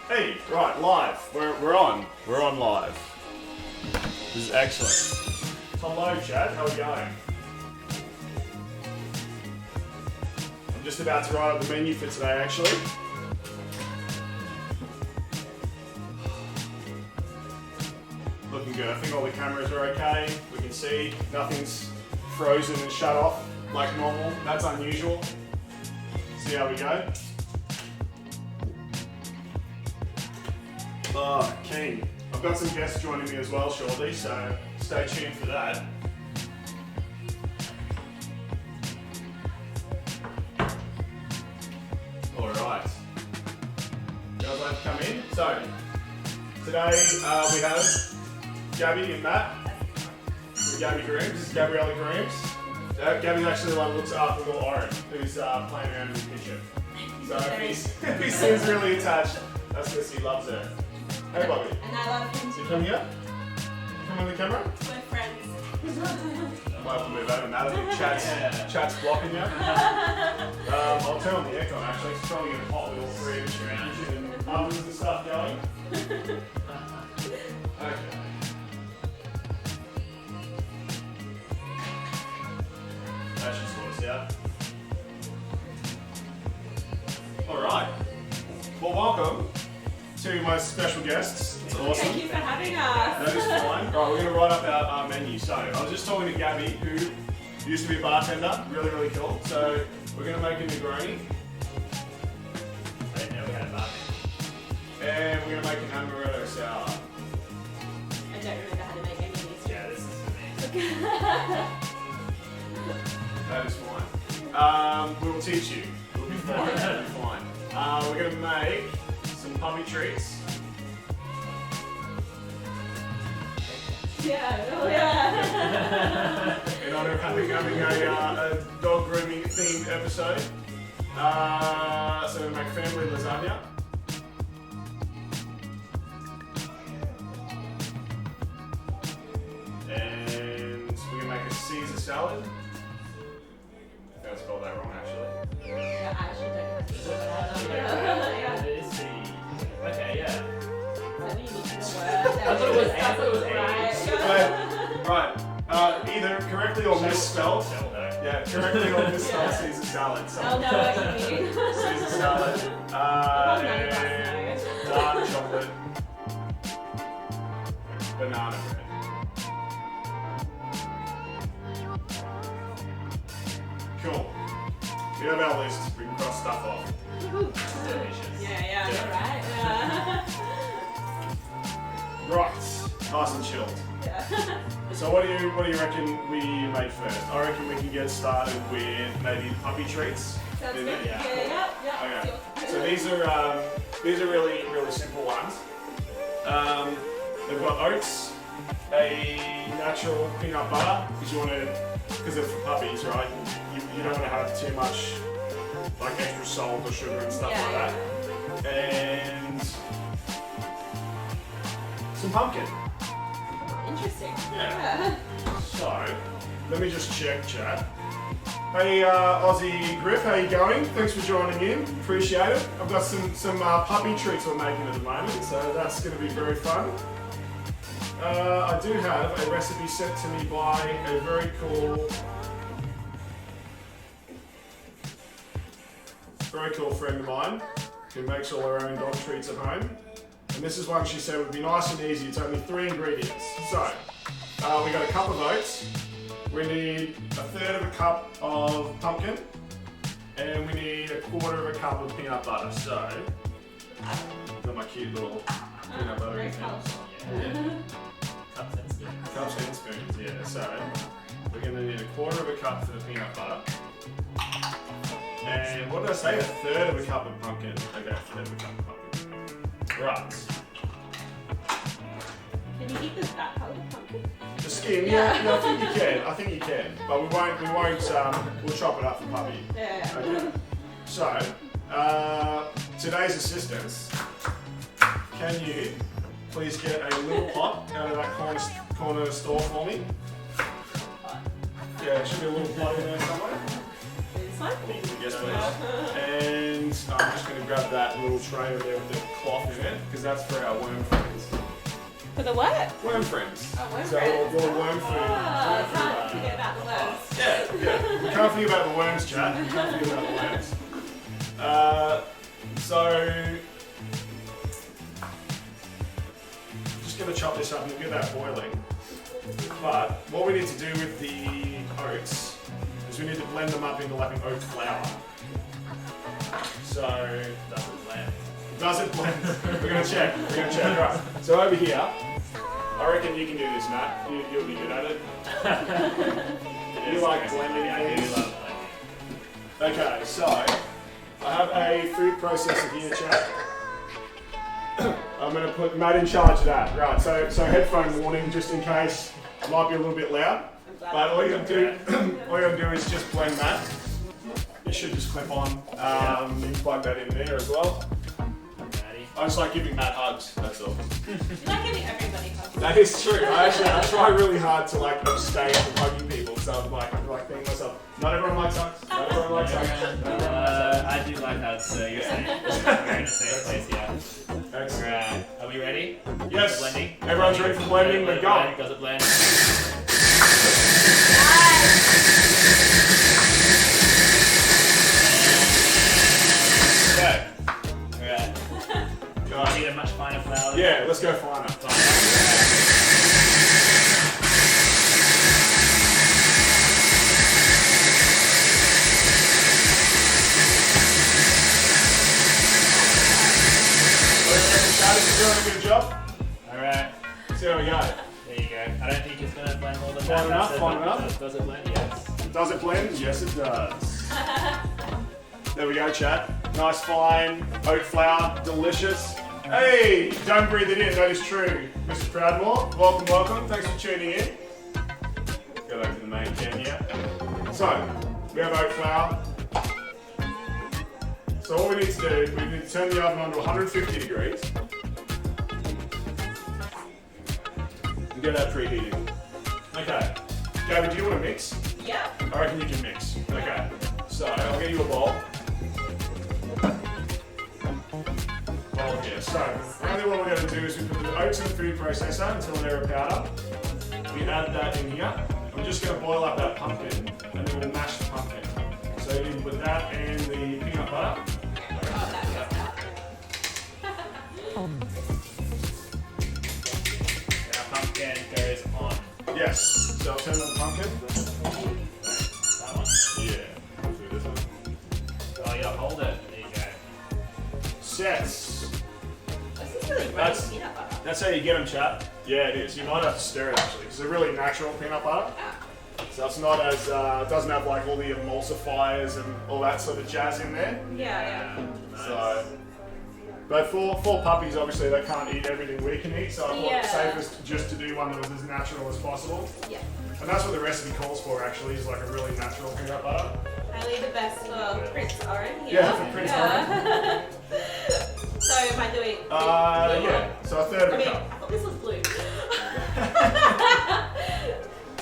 Hey, right, live. We're on. We're on live. This is excellent. Hello, Chad. How are we going? I'm just about to write up the menu for today, actually. Looking good. I think all the cameras are okay. We can see nothing's frozen and shut off like normal. That's unusual. See how we go. Keen. I've got some guests joining me as well shortly, so stay tuned for that. Alright. Guys like to come in? So, today we have Gabby and Matt. Gabriela Groomz. Gabby's actually the one who looks after little Orin, who's playing around in the kitchen. So if he seems really attached, that's because he loves her. Hey, Bobby. And I love him too. You come here? Come on the camera? We're friends. I might have to move over now. I think Chat's blocking you. I'll turn on the aircon actually. It's trying to get hot with all three of us around and ovens and stuff going. Okay. That should sort us out. Alright. Well, welcome to my special guests. It's awesome. Thank you for having us. That is fine. Right, we're going to write up our menu. So, I was just talking to Gabby, who used to be a bartender. Really, really cool. So, we're going to make a Negroni. Right, never had a bartender. And we're going to make an amaretto sour. I don't remember how to make any of these. Yeah, this is amazing. That is fine. We will teach you. We'll be fine. That'll be fine. We're going to make some puppy treats. Yeah, oh yeah. In honor of having a dog grooming themed episode. So we make family lasagna. And we're gonna make a Caesar salad. I think I spelled that wrong actually. Yeah, I actually don't have to do that. Yeah, it is C. Okay, yeah. Maybe you need to know I thought it was A. Right. Either correctly or misspelled. Yeah, correctly or misspelled Caesar salad. So. I'll know what you mean. Caesar salad. And dark chocolate. Banana bread. Cool. We have our list. We can cross stuff off. Delicious. Yeah, you're right. Yeah. Right. Nice and chilled. Yeah. So what do you reckon we make first? I reckon we can get started with maybe puppy treats. Sounds And good. then- Yeah. Okay. So these are really, really simple ones. They've got oats, a natural peanut butter, because they're for puppies, right? You don't want to have too much like extra salt or sugar and stuff like that. And some pumpkin. Interesting. Yeah. So, let me just check chat. Hey Aussie Griff, how you going? Thanks for joining in, appreciate it. I've got some puppy treats we're making at the moment, so that's going to be very fun. I do have a recipe sent to me by a very cool friend of mine who makes all her own dog treats at home. And this is one she said would be nice and easy. It's only 3 ingredients. So, we got a cup of oats. We need a third of a cup of pumpkin. And we need a quarter of a cup of peanut butter. So, got my cute little peanut butter. Very colourful. Yeah. Cups and spoons. Cups and spoons, yeah. So, we're going to need a quarter of a cup for the peanut butter. And what did I say? A third of a cup of pumpkin. Okay, a third of a cup of pumpkin. Right. Can you eat the fat part of the pumpkin? The skin, yeah, I think you can. But we won't, we'll chop it up for puppy. Yeah. Okay. So, today's assistants, can you please get a little pot out of that corner store for me? Yeah, there should be a little pot in there somewhere. This one? Yes, please. And And I'm just going to grab that little tray over there with the cloth in it, because that's for our worm friends. For the what? Worm friends. Oh, worm So friends. little worm food. Oh, can't forget about the worms. Yeah. We can't forget about the worms, chat. We can't forget about the worms. So, just going to chop this up and we'll get that boiling. But what we need to do with the oats is we need to blend them up into like an oat flour. So, does it blend? We're going to check. Right. So over here, I reckon you can do this, Matt. You'll be good at it. You like blending things? Okay, so I have a food processor here, chat. I'm going to put Matt in charge of that. Right, so headphone warning just in case. It might be a little bit loud. But all you gotta do is just blend that. It should just clip on. You can plug that in there as well. I just like giving Matt hugs, that's all. You like giving everybody hugs. That is true. I try really hard to like abstain from hugging people, so I'm like thinking to myself, not everyone likes hugs. Not everyone likes hugs. I do like hugs, so you're saying we're in the same place, yeah. Excellent. Right. Are we ready? Yes. Blending? Everyone's ready for blending, we're going. Does it blend? Okay. Alright. Do I need a much finer flour? Yeah, let's go finer. Doing a good job. Alright. See how we go. There you go. I don't think it's going to blend more than Fine that. enough, fine enough. Does it blend? Yes. Does it blend? Yes, it does. There we go, chat. Nice fine oat flour, delicious. Hey, don't breathe it in, that is true. Mr. Proudmore, welcome. Thanks for tuning in. Go back to the main can here. So, we have oat flour. So all we need to do, we need to turn the oven on to 150 degrees. And get that preheating. Okay. Gabby, do you want to mix? Yeah. I reckon you can mix. Okay. So I'll get you a bowl. Bowl here. So only what we're going to do is we put the oats in the food processor until they're a powder. We add that in here. We're just going to boil up that pumpkin and then we'll mash the pumpkin. So you need to put that and the peanut butter. Oh, that goes out. Our pumpkin goes on. Yes. So I'll turn on the pumpkin. That one? Yeah. Do this one. Oh yeah, hold it. There you go. Sets. This is really That's- great peanut butter. That's how you get them, chat. Yeah, it is. You might have to stir it actually. It's a really natural peanut butter. So it's not as, it doesn't have like all the emulsifiers and all that sort of jazz in there. Yeah. So, but for puppies, obviously they can't eat everything we can eat. So I thought it's safest just to do one that was as natural as possible. Yeah. And that's what the recipe calls for actually, is like a really natural peanut butter. Only the best for Prince Orin here. Yeah, for Prince Orin. So am I doing blue? Yeah, so a third of I a mean, I cup. thought this was blue.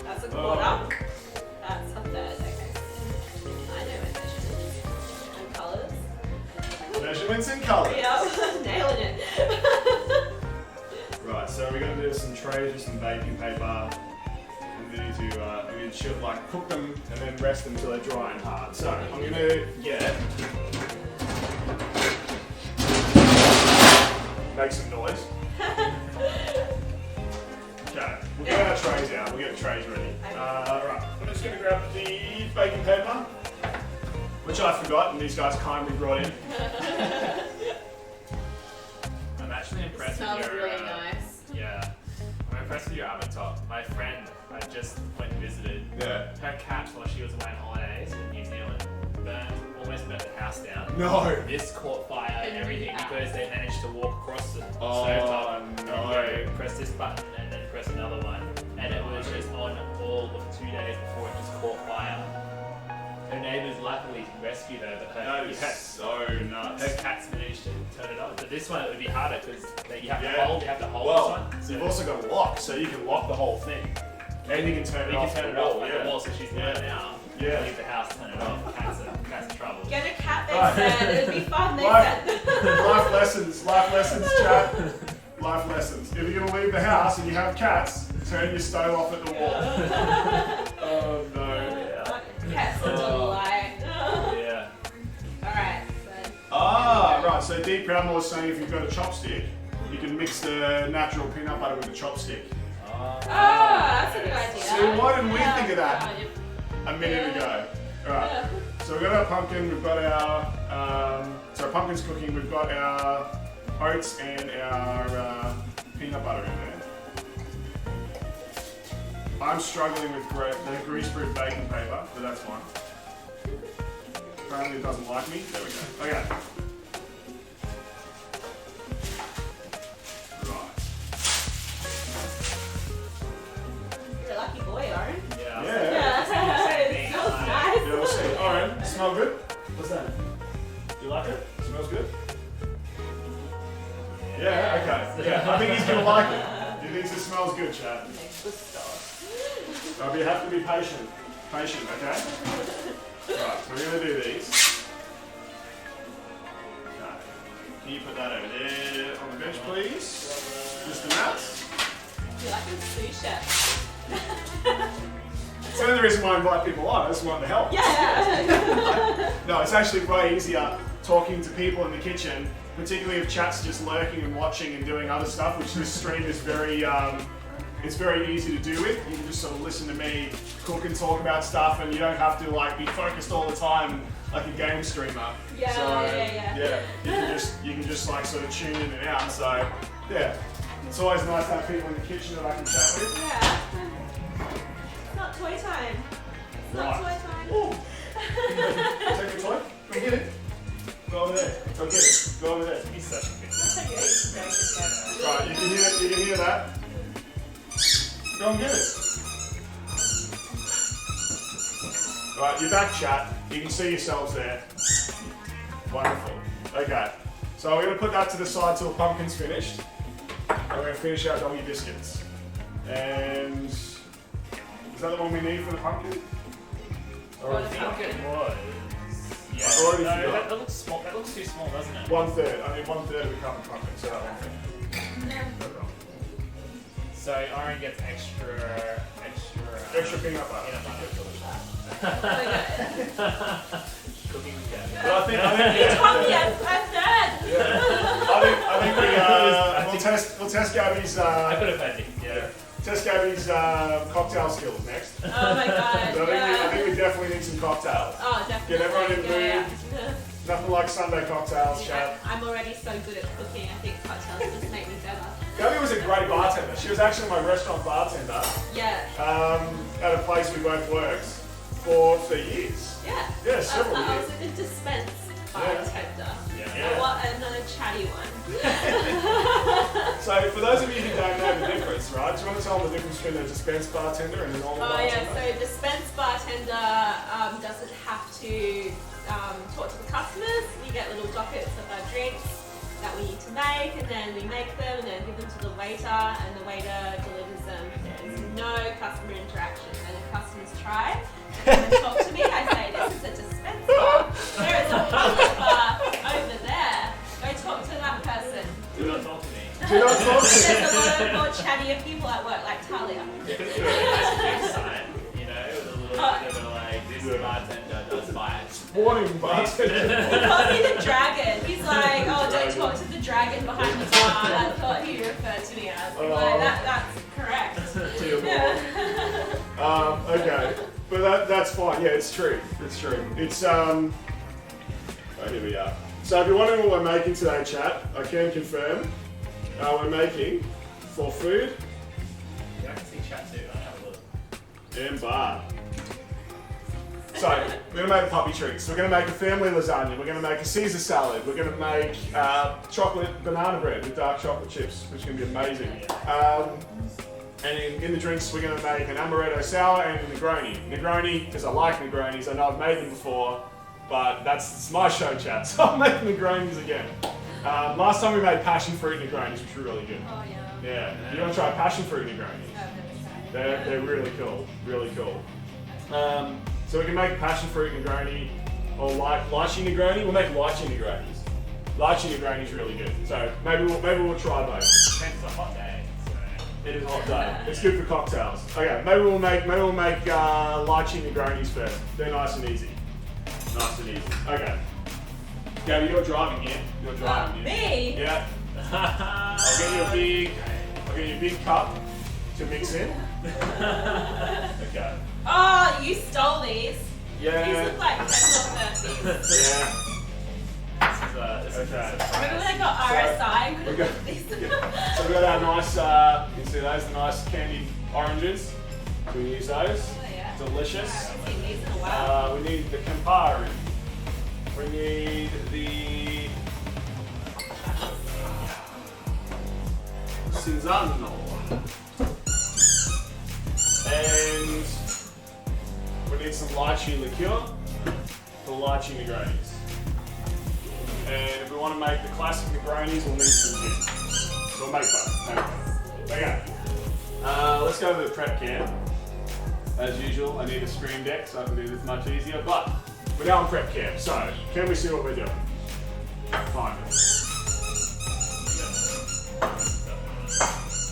That's a quarter. That's a third, okay. I know my measurements and colours. Measurements and colours. Yep, nailing it. Right, so we're going to do some trays with some baking paper. And we need to like cook them and then rest them until they're dry and hard. So I'm going to make some noise. Okay, we'll get our trays out. We'll get the trays ready. Right, I'm just going to grab the baking paper, which I forgot and these guys kindly brought in. I'm actually impressed Smells with your. really nice. Yeah. I'm impressed with your oven top. My friend I just went and visited. Yeah. Her cat, while she was away on holidays in New Zealand, almost burnt the house down. No. This caught fire and everything because they managed to walk across the Oh, stovetop no. and go press this button and then press another one. And it was just on all of 2 days before it just caught fire. Her neighbours luckily rescued her, but That is so nuts. her cat's managed to turn it on. But this one it would be harder because you have to Yeah. hold this Well, one. you've also got a lock, so you can lock the whole thing. And you can turn it You off. can turn it off like the wall, so she's Yeah. there now. Yeah. Leave the house, turn it off. Cat's in trouble. Get a cat Right. It'd be fun, they Life- said. Life lessons, chat. Life lessons. If you're gonna leave the house and you have cats, turn your stove off at the wall. Oh no. Cats are delight. Yeah. Alright, so. Right, so Deep Proudmore was saying if you've got a chopstick, you can mix the natural peanut butter with the chopstick. That's a good idea. See, why didn't we think of that Oh, a minute ago? Alright, so we've got our pumpkin, we've got our, so our pumpkin's cooking, we've got our oats and our peanut butter in there. I'm struggling with the grease-proof baking paper, but that's fine. Apparently it doesn't like me. There we go. Okay. Right. You're a lucky boy, Orin. Yeah. It smells nice. Yeah, we'll see. Orin, smell good? What's that? You like it? Smells good? Yeah, okay. Yeah, I think he's gonna like it. He thinks it smells good, Chad. You have to be patient. Patient, okay? Right, so we're gonna do these. Okay. Can you put that over there on the bench, please? Mr. Mats? You're like a sous chef. It's the only reason why I invite people on. I just want to help. Yeah. No, it's actually way easier talking to people in the kitchen, particularly if chat's just lurking and watching and doing other stuff, which this stream is very, it's very easy to do with. You can just sort of listen to me cook and talk about stuff, and you don't have to like be focused all the time like a game streamer. Yeah, So, yeah. you can just like sort of tune in and out. So yeah, it's always nice to have people in the kitchen that I can chat with. Yeah. It's not toy time. It's not Right. toy time. Ooh. Take your toy. Go get it. Go over there. Go get it. Go over there. He's such a good That's how you eat breakfast. Right, you can hear it. You can hear that. Go and get it. Right, you're back, chat. You can see yourselves there. Wonderful. Okay, so we're going to put that to the side till the pumpkin's finished. And we're going to finish our doggy biscuits. And is that the one we need for the pumpkin? Or I the think pumpkin. it was. Yeah. I already no, forgot. that looks small. That looks too small, doesn't it? 1/3. I need 1/3 of a cup of pumpkin, so that one thing. So Orin gets extra Peanut butter. peanut butter. Okay. Cooking with Gab. But I think You told me I'm dead. Yeah. I think we'll test Gabby's I could have had it. Yeah. test Gabby's cocktail skills next. Oh my god. So I Yeah. think we definitely need some cocktails. Oh, definitely. Get everyone in the Yeah. Nothing like Sunday cocktails, chat. I'm already so good at cooking. I think cocktails just make me better. Gabby was a great bartender. She was actually my restaurant bartender Yeah. at a place we both worked for years. Yeah. Yeah, several I years. was in a dispense bartender. Yeah. What another chatty one. So for those of you who don't know the difference, right? Do you want to tell them the difference between a dispense bartender and a normal Oh bartender? yeah, so dispense bartender doesn't have to talk to the customers. We get little dockets of our drinks that we need to make, and then we make them and then give them to the waiter, and the waiter delivers them. There's no customer interaction. And if customers try to come and talk to me, I say, this is a dispense bar. There is a public bar over there. Go talk to that person. Do not talk to me. Do not talk to me. There's a lot of more chattier people at work, like Talia. You could do a nice big sign, you know, with a little bit of like, this bartender does bites. Warning bartender. He called me the dragon. He's like, oh, don't talk to the dragon behind the bar. That's what he referred to me as. I'm like, that's correct. Okay, but that's fine. Yeah, it's true. It's true. It's oh, here we are. So if you're wondering what we're making today, chat, I can confirm we're making for food Yeah, I can see chat too. I have a look. and bar. So we're gonna make puppy treats. We're gonna make a family lasagna. We're gonna make a Caesar salad. We're gonna make chocolate banana bread with dark chocolate chips, which is gonna be amazing. And in the drinks, we're gonna make an amaretto sour and a Negroni. Negroni, because I like Negronis. I know I've made them before, but it's my show, chat. So I'm making Negronis again. Last time we made passion fruit Negronis, which were really good. Oh, yeah. Yeah, you wanna try passion fruit Negronis? They're really cool, really cool. So we can make a passion fruit Negroni. or lychee Negroni. We'll make lychee Negronis. Lychee Negroni's really good. So maybe we'll try both. It's a hot day. So. It is a hot day. It's good for cocktails. Okay, maybe we'll make lychee Negronis first. They're nice and easy. Nice and easy. Okay. Gabby, you're driving here. You're driving here. Me? Yeah. I'll get you a big cup to mix in. Okay. Oh, you stole these. Yeah. These look like pencil 30s. Yeah. This is Okay. Remember when I got RSI and couldn't Okay. look at these? So we've got our nice, you can see those, the nice candied oranges. Can we use those? Oh, yeah. Delicious. I haven't seen these in a while. We need the Campari. We need the Cinzano. And we need some lychee liqueur for lychee Negronis. And if we want to make the classic Negronis, we'll need some gin. So we'll make both. Okay. Let's go to the prep can. As usual, I need a stream deck so I can do this much easier. But we're now on prep camp, so can we see what we're doing? Fine.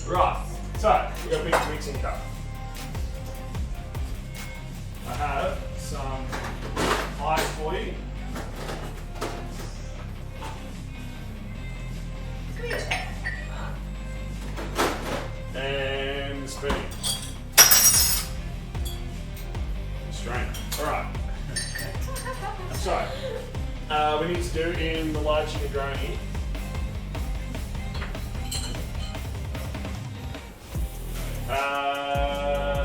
Right. So we've got a big mixing cup. I have some ice for you. And spinning. Strain. Alright. So, we need to do in the lychee Negroni.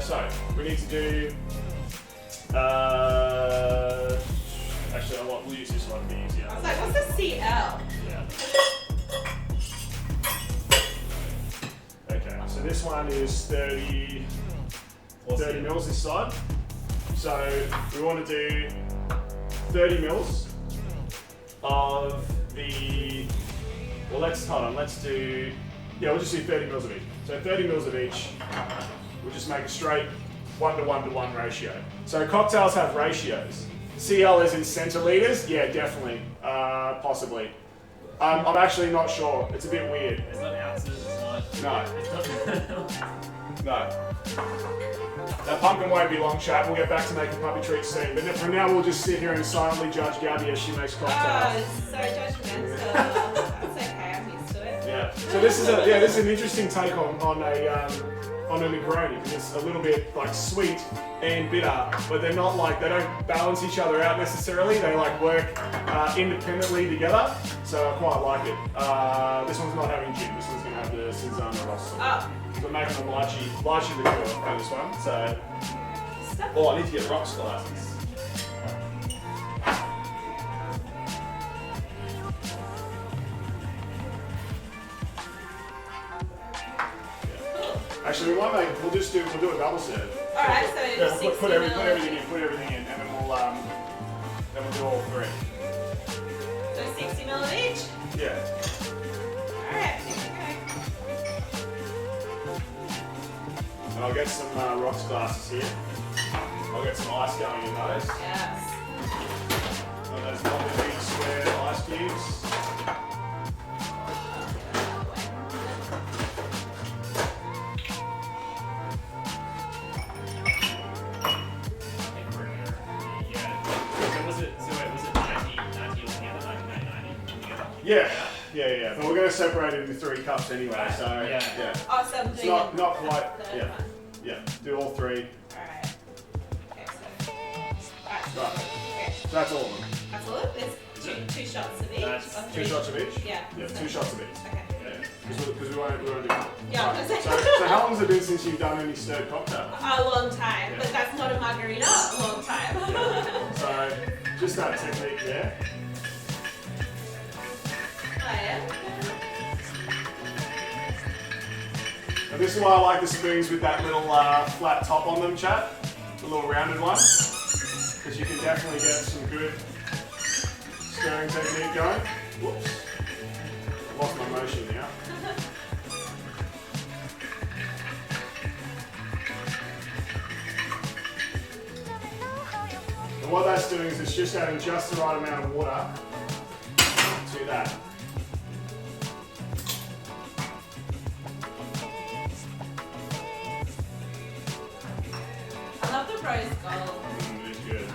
So, we need to do. Actually, we'll use this one to be easier. I was like, what's a CL? Yeah. Okay, so this one is 30 mils this side. So we want to do 30 mils of the, well let's do, we'll just do 30 mils of each. So 30 mils of each, we'll just make a straight 1:1:1 ratio. So cocktails have ratios. CL is in centiliters? Yeah, definitely, possibly. I'm actually not sure, it's a bit weird. It's not ounces, it's not. No. It's not. No. That pumpkin won't be long, chat. We'll get back to making puppy treats soon. But for now, we'll just sit here and silently judge Gabby as she makes Oh, cocktails. it's so judgmental. That's okay, I'm used to it. Yeah. So this is an interesting take on a Negroni because it's a little bit like sweet and bitter, but they're not like, they don't balance each other out necessarily. They like work independently together. So I quite like it. This one's not having gin. This one's gonna have the Cinzano Rosso. Oh. So I'm making a lychee liqueur for this one. So, I need to get rocks glasses. Actually, we'll do a double serve. Alright, so Yeah, 60 put everything ml. in, and then we'll do all three. So 60 ml of each? Yeah. Alright, okay. And I'll get some rocks glasses here. I'll get some ice going in those. Yes. And those lovely big square ice cubes. Yeah. But we're going to separate it into 3 cups anyway, so yeah. Oh, so I'm It's doing not it quite. the Yeah. one. Yeah. Do all 3. Alright. Okay, so. Alright, so. Right. Okay. So that's all of them. That's all of it? There's two shots of each? That's or 2 three? shots of each. Yeah. Yeah. 2 shots of each. Okay. Because we won't do it. Yeah, Right. I was So gonna say. how long has it been since you've done any stirred cocktail? A long time, Yeah. but that's not a margarita. A long time. So just that technique there. Oh, yeah. Now this is why I like the spoons with that little flat top on them, chat. The little rounded one. Because you can definitely get some good stirring technique going. Whoops. Lost my motion now. what that's doing is it's just adding just the right amount of water to that. I love the rose gold. It is good.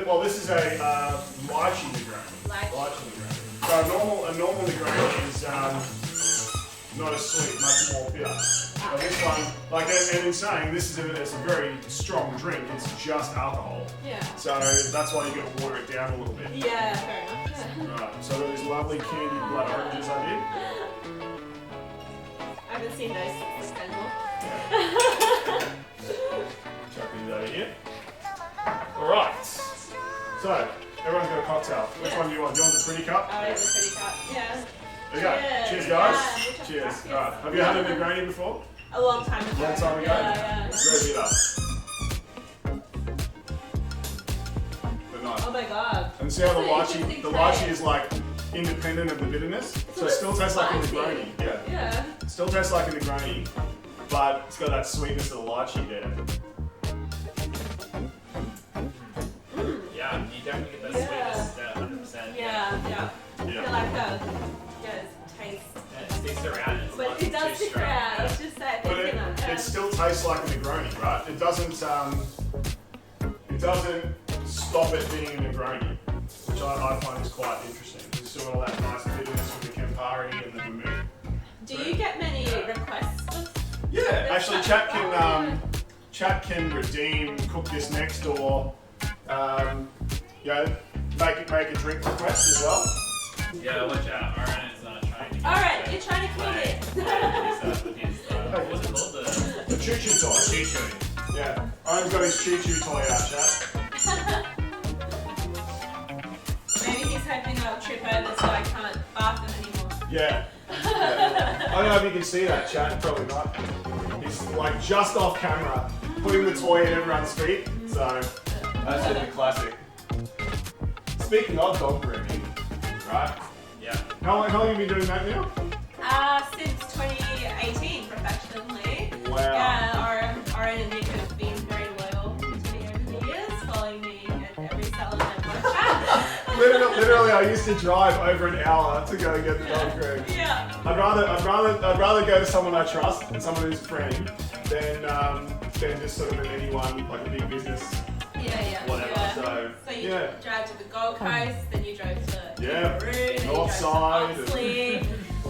Well, this is a lychee Negroni. Lychee Negroni. So a normal Negroni is not as sweet, much more bitter. But this one, like, and in saying this is it's a very strong drink. It's just alcohol. Yeah. So that's why you got to water it down a little bit. Yeah, fair enough. Right. So those lovely candied blood oranges I did. I haven't seen those since Kendall. Chuck these over here. All right. So, everyone's got a cocktail. Which one do you want? Do you want the pretty cup? Oh, it's a pretty cup. Yeah. There you go. Cheers, guys. Cheers. All right. Have you had a Negroni before? A long time ago. Long time ago? Yeah. Very bitter. But nice. Oh my god. And see how the lychee is like independent of the bitterness? So it still tastes like a Negroni. Yeah. It still tastes like a Negroni, but it's got that sweetness of the lychee there. Yeah, you definitely get that sweetness, 100%. Yeah. I feel like taste. And it sticks around. It's But not it does too stick strong. around. It's just that. But it still tastes like a Negroni, right? It doesn't stop it being a Negroni, which I find is quite interesting. There's still all that nice bitterness from the Campari and the vermouth. Do you get many requests? Yeah, actually, Chat can redeem Cook This Next Door. Make a drink request as well. Yeah, watch out. Orin is trying to. Alright, you're trying to kill me. What was it called? The choo-choo toy. Choo-choo. Yeah, Orin's got his choo-choo toy out, Chat. Maybe he's hoping I'll trip over so I can't bath him anymore. Yeah. I don't know if you can see that, Chat. Probably not. He's like just off camera, putting the toy at everyone's feet. So that's a classic. Speaking of dog grooming, right? Yeah. How long have you been doing that now? Since 2018, professionally. Wow. Yeah, Orin and Nick have been very loyal to me over the years, following me at every salon I've worked at. Literally, I used to drive over an hour to go get the dog groomed. Yeah. I'd rather go to someone I trust and someone who's a friend than just sort of anyone like a big business. Yeah. Whatever. Yeah. So you drive to the Gold Coast, then you drove to Peru, North Side,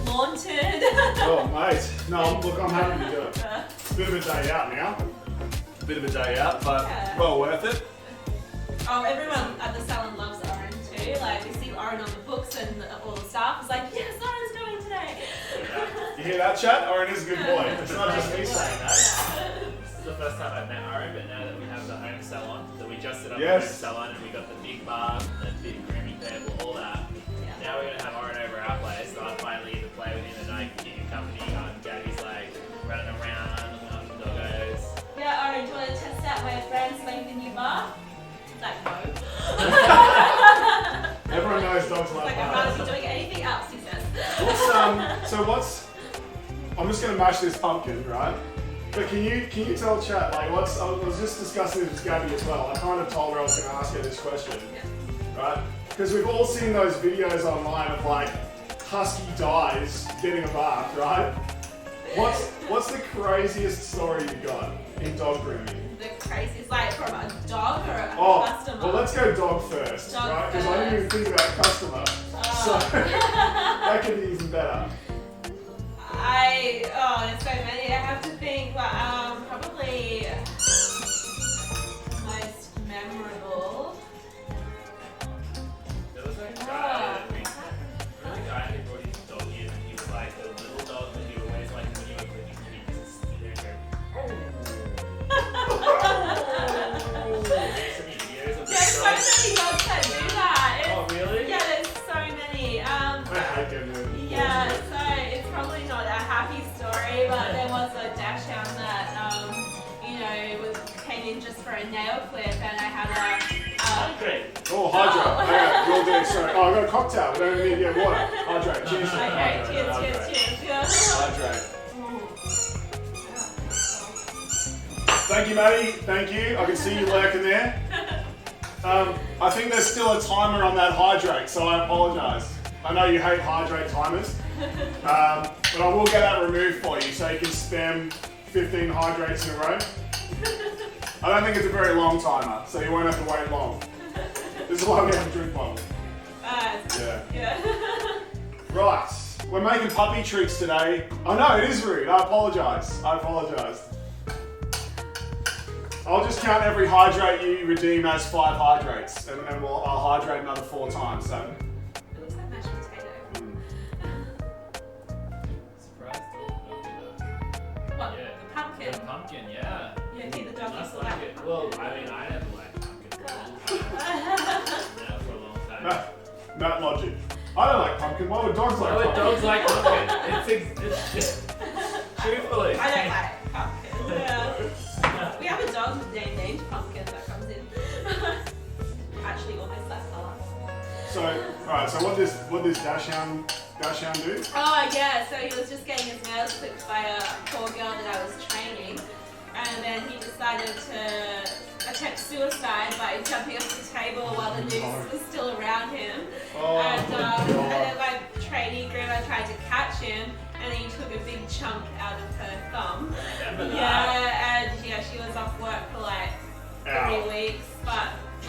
Launted. Oh mate, no, look, I'm happy to do it. It's a bit of a day out now. A bit of a day out, but well worth it. Oh, everyone at the salon loves Orin too. Like, we see Orin on the books and all the staff is like, yes, Orin's going today. You hear that, Chat? Orin is a good boy. It's not just me saying that. This is the first time I've met Orin, but now that we have the home salon, that we just set up Yes. the home salon and we got the big bar, the big grooming table, all that. Yeah. Now we're gonna have Orin over our place, so I finally get to play with him and I can keep him company. Gabby's like running around, looking after the doggos. Yeah, Orin, do you want to test out my brand spanking new bar? Like, no. Everyone knows dogs love Like, I'd rather be doing anything else, he says. I'm just gonna mash this pumpkin, right? But can you tell Chat, like, I was just discussing this with Gabby as well. I kind of told her I was gonna ask her this question, right? Because we've all seen those videos online of like husky dies getting a bath, right? What's the craziest story you got in dog grooming? The craziest, like from a dog or a customer? Well, let's go dog first, right? Because I didn't even think about customer. So that could be even better. There's so many. I have to think, but probably most memorable. There was a guy who brought his dog in and he was like a little dog that he always like when you were clicking him, he just sit there and go, There's so many dogs that do that. Oh really? Yeah, there's so many. I hate getting them. Yeah, so it's probably not a happy story, but there was a dachshund that, came in just for a nail clip, and I had a Great. Oh, hydrate. Okay, we'll do. Sorry. Oh, I've got a cocktail. We don't even need to get water. Hydrate. Cheers. Okay, cheers. Hydrate. Thank you, Maddie. Thank you. I can see you lurking there. I think there's still a timer on that hydrate, so I apologise. I know you hate hydrate timers, but I will get that removed for you so you can spam 15 hydrates in a row. I don't think it's a very long timer, so you won't have to wait long. This is why we have a drink bottle. Yeah. Right, we're making puppy treats today. Oh no, it is rude. I apologise. I'll just count every hydrate you redeem as 5 hydrates, and I'll hydrate another 4 times. So. It looks like mashed potato. Surprised. What? Yeah. The pumpkin? The pumpkin, yeah. Yeah, I think the dog used to like like it. Well, I mean, I never liked pumpkin. Now for a long time. Matt logic. I don't like pumpkin. Why would dogs like Why would pumpkin? dogs like pumpkin? It's truthfully. I don't like pumpkin. Yeah. We have a dog named Pumpkin that comes in. Actually, almost that colour. So, alright, so what does Dashhound do? Oh yeah, so he was just getting his nails clipped by a poor girl that I was training, and then he decided to attempt suicide by jumping off the table while the noose was still around him. And then my trainee grandma tried to catch him, and then he took a big chunk out of her thumb. She was off work for like 3 weeks, but. The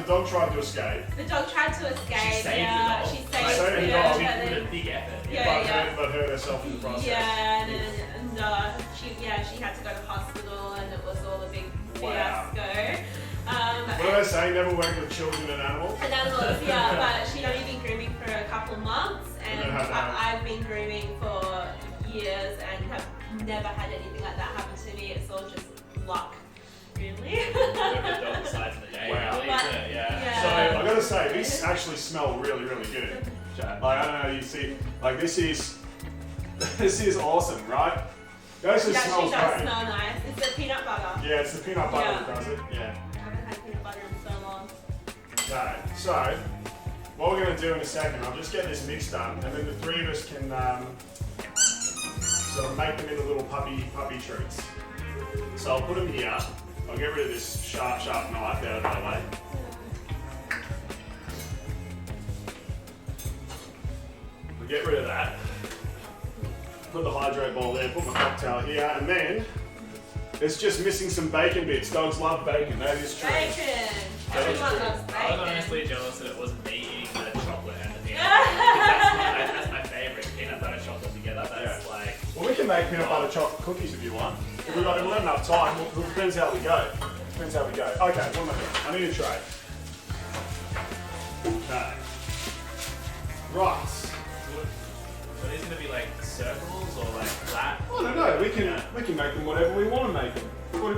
dog tried to escape. The dog tried to escape. She saved the dog. She saved saved the the dog. dog. With a big effort. But hurt herself in the process. Yeah, she had to go to hospital, and it was all a big fiasco. What do they say? Never work with children and animals? And animals, yeah, but she'd only been grooming for a couple months, and I've been grooming for years and have never had anything like that happen to me. It's all just luck, really. Whatever the dog decides in the day, Wow. really, isn't it? Yeah. So I gotta say, these actually smell really, really good. Like, I don't know, you see, like this is awesome, right? This It just actually smells does great. smell nice. It's the peanut butter. Yeah, it's the peanut butter Yeah. that does it. Yeah. I haven't had peanut butter in so long. Okay, so what we're gonna do in a second, I'll just get this mixed up, and then the 3 of us can sort of make them into little puppy treats. So I'll put them here. I'll get rid of this sharp knife out of the way. We'll get rid of that. Put the hydrate bowl there, put my cocktail here, and then it's just missing some bacon bits. Dogs love bacon, that is true. Bacon! Everyone loves I was bacon. honestly jealous that it wasn't me eating the chocolate and the peanut butter. That's my favourite, peanut butter chocolate together. That's like. Well, we can make peanut butter chocolate cookies if you want. If we've got enough time, it depends how we go. Okay, 1 minute. I need a tray. Okay. Right. So these going to be like circles or like flat? I don't know. We can make them whatever we want to make them.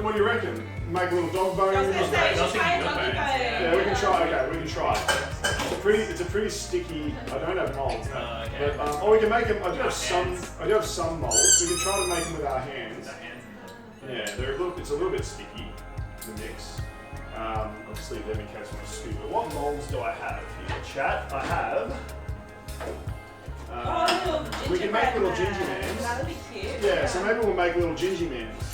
What do you reckon? Make a little dog bone. I was going to say, you should try a Nothing doggy good, bone. Yeah, we can try. Okay, we can try. It's a pretty sticky. I don't have molds, no. Okay. But we can make them. I do have some molds. We can try to make them with our hands. Yeah, it's a little bit sticky. The mix. I'll just leave them in case I'm stupid. What molds do I have here? Chat. I have. We can make little ginger mans. That would be cute. Yeah, so maybe we'll make little ginger mans.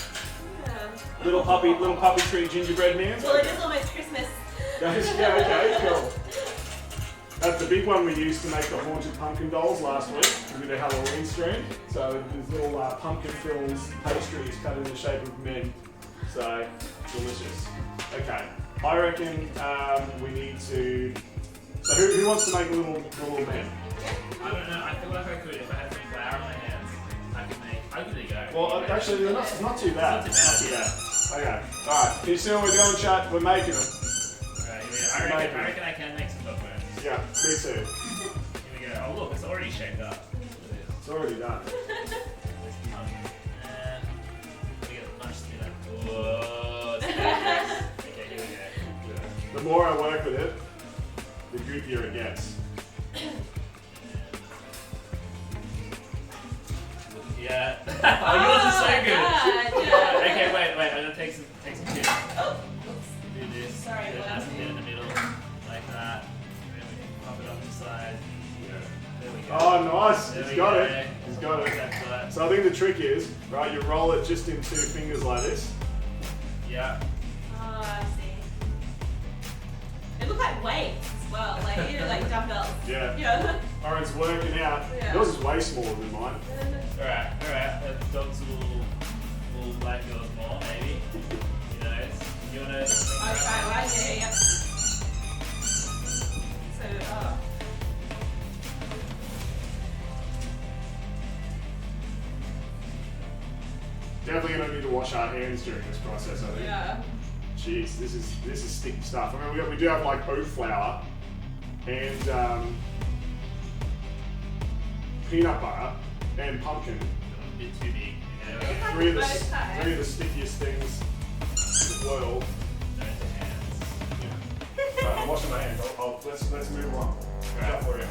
Yeah. Little puppy tree gingerbread mans. Well, it is almost Christmas. Yeah, okay, cool. That's the big one we used to make the haunted pumpkin dolls last week. We did a Halloween stream. So there's little pumpkin frills, pastries cut in the shape of men. So, delicious. Okay, I reckon we need to... So who wants to make a little man? I don't know, I feel like I could, if I had some flour in my hands, I'll give it a go. Well, actually, they're not too bad. Not too bad. Okay, alright. Can you see what we're doing, chat? We're making them. Alright, here we go. I reckon I can make some dog bones. Yeah, me too. Here we go. Oh look, it's already shaped up. It's already done. And we get a punch spinner. Whoa, it's dangerous. Okay, here we go. The more I work with it, the goofier it gets. Yeah. Oh, yours is so good. God, yeah. Okay, wait. I'm gonna take some tips. Oh, oops. Do this. Sorry, do what? that, and then in the middle. He's got it. He's got it. So I think the trick is, right, you roll it just in 2 fingers like this. Yeah. Oh, I see. It looked like weights as well, like you know, like dumbbells. Yeah. Yeah. Orin's working out. Yeah. Yours is way smaller than mine. Alright. The dogs will like yours more, maybe. You know, you wanna. I'll try right there, yep. So, Definitely gonna need to wash our hands during this process, I think. yeah. Jeez, this is sticky stuff. I mean, we do have like oat flour and peanut butter and pumpkin. A bit too big. You know, It's like Three of a bow tie. the stickiest things in the world. no hands. Yeah. I'm washing my hands. Let's move on. Right. For you.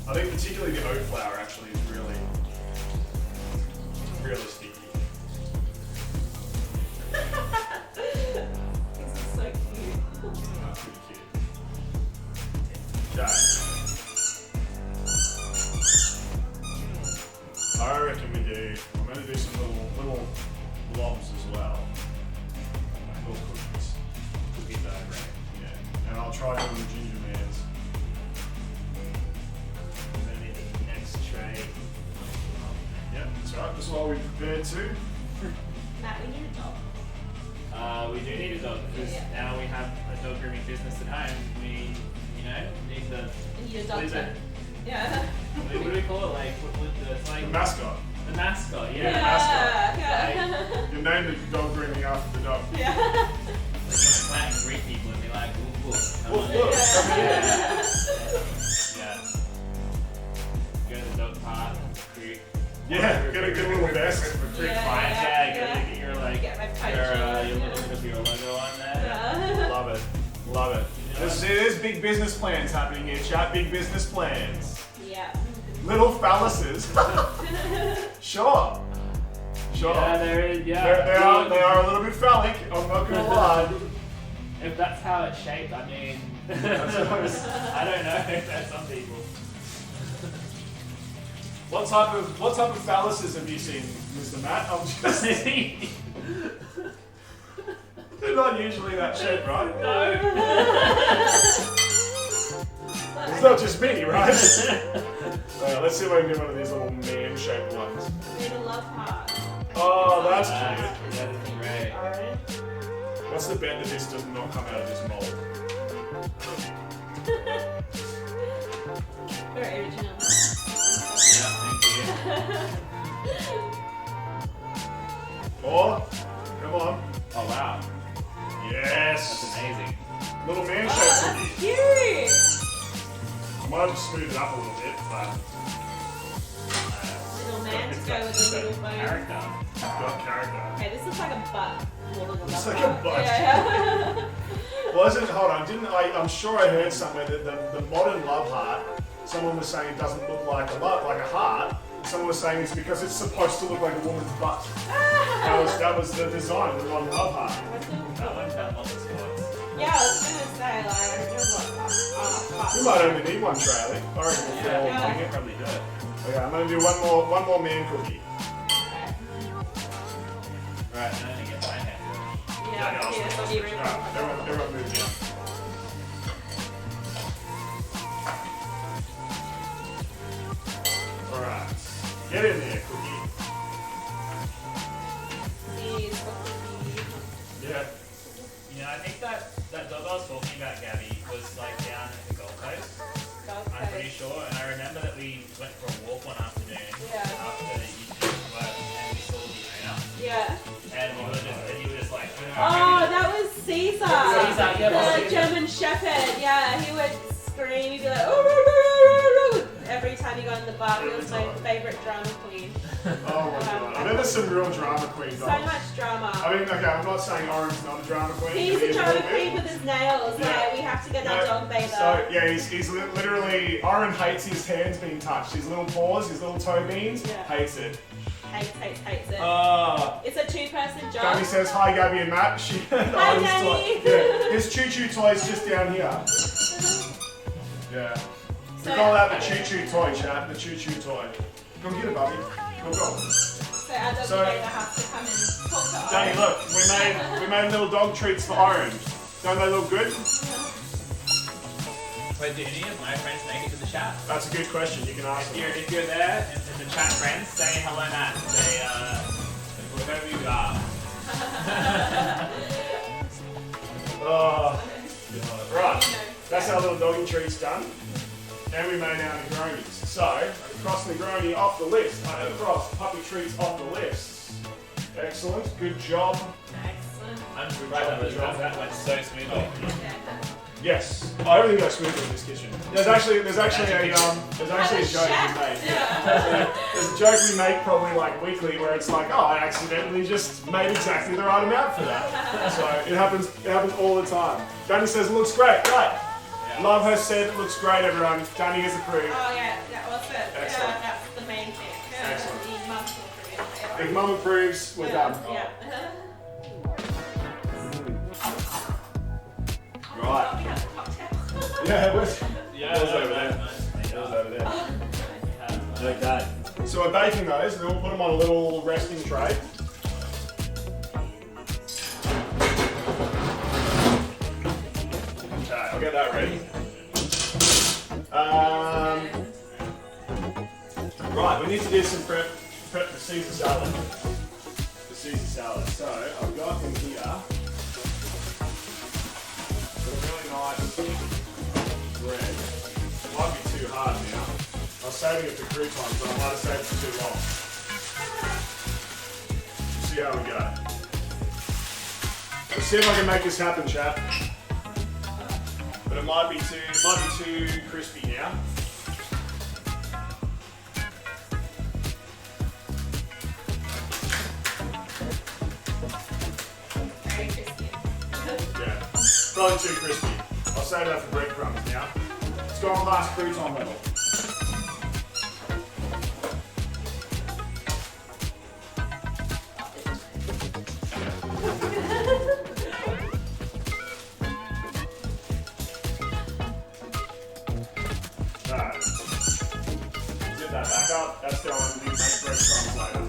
I think particularly the oat flour actually is really sticky. This is so cute. That's pretty cute. Okay. I reckon I'm going to do some little blobs as well. Little cookies. Cookies are great. Yeah. And I'll try doing the ginger mans. And then in the next tray. Yeah, that's right. That's what we prepared too. Matt, we need a dog. We do need a dog because Yeah. now we have a dog grooming business at home. We, need the. We need a dog What is too. it? Yeah. What do we call it? Like, it's like The mascot. the mascot. Yeah. Yeah. You named the dog grooming after the dog. Yeah. Like you want to come out and greet people and be like, woof woof, come Woof, on woof, in. come in. Yeah. Go to the dog park, create. Yeah, get a good little vest. Recruit Yeah, clients, yeah, get your like Get red coat your on, little yeah. bit of your logo on there. Yeah. Love it. Love it. There's big business plans happening here, chat. Big business plans. Yeah. Little phalluses. Sure. Yeah, there is. Yeah. They are a little bit phallic, I'm not gonna lie. If that's how it's shaped, I mean, I don't know. That's some people. What type of phalluses have you seen, Mr. Matt? I'm just they're not usually that shaped, right? No. It's not just me, right? Let's see if I can do one of these little man-shaped ones. Made a love heart. Oh, that's That cute. is great. Orin. What's the bet that this does not come out of this mold? Very original. Yeah, thank you. Oh, come on. Oh wow, Yes. that's amazing. Little Oh, man-shaped that's cookie. cute. I might have to smooth it up a little bit, but Little man to go with the little bone. Character. it's got character. Okay, this looks like a butt. More than a Looks love like a heart. butt. Yeah. Wasn't, hold on, I'm sure I heard somewhere that the modern love heart, someone was saying it doesn't look like a heart. Someone was saying it's because it's supposed to look like a woman's butt. That was the design of the modern love heart. That one's got lots of spots. Yeah, I was gonna say like, We might only need one tray, I think. I reckon we'll get all Yeah. I can probably do it. Okay, I'm gonna do one more man cookie. Right, I'm gonna get my hand. Yeah, I'll yeah, switch. so you really Alright, everyone move down. Alright, get in there, cookie. Yeah. You know, I think that dog I was talking about, Gabby, was like down at the Gold Coast. I'm pretty sure, and I remember that we went for a walk one afternoon Yeah. after you finished work, and we saw the owner, Yeah. and you were just like, Oh, that was Caesar. Caesar, yeah, the Caesar. German Shepherd. Yeah, he would scream. He'd be like, oh, every time he got in the bar. He was my favorite drama queen. Oh my god. I bet there's some real drama queens. So much drama. I mean, okay, I'm not saying Orin's not a drama queen. He's He a is drama little bit. queen with his nails. Yeah. Yeah, we have to get that dog bather. So, yeah, he's literally, Orin hates his hands being touched. His little paws, his little toe beans, Yeah. hates it. Hates it. Ah. It's a two-person job. Gabby says, hi Gabby and Matt. Hi, Gabby. Yeah, his choo-choo toy's just down here. Yeah. We call that the choo-choo toy, chat. The choo-choo toy. Go get it, Bobby. Go. So our dog later has to come and talk to us. Danny, look, we made little dog treats for Orin. Don't they look good? Wait, do any of my friends make it to the chat? That's a good question. You can ask them. If you're there in the chat, friends, say hello, Nat. Say whoever you are. Oh, right. That's our little doggy treats done. And we made our Negronis. So, I've crossed Negroni off the list. I've crossed puppy treats off the list. Excellent. Good job. Excellent. I'm surprised that went so smoothly. Yes. Everything goes smoothly in this kitchen. There's actually a joke we made. There's a joke we make probably like weekly where it's like, oh, I accidentally just made exactly the right amount for that. So it happens all the time. Danny says it looks great. Right. Yeah. Love her said it looks great, everyone. Danny has approved. Oh yeah, that was it. Excellent. Yeah, that's the main thing. Excellent. Big Mum approves, we're done. Yeah. Right. We have a cocktail. Yeah, it was. Yeah, it was over there. Nice. It was over there. Okay. So we're baking those, and then we'll put them on a little resting tray. Okay, I'll get that ready. Right, we need to do some prep for Caesar salad. So I've got in here some really nice bread. It might be too hard now. I was saving it for croutons, but I might have saved it for too long. We'll see how we go. Let's see if I can make this happen, chap. But it might be too crispy now. Very crispy. Yeah, probably too crispy. I'll save that for breadcrumbs now. Let's go on last crouton level. Alright. Zip that back up. That's going to make breadcrumbs later.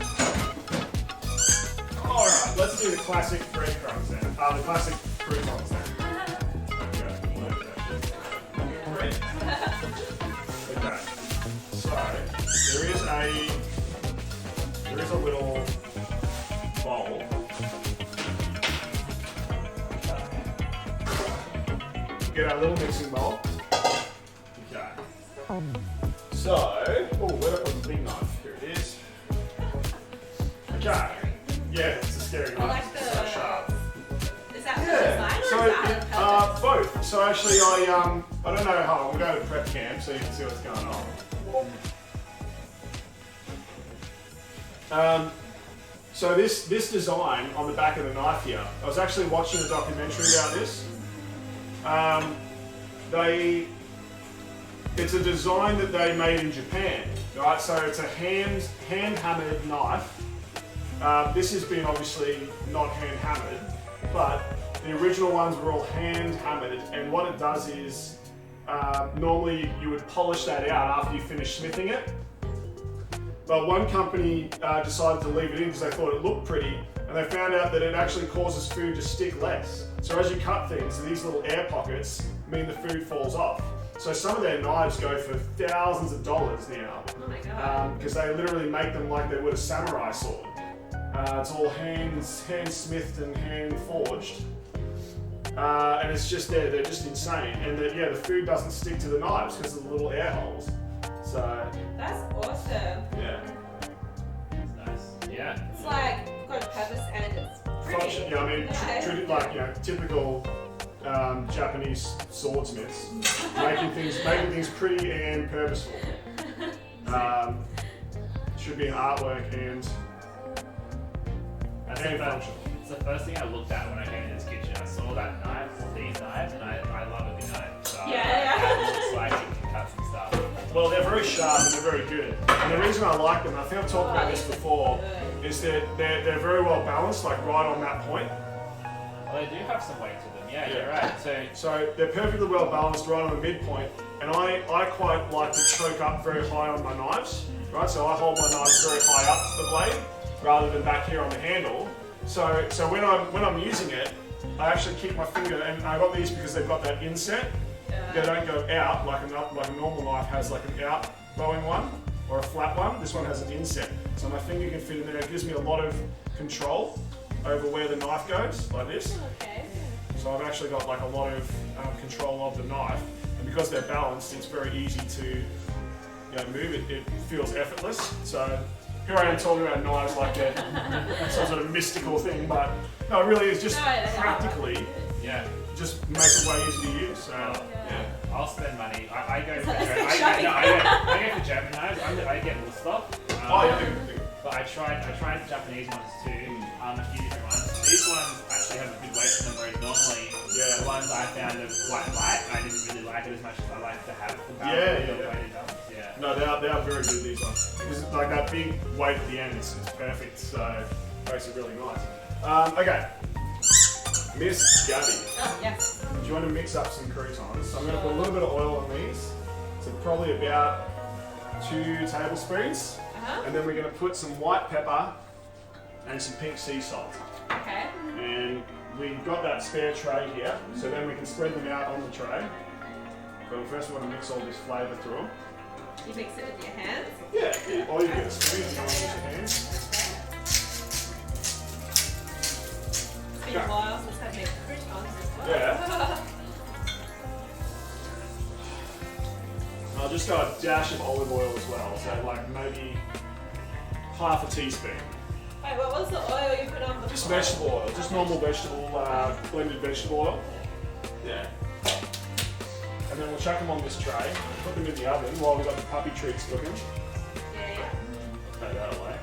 Alright, let's do the classic breadcrumbs then. The classic croutons then. Okay, so there is a little bowl. Get our little mixing bowl. Okay. So, where did I put the big knife? Here it is. Okay. Yeah, it's a scary knife. I like It's so sharp. Is that the design or So is that on purpose? both. So actually, I don't know how. We'll go to prep camp so you can see what's going on. So this design on the back of the knife here, I was actually watching a documentary about this. It's a design that they made in Japan, right? So it's a hand hammered knife. This has been obviously not hand hammered, but the original ones were all hand hammered, and what it does is normally you would polish that out after you finish smithing it. But one company decided to leave it in because they thought it looked pretty, and they found out that it actually causes food to stick less. So as you cut things, these little air pockets mean the food falls off. So some of their knives go for thousands of dollars now. Oh my god. Because they literally make them like they would a samurai sword. It's all hand smithed and hand forged. And it's just they're just insane. And the food doesn't stick to the knives because of the little air holes. So That's awesome. yeah. That's nice. Yeah. It's like got a purpose and it's pretty. Function, yeah, I mean, typical Japanese swordsmiths making things pretty and purposeful. Should be an artwork and functional. It's the first thing I looked at when I came into this kitchen. I saw that knife, these knives, and I love a good knife. So Yeah. it looks like it can cut some stuff. Well, they're very sharp and they're very good. And the reason I like them, I think I've talked about this before, is that they're very well balanced, like right on that point. Well, they do have some weight to them. Yeah, you're right. So they're perfectly well balanced right on the midpoint, and I quite like to choke up very high on my knives, right? So I hold my knives very high up the blade rather than back here on the handle. So when I'm using it, I actually keep my finger, and I got these because they've got that inset. They don't go out like a normal knife has like an outgoing one or a flat one. This one has an inset, so my finger can fit in there. It gives me a lot of control over where the knife goes, like this. Okay. So I've actually got like a lot of control of the knife, and because they're balanced, it's very easy to move it. It feels effortless. So here I am talking about knives like they're some sort of mystical thing, but no, it really is just practically. Yeah. Just make it way easy to use. So, yeah. I'll spend money. I go for German knives. I get Wolfstock. But I tried Japanese ones too. A few different ones. These ones actually have a good weight to them, whereas normally the ones I found are quite light. I didn't really like it as much as I like to have the weighted up. Yeah. No, they are very good, these ones. Because like that big weight at the end is perfect. So it makes it really nice. Okay. Miss Gabby. Oh, yes. Do you want to mix up some croutons? So I'm going to put a little bit of oil on these. So probably about 2 tablespoons. And then we're going to put some white pepper and some pink sea salt. Okay. And we've got that spare tray here, so then we can spread them out on the tray. But first we want to mix all this flavour through. You mix it with your hands? Yeah. Or you get a spoon if you want to use your hands. It's been a while since I've made croutons as well. Yeah. I'll just go a dash of olive oil as well, so like maybe half a teaspoon. Wait, what was the oil you put on before? Just vegetable oil, just normal vegetable, blended vegetable oil. Yeah. And then we'll chuck them on this tray, put them in the oven while we've got the puppy treats cooking. Yeah. Take that away.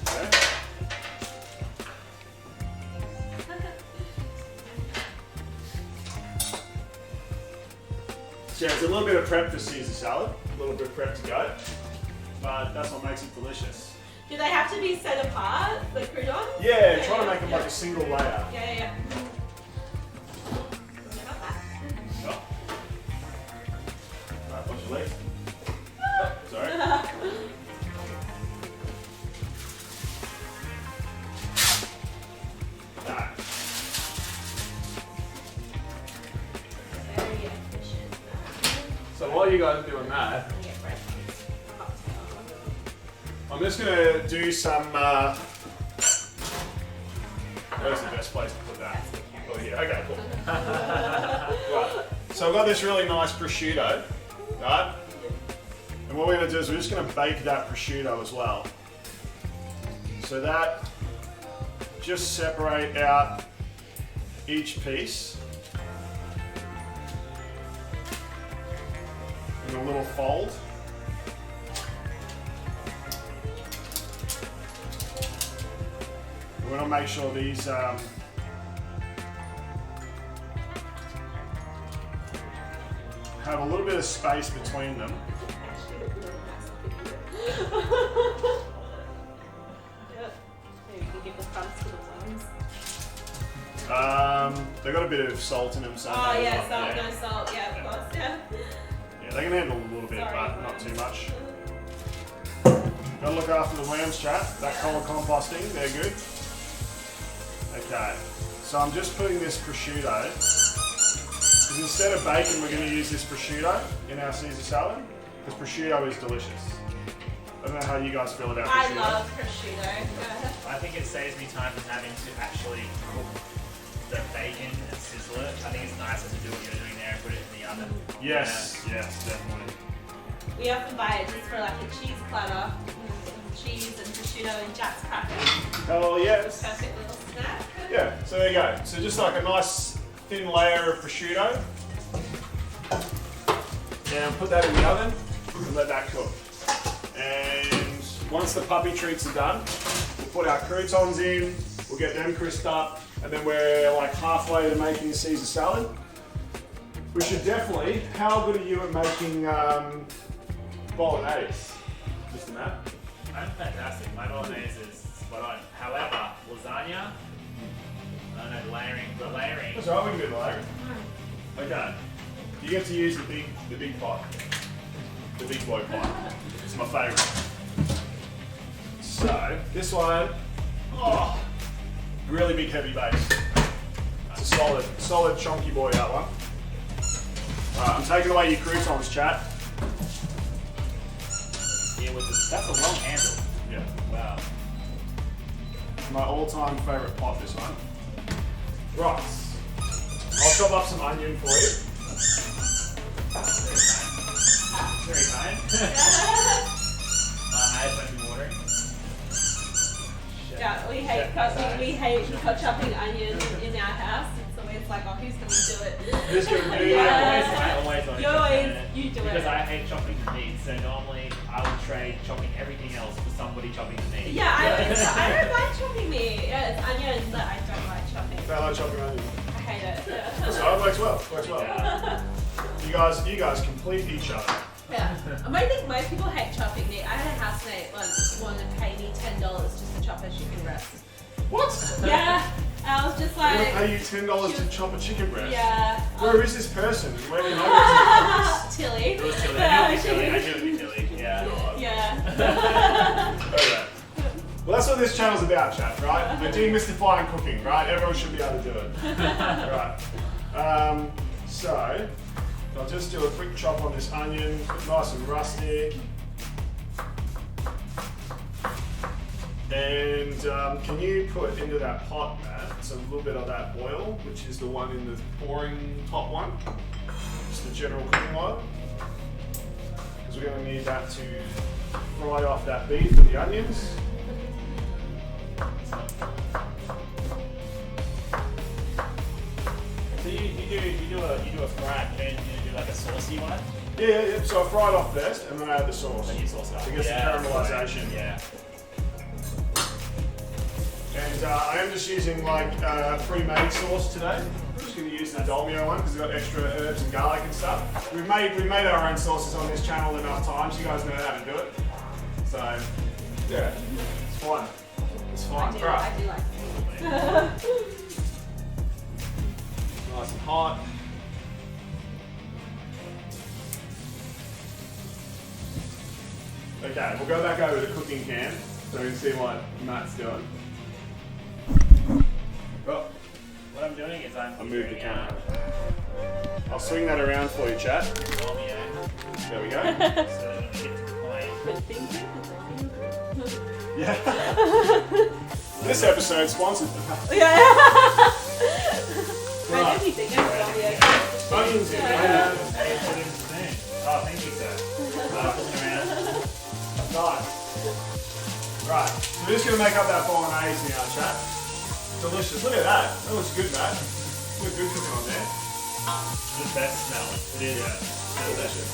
Okay. So it's a little bit of prep for Caesar salad, a little bit of prep to go, but that's what makes it delicious. Do they have to be set apart, the croutons? Yeah, try to make them like a single layer. Yeah. Sure. Alright, watch your legs. Oh, sorry. So while you guys are doing that, I'm just going to do some, where's the best place to put that? Oh here, okay, cool. Right, so I've got this really nice prosciutto, right? And what we're going to do is we're just going to bake that prosciutto as well. So that, just separate out each piece in a little fold. We want to make sure these have a little bit of space between them. Maybe you can give the crumbs to the ones. They've got a bit of salt in them. So Oh yeah, salt, no salt, yeah, of course, yeah. Yeah, they can handle a little bit, but not too much. Gotta look after the worms, chat. That collar composting, they're good. Okay, so I'm just putting this prosciutto, because instead of bacon, we're going to use this prosciutto in our Caesar salad, because prosciutto is delicious. I don't know how you guys feel about prosciutto. I love prosciutto. I think it saves me time from having to actually cook the bacon and sizzle it. I think it's nicer to do what you're doing there and put it in the oven. Yes, yes, definitely. We often buy it just for like a cheese platter. Cheese and prosciutto and Jack's crackers. Oh yes. Perfect little snack. Yeah, so there you go. So just like a nice thin layer of prosciutto. And put that in the oven and let that cook. And once the puppy treats are done, we'll put our croutons in, we'll get them crisped up, and then we're like halfway to making a Caesar salad. We should definitely, how good are you at making bolognese, Mr. Matt? I'm fantastic. My bolognese is spot on. However, lasagna, No, layering. The layering. That's right, we can do the layering. Okay. You get to use the big pot. The big boy pot. It's my favourite. So, this one, really big heavy base. It's a solid chunky boy, that one. Alright, I'm taking away your croutons, chat. Yeah, that's a long handle. Yeah. Wow. My all-time favourite pot, this one. Right. I'll chop up some onion for you. Very kind. My eyes might be watering. Yeah, we hate chopping onions in our house. It's always like, oh, who's going to do it? Who's going to do it? I always want to chop you do it. Because I hate chopping the meat, so normally I would trade chopping everything else for somebody chopping the meat. Yeah, I don't like chopping meat. Yeah, it's onions that I don't like chopping. Don't like chopping onions. I hate it. Yeah. That's right, it works well. Yeah. You guys complete each other. Yeah. I think most people hate chopping meat. I had a housemate once wanted to pay me $10 just to chop a chicken breast. What? Yeah. I was just like... They're going to pay you $10 to chop a chicken breast? Yeah. Where is this person? Where can I Tilly. It was Tilly. I knew it would be Tilly. Yeah. Yeah. Okay. Well, that's what this channel's about, chat, right? We're demystifying cooking, right? Everyone should be able to do it. Right. So, I'll just do a quick chop on this onion, nice and rustic. And can you put into that pot, Matt, a little bit of that oil, which is the one in the pouring top one, just the general cooking oil, because we're going to need that to fry off that beef and the onions. So you do a fry, and you do like a saucy one? Yeah. So I fry it off first, and then I add the sauce. And you sauce it up. To get some caramelization. Yeah. And I am just using like pre-made sauce today. I'm just going to use the Dolmio one because it's got extra herbs and garlic and stuff. We've made our own sauces on this channel enough times. You guys know how to do it. So yeah, it's fun. It's fun. I do like it. Nice and hot. Okay, we'll go back over the cooking can so we can see what Matt's doing. Oh, What I'm doing is I'm move the camera. I'll swing that around for you, chat. There we go. So that when we get to the point. Yeah. This episode's sponsored. Yeah. Right. Anything. Onions in. Oh, thank you, sir. Looking around. Nice. Right, so we're just going to make up that bolognese now, chat. Delicious. Look at that. That looks good, Matt. Look good cooking on there. The best smell. It is. Delicious.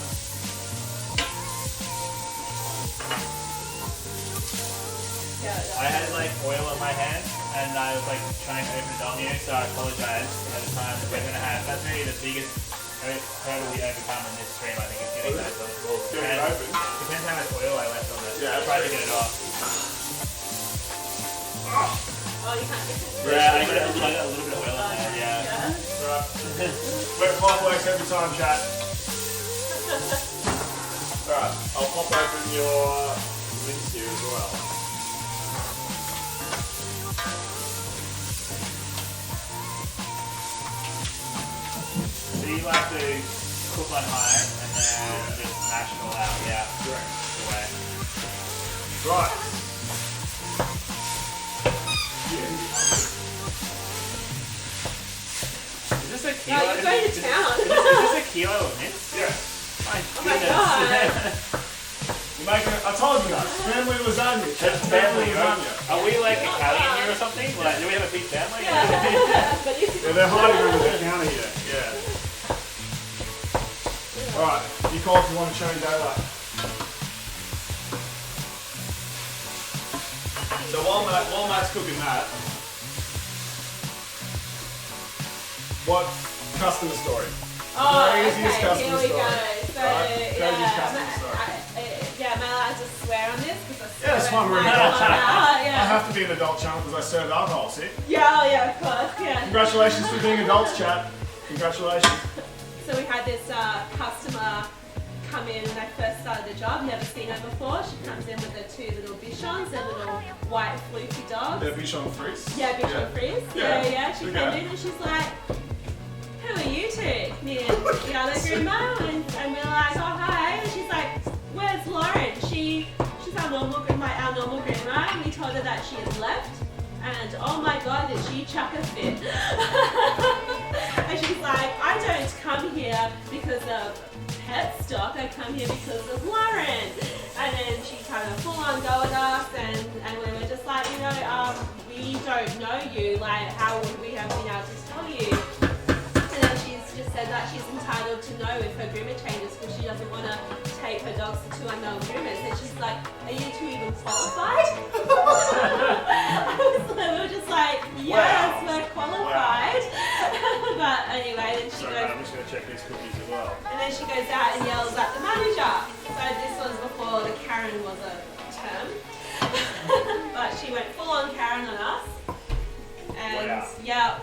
I had like oil on my hand and I was like trying to open the Domino, so I apologize at the time. We're gonna have that's maybe the biggest hurdle we overcome in this stream. I think is getting that oil. Getting it open. Depends how much oil I left on it. Yeah, I tried to get it off. Oh, you can't get it. Yeah, I got a little bit of oil in there. Yeah. Right. Wet cloth works every time, chat. Alright, I'll pop open your mince here as well. So you like to cook on high and then just mash it all out. Yeah. Correct. Away. Right. Is this a kilo? No, you're going to town. Is this a kilo of mince? Yeah. My Oh my goodness. We're making it, I told you guys, family lasagna. That's family, right? Are we like Italian here or something? Like, do we have a big family? Yeah. But you Yeah, they're hiding under the counter here. Yeah. Alright, you call if you want to change over. So while Matt's cooking that, what customer story? Oh, Craziest okay, customer here we story. go. So, Right? Craziest customer story. my allowed to swear on this because I swear. Yeah, that's fine. We're an adult channel. I have to be an adult channel because I serve alcohol, see? Yeah, yeah, of course, yeah. Congratulations for being adults, chat. Congratulations. So we had this customer come in when I first started the job, never seen her before. She comes in with her 2 little bichons, their little white floofy dogs. They're bichon frise? Yeah, bichon frise. Yeah. She came in and she's like, who are you two? Me and the other groomer, and we're like, oh hi. And she's like, where's Lauren? She's our normal groomer, and we told her that she has left. And oh my god, did she chuck a fit? And she's like, I don't come here because of pet stock, I come here because of Lauren. And then she kind of full on go at us, and we were just like, we don't know you, like how would we have been able to tell you? And then she's just said that she's entitled to know if her groomer changes because she doesn't want to take her dogs to 2 unknown groomers. And she's like, are you 2 even qualified? We were just like, yes, we're qualified. But anyway, then she goes. I'm just going to check these cookies as well. And then she goes out and yells at the manager. So this was before the Karen was a term. But she went full on Karen on us. And yeah.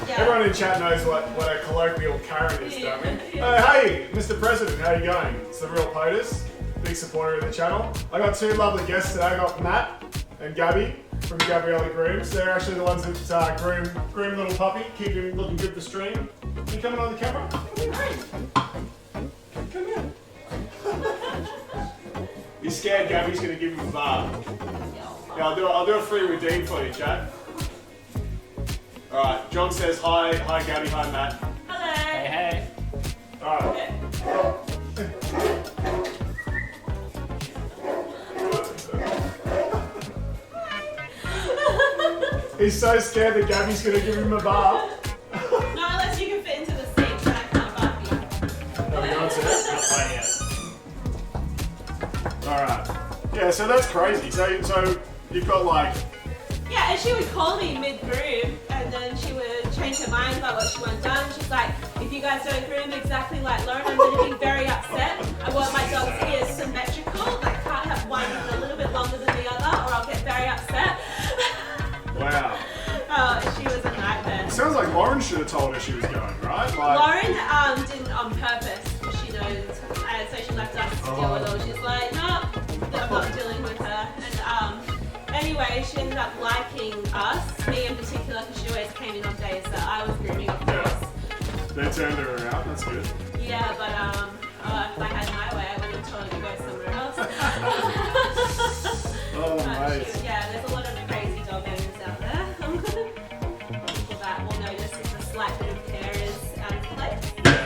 Everyone in chat knows what a colloquial Karen is, don't we? Hey, Mr. President, how you going? It's the real POTUS, big supporter of the channel. I got 2 lovely guests today. I got Matt and Gabby from Gabriela Groomz. They're actually the ones that groom little puppy, keep him looking good for stream. You coming on the camera? Come here. He's scared Gabby's gonna give him a bar. Yeah, I'll do a free redeem for you, chat. Alright, John says hi Gabby, hi Matt. Hello. Hey. Alright. He's so scared that Gabby's gonna give him a bar. Not unless you can fit into the seat, so I can't bark you. Are we on to this? Not quite yet. Alright. Yeah, so that's crazy. So you've got like... Yeah, and she would call me mid-groom, and then she would change her mind about what she wanted done. She's like, if you guys don't groom exactly like Lauren, I'm going to be very upset. I want my dog's ears symmetrical. I can't have one a little bit longer than the other, or I'll get very upset. Wow. Oh, she was a nightmare. It sounds like Lauren should have told her she was going, right? Lauren didn't on purpose. She knows, and so she left us to deal with it all. She's like, no, I'm not dealing with her. And anyway, she ended up liking us, me in particular, because she always came in on days that I was grooming, of course. They turned her around, that's good. Yeah, but if I had my way, I would have told her to go somewhere else. Mate. Yeah, there's a lot of crazy dog owners out there. People that will notice if a slight bit of care is out of place. Yeah.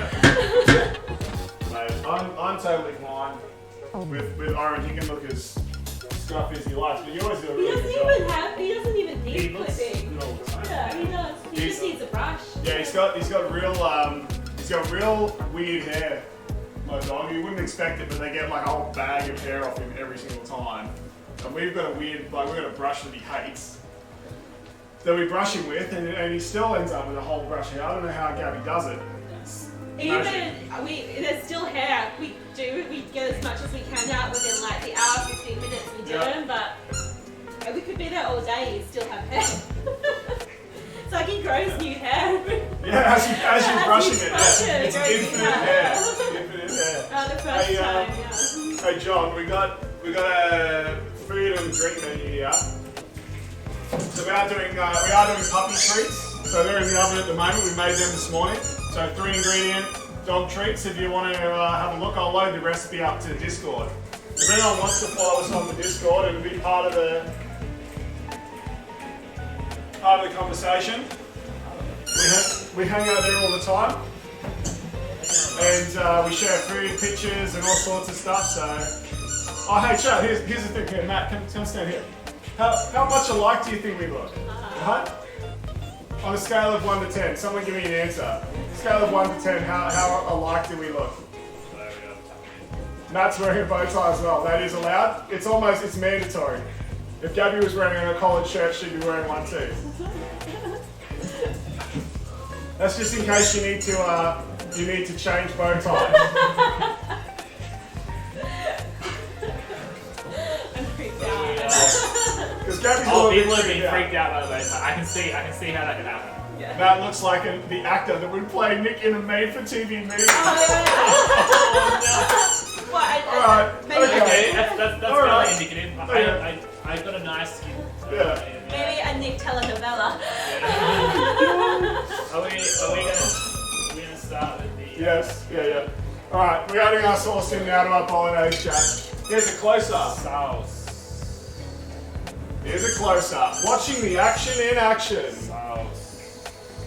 Mate, I'm totally fine with Orin. He can look as scruffy as he likes, but you always do a really good job. He doesn't even need He looks clipping. good all the time. Yeah, he does. He just needs a brush. Yeah, he's got real weird hair. My dog, you wouldn't expect it, but they get like a whole bag of hair off him every single time. And we've got we've got a brush that he hates that we brush him with, and he still ends up with a whole brush hair. I don't know how Gabby does it. There's still hair. We get as much as we can out within like the hour, 15 minutes we do them, but we could be there all day and still have hair. It's like he grows new hair. Yeah, as you're brushing it, it's infinite hair. The first time, yeah. Hey John, we got a food and drink menu here. So we are doing puppy treats. So they're in the oven at the moment. We made them this morning. So 3 ingredient dog treats. If you want to have a look, I'll load the recipe up to Discord. If anyone wants to follow us on the Discord and be part of the conversation, we hang out there all the time, and we share food, pictures, and all sorts of stuff. So, oh hey chat, here's the thing here, Matt, come stand here. How much alike do you think we look? Right? On a scale of 1 to 10, someone give me an answer. Scale of 1 to 10, how alike do we look? Matt's wearing a bow tie as well. That is allowed. It's mandatory. If Gabby was wearing a collared shirt, she'd be wearing one too. That's just in case you need to change bow ties. Gabby's a Oh, little bit people are being freaked freaked out by the way. So I can see how that can happen. Yeah. That looks like the actor that would play Nick in a made-for-TV movie. Alright, Okay, that's Alright. fairly indicative. I've got a nice skin. So Yeah. Maybe a Nick telenovela. Are we gonna start with the? Yes, yeah. Alright, we're adding our sauce in now to our bolognese, chat. Here's a close-up. Sauce. Here's a close-up. Watching the action in action. Sauce.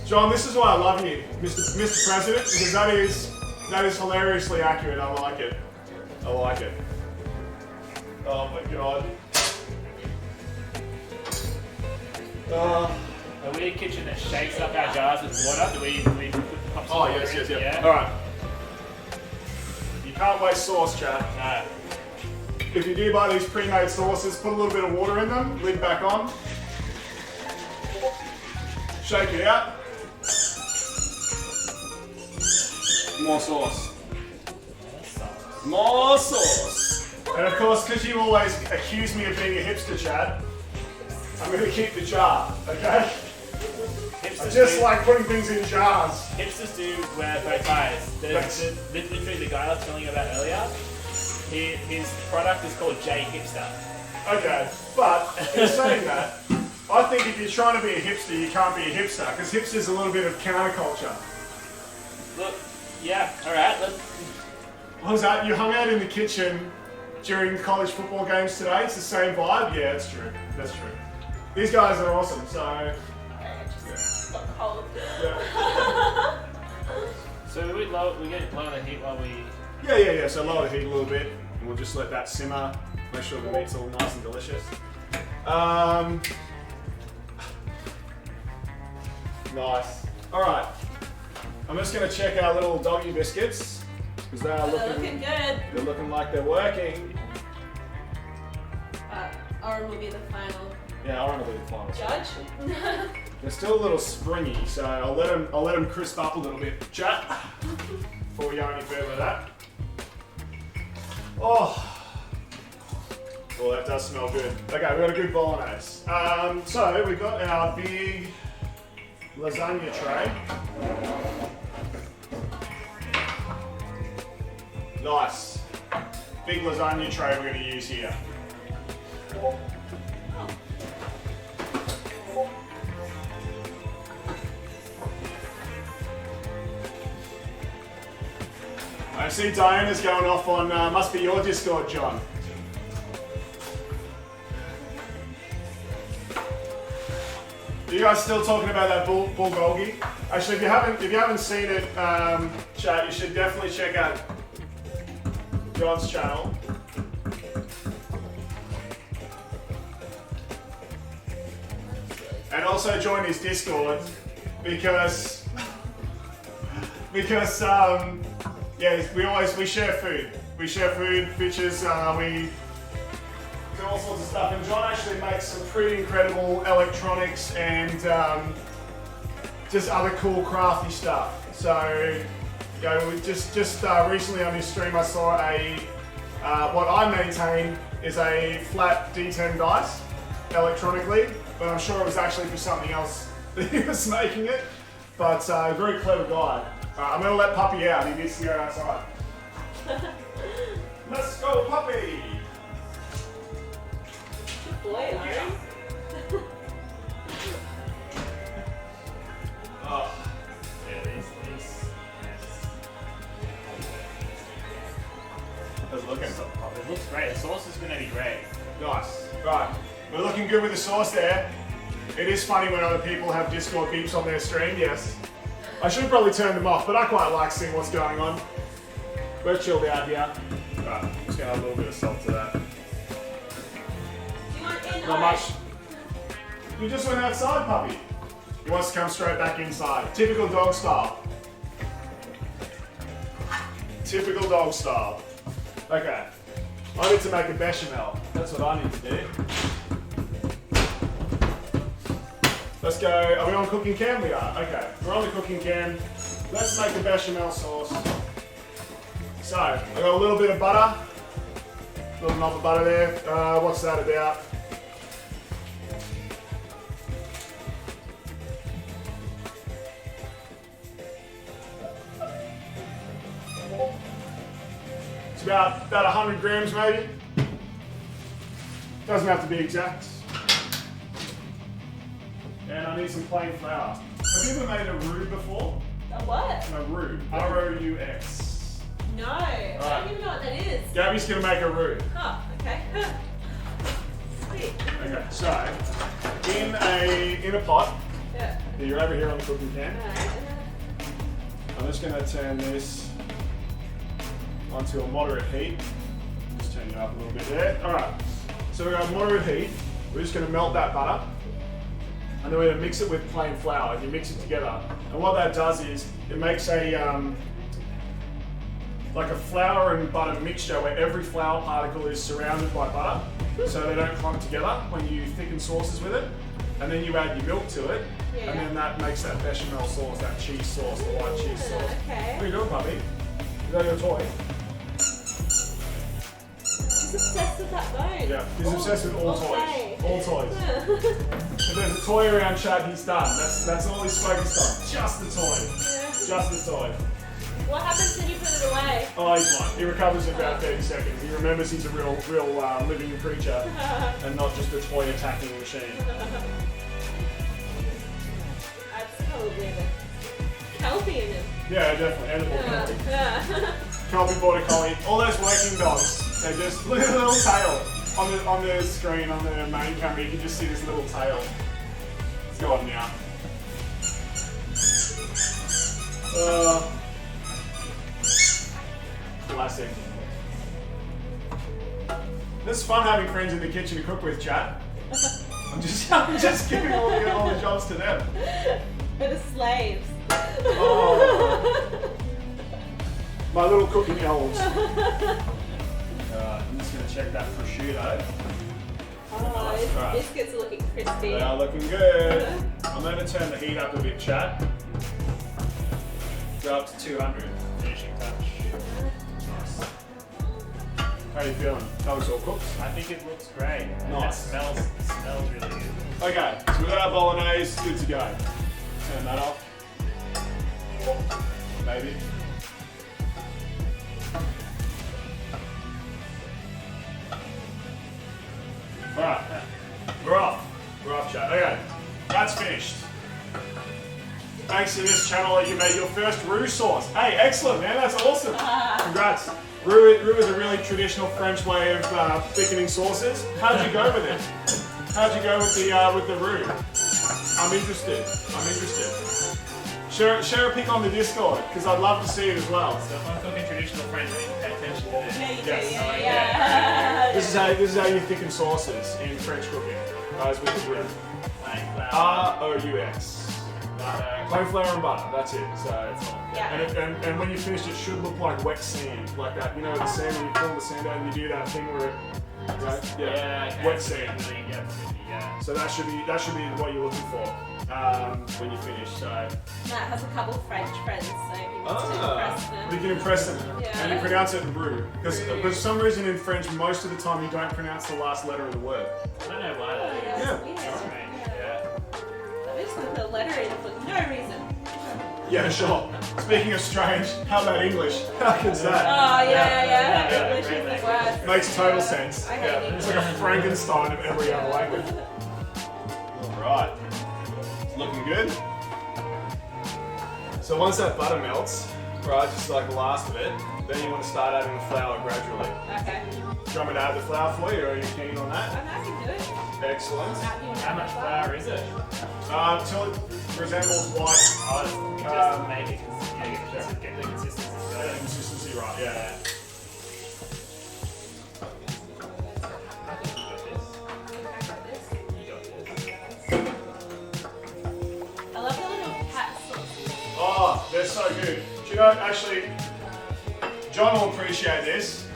John, this is why I love you, Mr. President, because that is hilariously accurate. I like it. I like it. Oh my god. Are we a kitchen that shakes up our jars with water? Do we put the pops in water in? Yes. Yeah. Alright. You can't waste sauce, chat. No. If you do buy these pre-made sauces, put a little bit of water in them, lid back on. Shake it out. More sauce. More sauce. And of course, because you always accuse me of being a hipster, Chad, I'm going to keep the jar, okay? I just like putting things in jars. Hipsters do wear bow ties. Literally, the guy I was telling you about earlier, his product is called J Hipster. Okay, but in saying that, I think if you're trying to be a hipster, you can't be a hipster, because hipster's a little bit of counterculture. Look, yeah, alright, let's... What was that? You hung out in the kitchen during college football games today? It's the same vibe? Yeah, that's true. That's true. These guys are awesome, so... Got cold. Yeah. So we get lower the heat while we... Yeah. So lower the heat a little bit, and we'll just let that simmer. Make sure the meat's all nice and delicious. Nice. Alright. I'm just going to check our little doggy biscuits, because they are Looking good. They're looking like they're working. Orin will be the final Yeah, Orin will be the final judge. They're still a little springy, so I'll let them crisp up a little bit, chat, before we go any further with that. Oh, that does smell good. Okay, we've got a good bolognese. So we've got our big lasagna tray. Nice. Big lasagna tray we're going to use here. I see Diana's going off on, must be your Discord, John. Are you guys still talking about that bulgogi? Actually, if you haven't seen it, chat, you should definitely check out John's channel. And also join his Discord because we share food. We share food, pictures, we do all sorts of stuff. And John actually makes some pretty incredible electronics and just other cool crafty stuff. So, we just recently on his stream I saw what I maintain is a flat D10 dice electronically, but I'm sure it was actually for something else that he was making it. But a very clever guy. I'm going to let Puppy out. He needs to go outside. Let's go, Puppy! Good boy, Orin. Oh. Yeah, these. How's it looking? It looks great. The sauce is going to be great. Nice. Right. We're looking good with the sauce there. It is funny when other people have Discord beeps on their stream, yes. I should probably turn them off, but I quite like seeing what's going on. We're chilled out here. Right, I'm just going to add a little bit of salt to that. Do you want in Not Orin? much. You just went outside, Puppy. He wants to come straight back inside. Typical dog style. Typical dog style. Okay. I need to make a bechamel. That's what I need to do. Let's go. Are we on cooking cam? We are. Okay. We're on the cooking cam. Let's make the bechamel sauce. So, I got a little bit of butter. A little knob of butter there. What's that about? about 100 grams maybe. Doesn't have to be exact. And I need some plain flour. Have you ever made a roux before? A what? A roux. R-O-U-X. No, I don't even know what that is. Gabby's gonna make a roux. Oh, okay. Sweet. Okay, so in a pot. Yeah. You're over here on the cooking pan. Alright. I'm just gonna turn this onto a moderate heat. Just turn it up a little bit there. Alright. So we've got moderate heat. We're just gonna melt that butter. And then we're gonna mix it with plain flour. And you mix it together. And what that does is it makes a like a flour and butter mixture where every flour particle is surrounded by butter, so they don't clump together when you thicken sauces with it. And then you add your milk to it, and then that makes that bechamel sauce, that cheese sauce, the white cheese sauce. Okay. What are you doing, puppy? Is that your toy? He's obsessed with that bone. Yeah, he's obsessed with all toys. day. All toys. If there's a toy around Chad, he's done. That's all he's focused on. Just the toy. Just the toy. What happens when you put it away? Oh, he's fine. He recovers in about 30 seconds. He remembers he's a real living creature and not just a toy attacking machine. That's probably a bit kelpie in him. Yeah, definitely. Edible kelpie. Yeah. Kelpie border collie. All those working dogs, they just look at the little tail on the screen on the main camera. You can just see this little tail. Let's go on now. Classic. It's fun having friends in the kitchen to cook with, chat. I'm just giving all the jobs to them. For the slaves. Oh. My little cooking elves. I'm just going to check that prosciutto. Oh, his biscuits are looking crispy. They are looking good. I'm going to turn the heat up a bit, chat. Go up to 200. Finishing touch. Nice. How are you feeling? That looks all cooked? I think it looks great. Nice. It smells really good. Okay, so we've got our bolognese, good to go. Turn that off. Maybe. Alright, we're off. We're off, chat. Okay, that's finished. Thanks to this channel, you made your first roux sauce. Hey, excellent, man. That's awesome. Congrats. Roux is a really traditional French way of thickening sauces. How'd you go with it? How'd you go with the roux? I'm interested. Share a pic on the Discord because I'd love to see it as well. So if I'm cooking traditional French, I need to pay attention to this. Yeah, you Yes. do. Yeah. This is how you thicken sauces in French cooking. Guys, with the roux. Plain flour, R-O-U-X. butter. Plain flour and butter. That's it. So. Yeah. And when you finish, it should look like wet sand, like that. You know, the sand when you pull the sand out and you do that thing where it, Okay. wet sand. Yeah. So that should be what you're looking for when you finish. So Matt has a couple of French friends, so he wants to impress them. you can impress them, Yeah. and you pronounce it roux. Because for some reason in French, most of the time you don't pronounce the last letter of the word. I don't know why that is. Yeah. That's strange. Yeah. I'm just gonna put a letter in for no reason. Yeah, sure. Speaking of strange, how about English? How good's that? Oh yeah. Yeah. English is the worst. Makes total sense. I hate English. It's like a Frankenstein of every other language. Alright. Looking good. So once that butter melts, right, just like the last of it, then you want to start adding the flour gradually. Okay. Do you want me to add the flour for you, or are you keen on that? I can do it. Excellent. How much flour is it? Till it resembles white. Just make it, get the consistency. Yeah, consistency right, yeah. I think you got this. You got this. I love the little cat sauces. Oh, they're so good. Do you know, actually, John will appreciate this.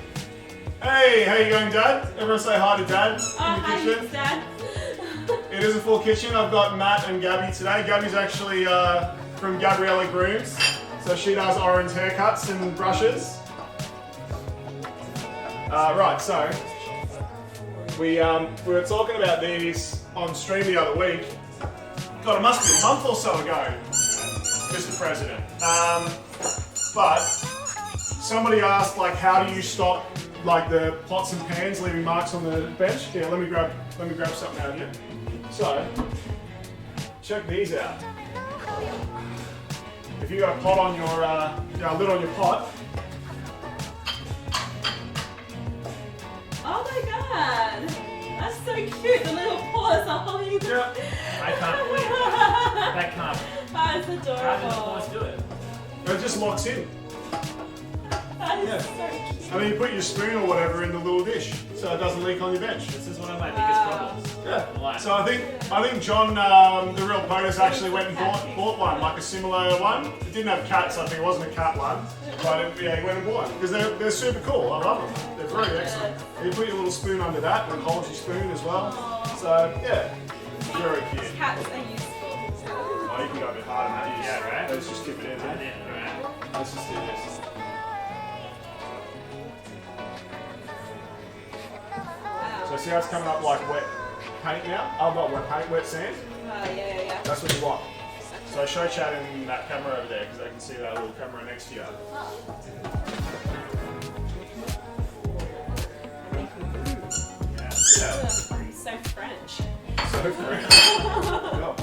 Hey, how you going, Dad? Everyone say hi to Dad in the Hi, kitchen. Dad. It is a full kitchen. I've got Matt and Gabby today. Gabby's actually from Gabriela Groomz, so she does Orin's haircuts and brushes. Right, so we were talking about these on stream the other week. God, it must be a month or so ago, Mr. President. But somebody asked like, how do you stop like the pots and pans leaving marks on the bench? Here, let me grab something out of here. So, check these out. If you got a pot on your lid on your pot. Oh my god, that's so cute. The little paws are holding. Yeah. I can't believe that. That can't. That's How adorable. does the boys do it? It just locks in. That is Yeah. so cute. And then you put your spoon or whatever in the little dish, so it doesn't leak on your bench. This is one of my biggest problems. Yeah. Why? So I think John, the real POTUS, actually went and bought one, like a similar one. It didn't have cats, I think it wasn't a cat one, but yeah, he went and bought one because they're super cool. I love them. They're very excellent. You put your little spoon under that, and it holds your spoon as well. So yeah, very cute. Cats are useful. Oh, you can go a bit harder than that. Yeah, right? Let's just keep it in I there. did, alright. Let's just do this. Wow. So see how it's coming up like wet paint now? Oh, not wet paint, wet sand. Yeah. That's what you want. So show Chad in that camera over there because they can see that little camera next to you. Yeah. So French. So French. Yeah.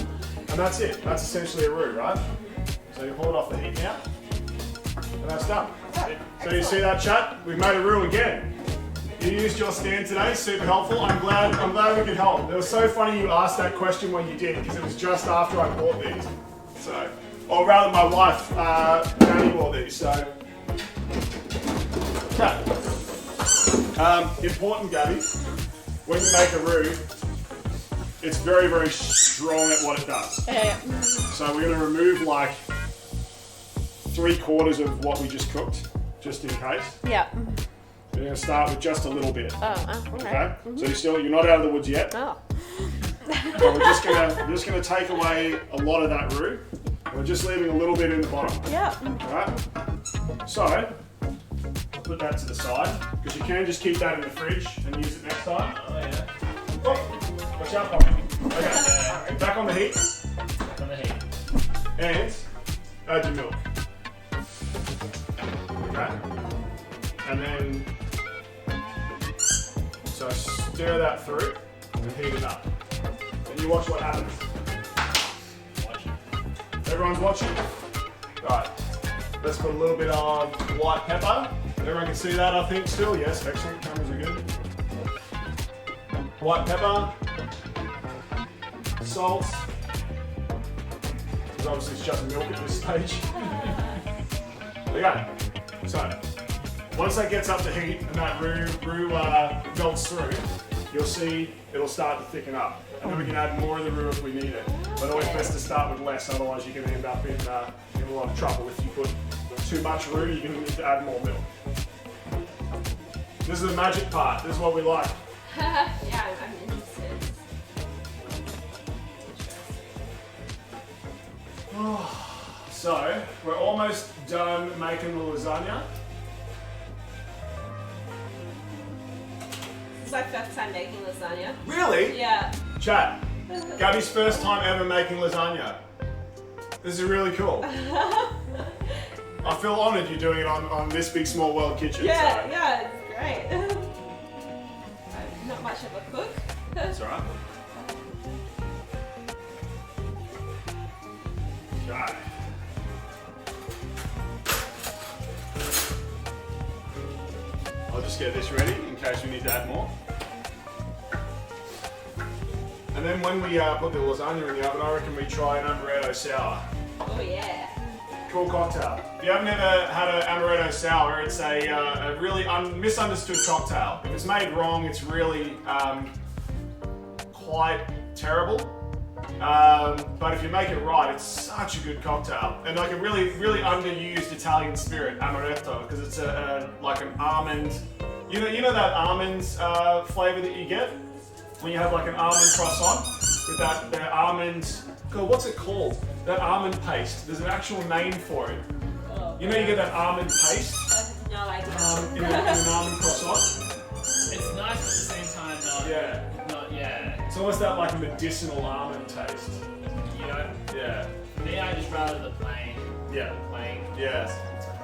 And that's it. That's essentially a roux, right? So you pull it off the heat now. And that's done. So you see that, chat? We've made a roux again. You used your stand today, super helpful. I'm glad we could help. It was so funny you asked that question when you did, because it was just after I bought these. So, or rather my wife, Danny bought these, so. Okay. Important, Gabby, when you make a roux, it's very, very strong at what it does. Yeah. So we're gonna remove like 3/4 of what we just cooked, just in case. Yeah. We're going to start with just a little bit. Oh, Okay? So you're not out of the woods yet. Oh. But we're just gonna take away a lot of that roux. And we're just leaving a little bit in the bottom. Yeah. Alright? So I'll put that to the side, because you can just keep that in the fridge and use it next time. Oh yeah. Oh, watch out, Poppy. Okay. Back on the heat. Back on the heat. And add your milk. Okay? And then, so stir that through and heat it up. And you watch what happens. Watch. Everyone's watching? Right, let's put a little bit of white pepper. Everyone can see that, I think, still? Yes, excellent, cameras are good. White pepper, salt, because obviously it's just milk at this stage. Okay, so once that gets up to heat and that roux melts through, you'll see it'll start to thicken up. And then we can add more of the roux if we need it. But always best to start with less, otherwise you can end up in a lot of trouble. If you put too much roux, you're going to need to add more milk. This is the magic part. This is what we like. Yeah, I'm interested. So, we're almost done making the lasagna. This is my first time making lasagna. Really? Yeah. Chat. Gabby's first time ever making lasagna. This is really cool. I feel honoured you're doing it on this big small world kitchen. Yeah, so. yeah, it's great. I'm not much of a cook. That's alright. Okay. I'll just get this ready in case we need to add more. And then when we put the lasagna in the oven, I reckon we try an amaretto sour. Oh yeah. Cool cocktail. If you haven't ever had an amaretto sour, it's a really misunderstood cocktail. If it's made wrong, it's really quite terrible. But if you make it right, it's such a good cocktail. And like a really, really underused Italian spirit, amaretto, because it's like an almond. You know that almond flavor that you get when you have like an almond croissant with that almond. God, what's it called? That almond paste. There's an actual name for it. Oh, You know, you get that almond paste I have no idea. in an almond croissant. It's nice but at the same time not. Yeah. Not yeah. It's almost that like medicinal almond taste. You know. Yeah. For me, I just rather the plain. Yeah. Plain. Yeah.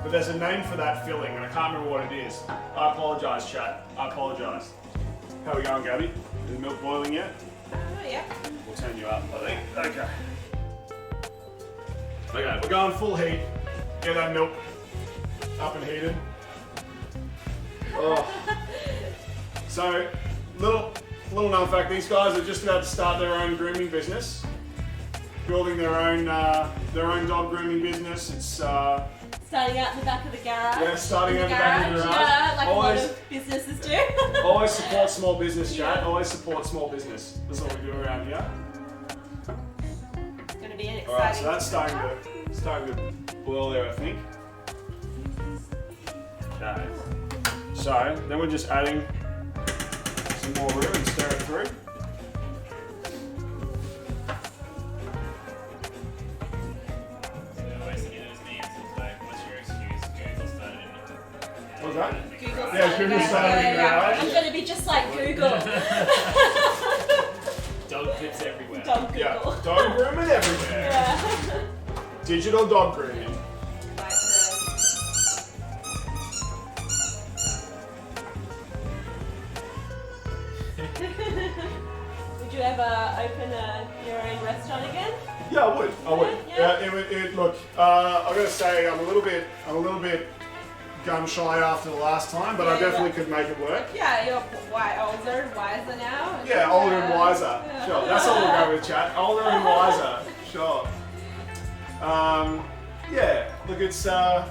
but there's a name for that filling, and I can't remember what it is. I apologise, chat. I apologise. How are we going, Gabby? Is the milk boiling yet? Yeah. We'll turn you up, I think. Okay. Okay, we're going full heat. Get that milk up and heated. Oh. So, little known fact, these guys are just about to start their own grooming business. Building their own dog grooming business. It's starting out in the back of the garage. Yeah, starting out in the back of the garage. Yeah, like always, a lot of businesses do. Always support small business, chat. Always support small business. That's what we do around here. It's going to be an exciting. Alright, so that's starting to boil there, I think. Okay. So then we're just adding some more roux and stir it through. What was that? Google started in the garage. I'm going to be just like Google. Dog fits everywhere. Dog Google. Yeah, dog grooming everywhere. Yeah. Digital dog grooming. Like Would you ever open your own restaurant again? Yeah, I would. Yeah. Look, I gotta say, I'm a little bit gun shy after the last time, but I definitely could make it work. Yeah, you're older and wiser now. Yeah, older and wiser. Yeah. Sure, that's all we'll go with, chat. Older and wiser. Sure. Yeah. Look, it's an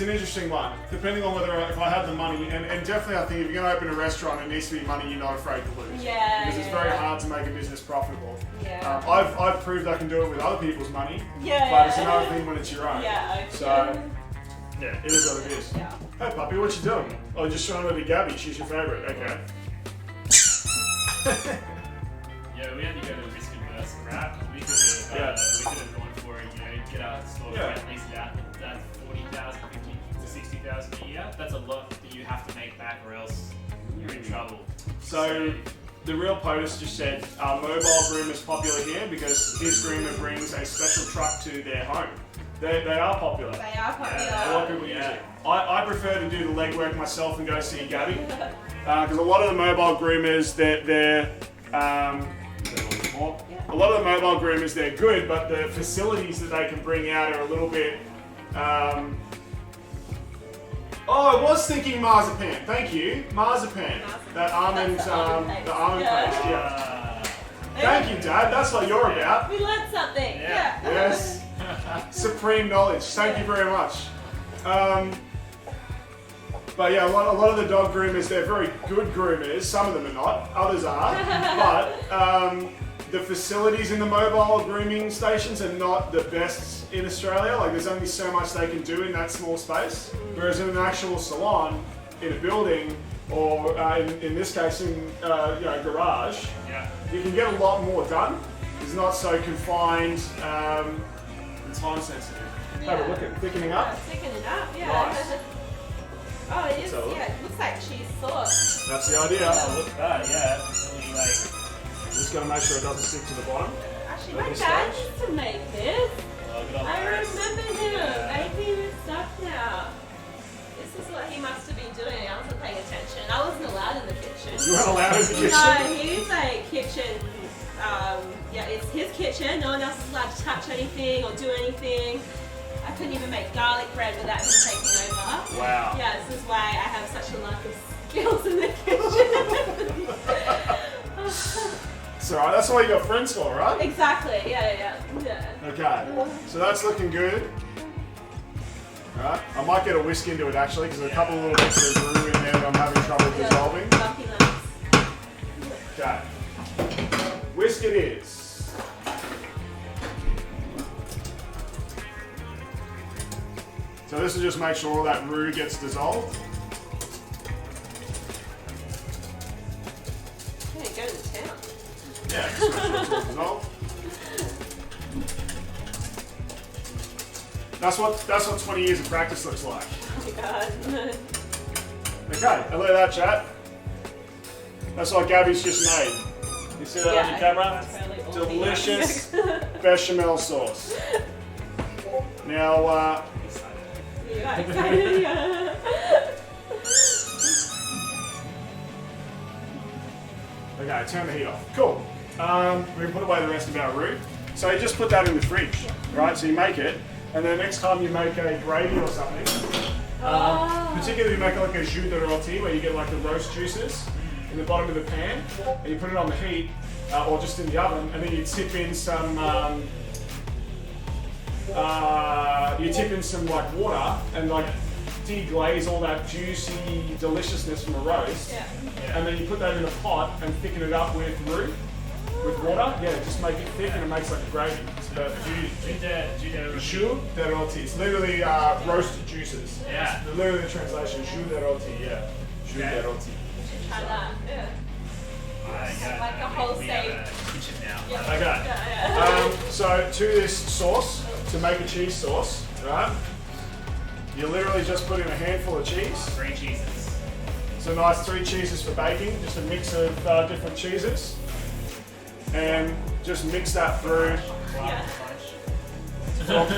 interesting one. Depending on if I have the money, and definitely I think if you're going to open a restaurant, it needs to be money you're not afraid to lose. Yeah. Because it's very hard to make a business profitable. Yeah. I've proved I can do it with other people's money. Yeah. But it's another thing when it's your own. Yeah. Okay. So, yeah, it is what it is. Yeah. Hey puppy, what you doing? Oh, just showing her to Gabby. She's your favourite. Okay. Yeah, we had to go to risk adverse scrap. We could have gone for it. Get our store at least that 40,000, 50 to 60,000 a year. That's a lot that you have to make back, or else you're in trouble. So the real POTUS just said mobile groom is popular here because his groomer brings a special truck to their home. They are popular. They are popular. A lot of people use it. I prefer to do the legwork myself and go see Gabby because a lot of the mobile groomers they're a lot of the mobile groomers, they're good, but the facilities that they can bring out are a little bit... I was thinking marzipan. Thank you. Marzipan. That almond, the almond paste, yeah. Thank you, Dad. That's what you're about. We learned something. Yeah. Yes. Supreme knowledge. Thank you very much. But yeah, a lot of the dog groomers, they're very good groomers. Some of them are not. Others are. But... the facilities in the mobile grooming stations are not the best in Australia. Like there's only so much they can do in that small space. Whereas in an actual salon, in a building, or in this case in a garage, you can get a lot more done. It's not so confined and time sensitive. Have a look at thickening up. Thickening up, yeah. Nice. Oh, it is. Yeah, it looks like cheese sauce. That's the idea. Oh, look at that. Yeah. Really, like. Just gotta make sure it doesn't stick to the bottom. Actually, my dad used to make this. I remember him making this stuff now. This is what he must have been doing. I wasn't paying attention. I wasn't allowed in the kitchen. You weren't allowed in the kitchen? No, he's like kitchen. It's his kitchen. No one else is allowed to touch anything or do anything. I couldn't even make garlic bread without him taking over. Wow. Yeah, this is why I have such a lack of skills in the kitchen. It's alright, that's what you got friends for, right? Exactly, yeah. Okay, so that's looking good. Alright, I might get a whisk into it actually, because there's a couple of little bits of roux in there that I'm having trouble dissolving. Lucky lumps. Okay, whisk it is. So this will just make sure all that roux gets dissolved. Yeah, go to town. Yeah, just make sure it's all dissolved. That's what 20 years of practice looks like. Oh my god. Okay, and look at that, chat. That's what Gabby's just made. You see that on your camera? Delicious bechamel sauce. Now, You got excited, yeah. Okay, turn the heat off. Cool. We're gonna put away the rest of our roux. So you just put that in the fridge, right? So you make it, and then next time you make a gravy or something, particularly you make like a jus de rôti where you get like the roast juices in the bottom of the pan, and you put it on the heat, or just in the oven, and then you tip in some like water and like deglaze all that juicy deliciousness from a roast, and then you put that in a pot and thicken it up with roux, with water. Yeah, just make it thick and it makes like a gravy. So jus de rôti. It's literally roasted juices. Yeah. It's literally the translation. Jus de rôti. Yeah. Jus de rôti. Try that. Yeah. Like a whole steak. Kitchen now. Yeah. Okay. Yeah. So to this sauce, to make a cheese sauce, right? You literally just put in a handful of cheese. 3 cheeses. So nice 3 cheeses for baking, just a mix of different cheeses. And just mix that through. Yeah.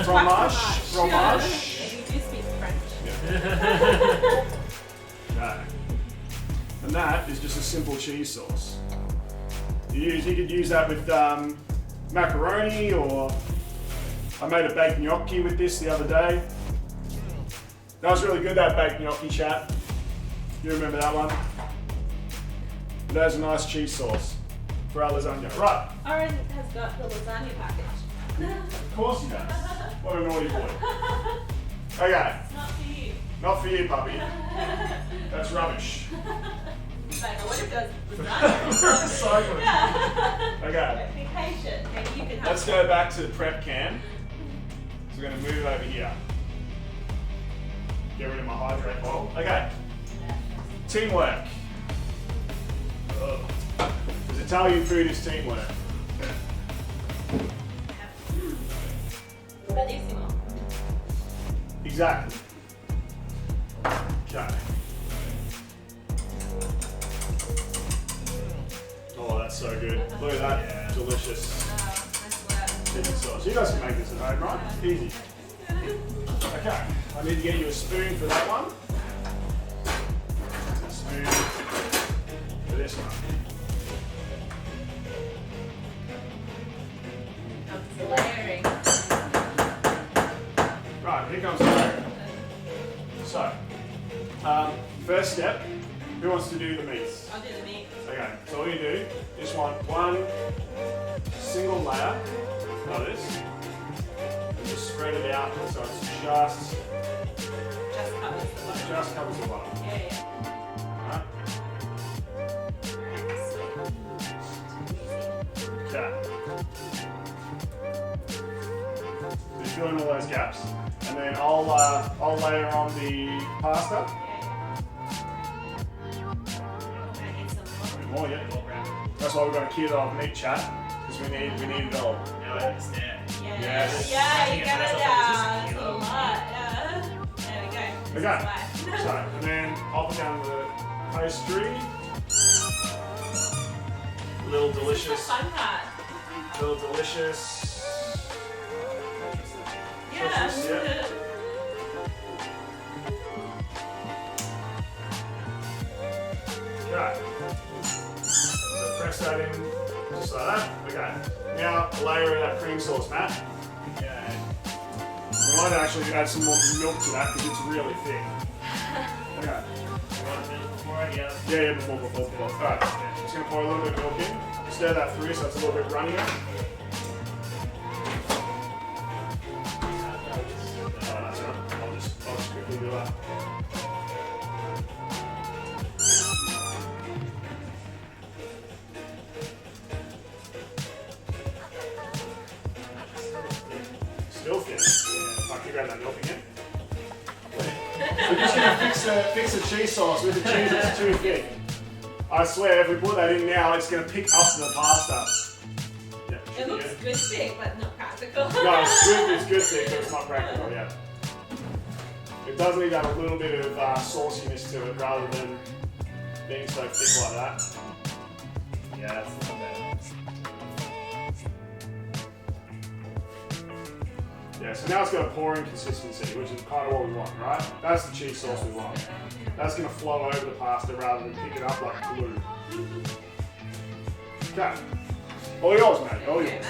Fromage. Yeah, you do speak French. Yeah. Okay. And that is just a simple cheese sauce. You could use that with macaroni, or I made a baked gnocchi with this the other day. That was really good, that baked gnocchi, chat. You remember that one? There's a nice cheese sauce for our lasagna. Right. Orin has got the lasagna package. Of course he does. What a naughty boy. Okay. It's not for you. Not for you, puppy. That's rubbish. It's like, I wonder if there's lasagna. So good. Yeah. Okay. Be patient. Maybe you can have Let's go back to the prep can. So we're going to move over here. Get rid of my hydrate bottle. Okay. Teamwork. Because Italian food is teamwork. Bellissimo. Exactly. Okay. Oh, that's so good. Look at that. Yeah. Delicious Nice work. chicken sauce. You guys can make this at home, right? Easy. Okay. I need to get you a spoon for that one. A spoon for this one. Comes layering. Right, here comes the layering. So, first step, who wants to do the meats? I'll do the meat. Okay, so all you do, just want one single layer of this, and just spread it out so it's just Just covers the bottom. just covers the bottom. Yeah. Right? Okay. So you fill in all those gaps, and then I'll layer on the pasta. More, yeah. That's why we've got to keep it off meat, chat, because we need it all. Now I understand. Yes. Yeah, you got it down. That's a lot. Yeah. There we go. This is Okay. why. So, and then I'll put down the pastry. Little This is the delicious. fun part. Little delicious. Yeah. Delicious, yeah. Okay. So press that in just like that. Okay. Now a layer of that cream sauce, Matt. Yeah. We might actually add some more milk to that because it's really thick. Okay. You want a bit before I get Yeah, before. Alright. Just gonna pour a little bit of milk in. Stir that through so it's a little bit runnier. Oh, that's right. I'll just quickly do that. Still thick. Yeah. Fuck, you grab that milk again. We're just gonna fix the cheese sauce with the cheese that's too thick. I swear, if we put that in now, it's gonna pick up the pasta. Yeah, It looks good thick, but not practical. No, it's good thick, but it's not practical, yeah. It does need to have a little bit of sauciness to it rather than being so thick like that. Yeah, that's not bad. Yeah, so now it's got a pouring consistency, which is kind of what we want, right? That's the cheese sauce we want. That's going to flow over the pasta rather than pick it up like glue. Okay. All yours, mate. All yours.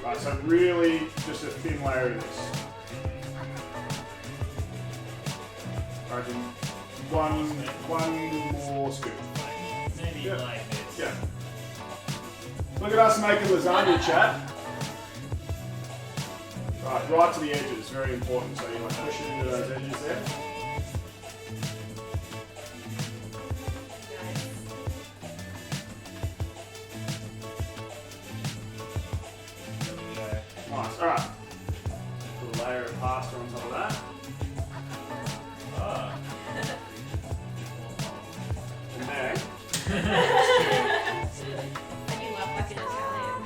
Right, so really just a thin layer of this. I reckon one more scoop. Maybe like this. Yeah. Look at us making lasagna, chat. Right to the edges, very important. So you want to push it into those edges there. Nice, alright. Put a layer of pasta on top of that. Oh. And then, And you laugh like an Italian.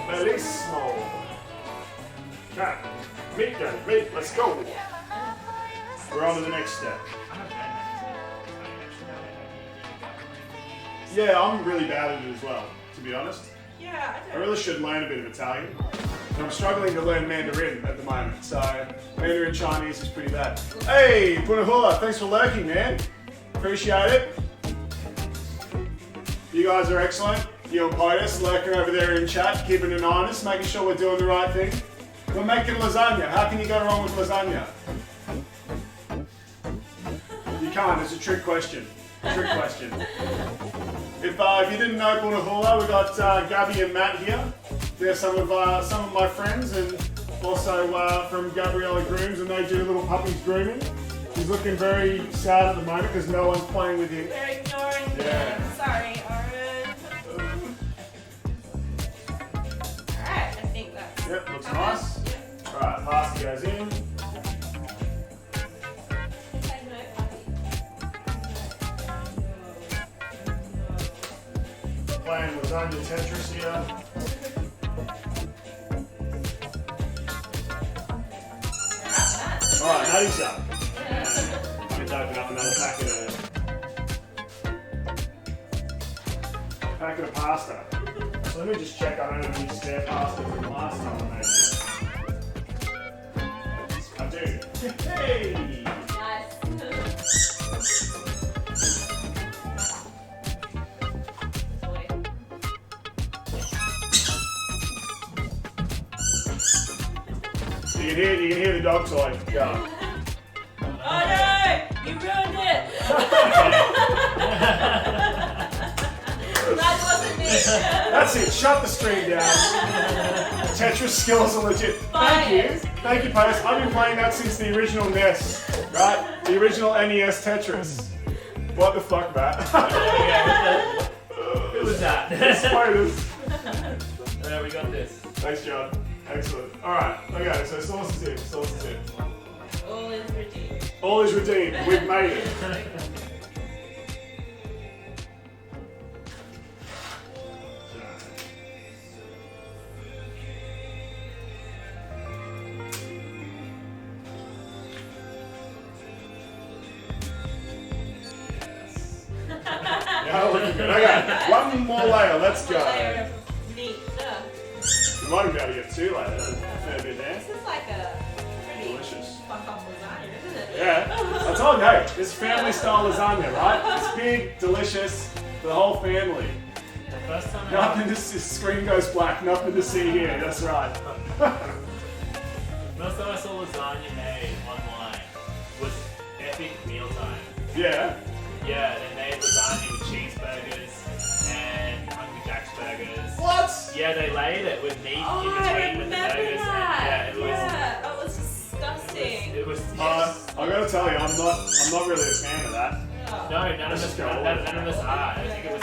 bellissimo. Okay, meat go, meat, let's go. We're on to the next step. Yeah, I'm really bad at it as well, to be honest. Yeah, I really should learn a bit of Italian. I'm struggling to learn Mandarin at the moment, so Mandarin Chinese is pretty bad. Hey, Punahula, thanks for lurking, man. Appreciate it. You guys are excellent. You and POTUS lurking over there in chat, keeping an eye on us, making sure we're doing the right thing. We're making lasagna. How can you go wrong with lasagna? You can't. It's a trick question. Trick question. If you didn't know Punahula, we got Gabby and Matt here. They're some of my friends, and also from Gabriela Groomz, and they do little puppies grooming. He's looking very sad at the moment because no one's playing with him. They're ignoring him. Sorry, Orin. Alright, I think that's... Yep, looks nice. Yep. Alright, pasta goes in. Playing lasagna Tetris here. Alright, Natty's up. I need to open up another packet of pasta. So let me just check I don't have any spare pasta from last time I made this. I do. Hey! You can hear the dog toy. Yeah. Oh no! You ruined it! That wasn't me. That's it. Shut the stream down. Tetris skills are legit. Thank you. Thank you, POTUS. I've been playing that since the original NES, right? The original NES Tetris. What the fuck, Matt? Who was that? It's POTUS. We got this. Thanks, John. Excellent. Alright, okay, so sauce is in, sauce is in. All is redeemed. All is redeemed. We've made it. Yeah, looking good. Okay, one more layer, let's go. Layer of meat. You might even be able to get two layers. Fair bit there. This is like a pretty Delicious. fuck up lasagna, isn't it? Yeah, I told you, hey, it's family style lasagna, right? It's big, delicious, for the whole family. The first time Nothing to see, screen goes black, nothing to see here, that's right. First time I saw lasagna made online was Epic Mealtime. Yeah. Yeah, they made lasagna with cheeseburgers and Hungry Jack's burgers. What? Yeah, they laid it with meat Oh, in I between with the remember burgers. that. And, That was disgusting. it was I gotta tell you, I'm not really a fan of that. no, none Let's of just go us all none the of us are. I think it was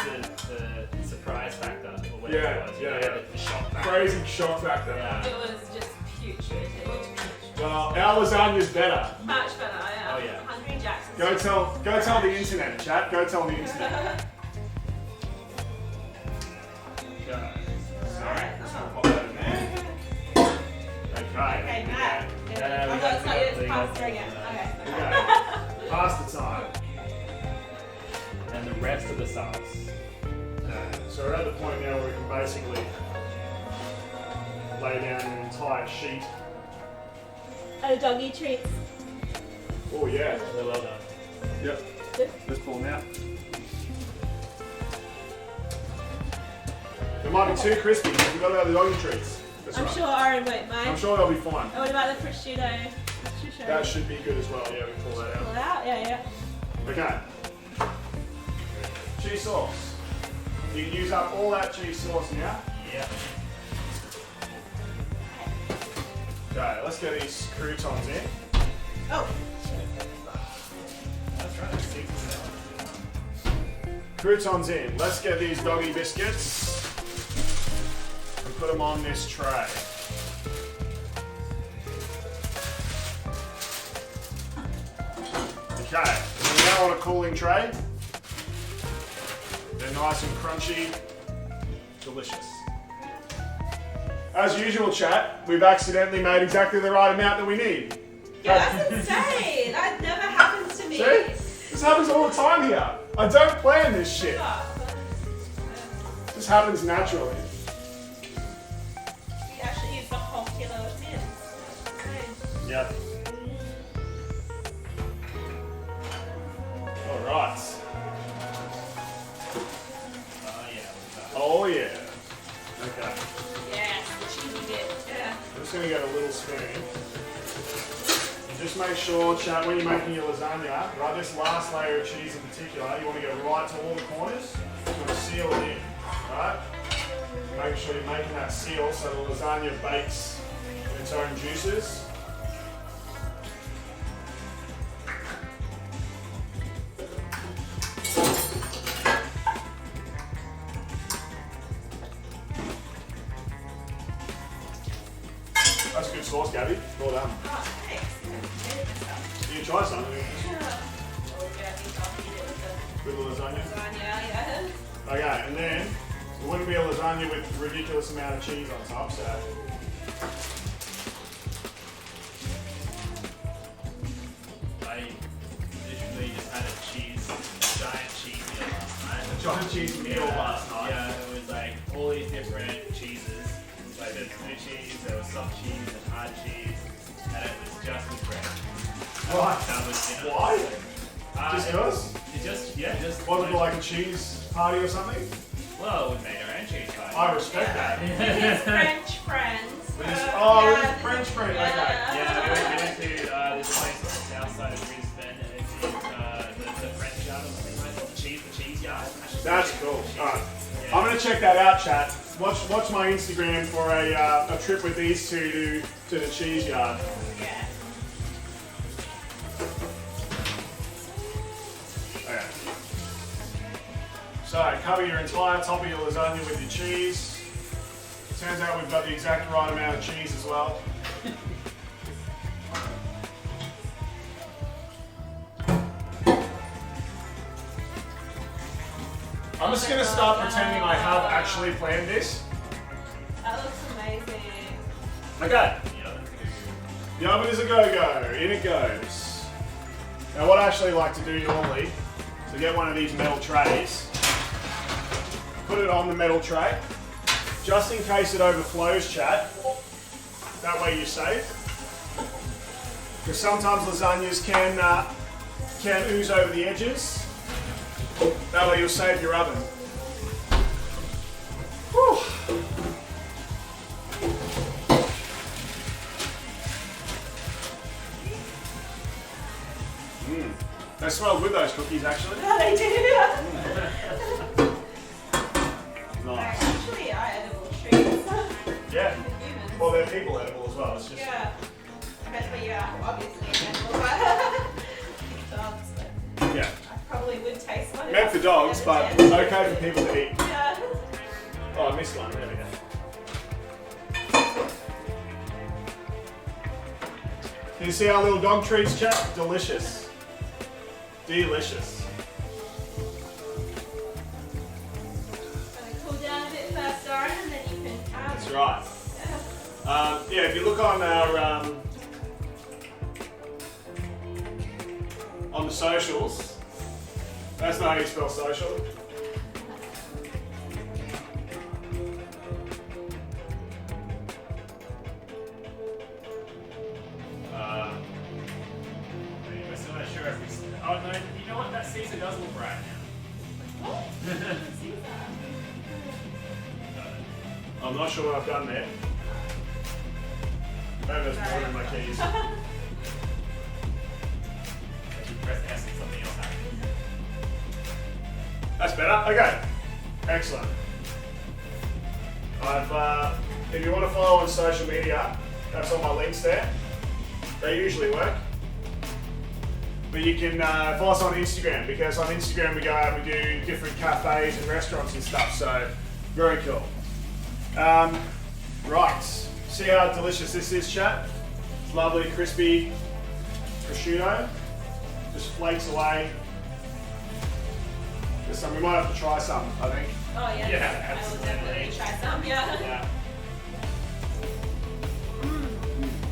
the surprise factor or whatever Yeah, it was. yeah. The shock factor. Crazy shock factor. Yeah. It was just putrid. It was putrid. Well, our lasagna's better. Much better, yeah. Oh, yeah. Hungry Jack's. Go tell the internet, chat. Go tell the internet. Okay. Sorry. Just gonna pop that in there. Okay. Okay, Matt. Yeah, Oh, we no, got- it's not you, we it's got- pasta again. Okay. Okay. Pasta time. and the rest of the sauce. So we're at the point now where we can basically lay down an entire sheet. And doggy treats. Oh yeah. They're well done. Yep. Let's pull them out. They might be too crispy. We forgot about the doggy treats. That's I'm right. sure Orin won't mind. I'm sure they'll be fine. And what about the prosciutto? That should be good as well. Yeah, we can pull that Pull out. it out? Yeah. Okay. Cheese sauce. You can use up all that cheese sauce now. Yeah. Okay, let's get these croutons in. Oh. That's right. That's 6 Croutons in. Let's get these doggy biscuits and put them on this tray. Okay, we're now on a cooling tray. They're nice and crunchy, delicious. As usual, chat, we've accidentally made exactly the right amount that we need. Yeah, that's insane. That never happens to me. See? This happens all the time here. I don't plan this shit. This happens naturally. We actually use the whole kilo of mince. Yep. All right. Oh yeah. Okay. Yeah, the cheesy bit. Yeah. I'm just gonna get a little spoon. Just make sure, chat, when you're making your lasagna, right, this last layer of cheese in particular, you want to get right to all the corners. You want to seal it in, right? Make sure you're making that seal so the lasagna bakes in its own juices. That's a good sauce, Gabby. Well done. Oh, thanks. You can try some Oh, yeah, I think I'll eat it with with the lasagna. the lasagna, yeah. Okay, and then it wouldn't be a lasagna with a ridiculous amount of cheese on top, so. I literally just had a giant cheese meal last night. A giant cheese meal last night. Yeah, it was like all these different cheeses. Like there's blue cheese, there was soft cheese and hard cheese, and it was just with bread. Right. That was dinner. Why? Just It because? just. Wasn't it like a cheese party or something? Well, we made our own cheese pie. I respect that. With his French friends. Yeah. French friend, okay. Yeah, we went to this place on the south side of Brisbane, and it's in the French yard or something like that. The cheese yard. That's cool. Alright. I'm gonna check that out, chat. Watch my Instagram for a trip with these two to the cheese yard. Yeah. Okay. So cover your entire top of your lasagna with your cheese. Turns out we've got the exact right amount of cheese as well. I'm just gonna start pretending I have actually planned this. That looks amazing. Okay. The oven is a go-go. In it goes. Now what I actually like to do normally is to get one of these metal trays, put it on the metal tray, just in case it overflows, chat. That way you're safe. Because sometimes lasagnas can ooze over the edges. That way you'll save your oven. Whew. They smell good, those cookies, actually. Oh, they do. Nice. Actually, are edible treats. Yeah. For humans. Well, they're people edible as well. It's just. Yeah. I bet for you are obviously edible, but dogs. But Yeah. I probably would taste one. if Meant I for dogs, never but did. okay for people to eat. Yeah. Oh, I missed one. There we go. Can you see our little dog treats, chat? Delicious. Delicious. Gonna cool down a bit first, Orin, and then you can. That's right. Yeah. Yeah, if you look on our on the socials, That's not how you spell social. We're still not sure if we. Oh no, you know what? That Caesar does look right now. I'm not sure what I've done there. Maybe there's more in my keys. If you press S and something else happens. That's better. Okay. Excellent. If you want to follow on social media, that's all my links there. They usually work. But you can follow us on Instagram, because on Instagram we go out and we do different cafes and restaurants and stuff, so very cool. Right, see how delicious this is, chat? It's lovely, crispy prosciutto. Just flakes away. There's some, we might have to try some, I think. Oh yeah, Yeah, I will absolutely. definitely try some, yeah. Yeah.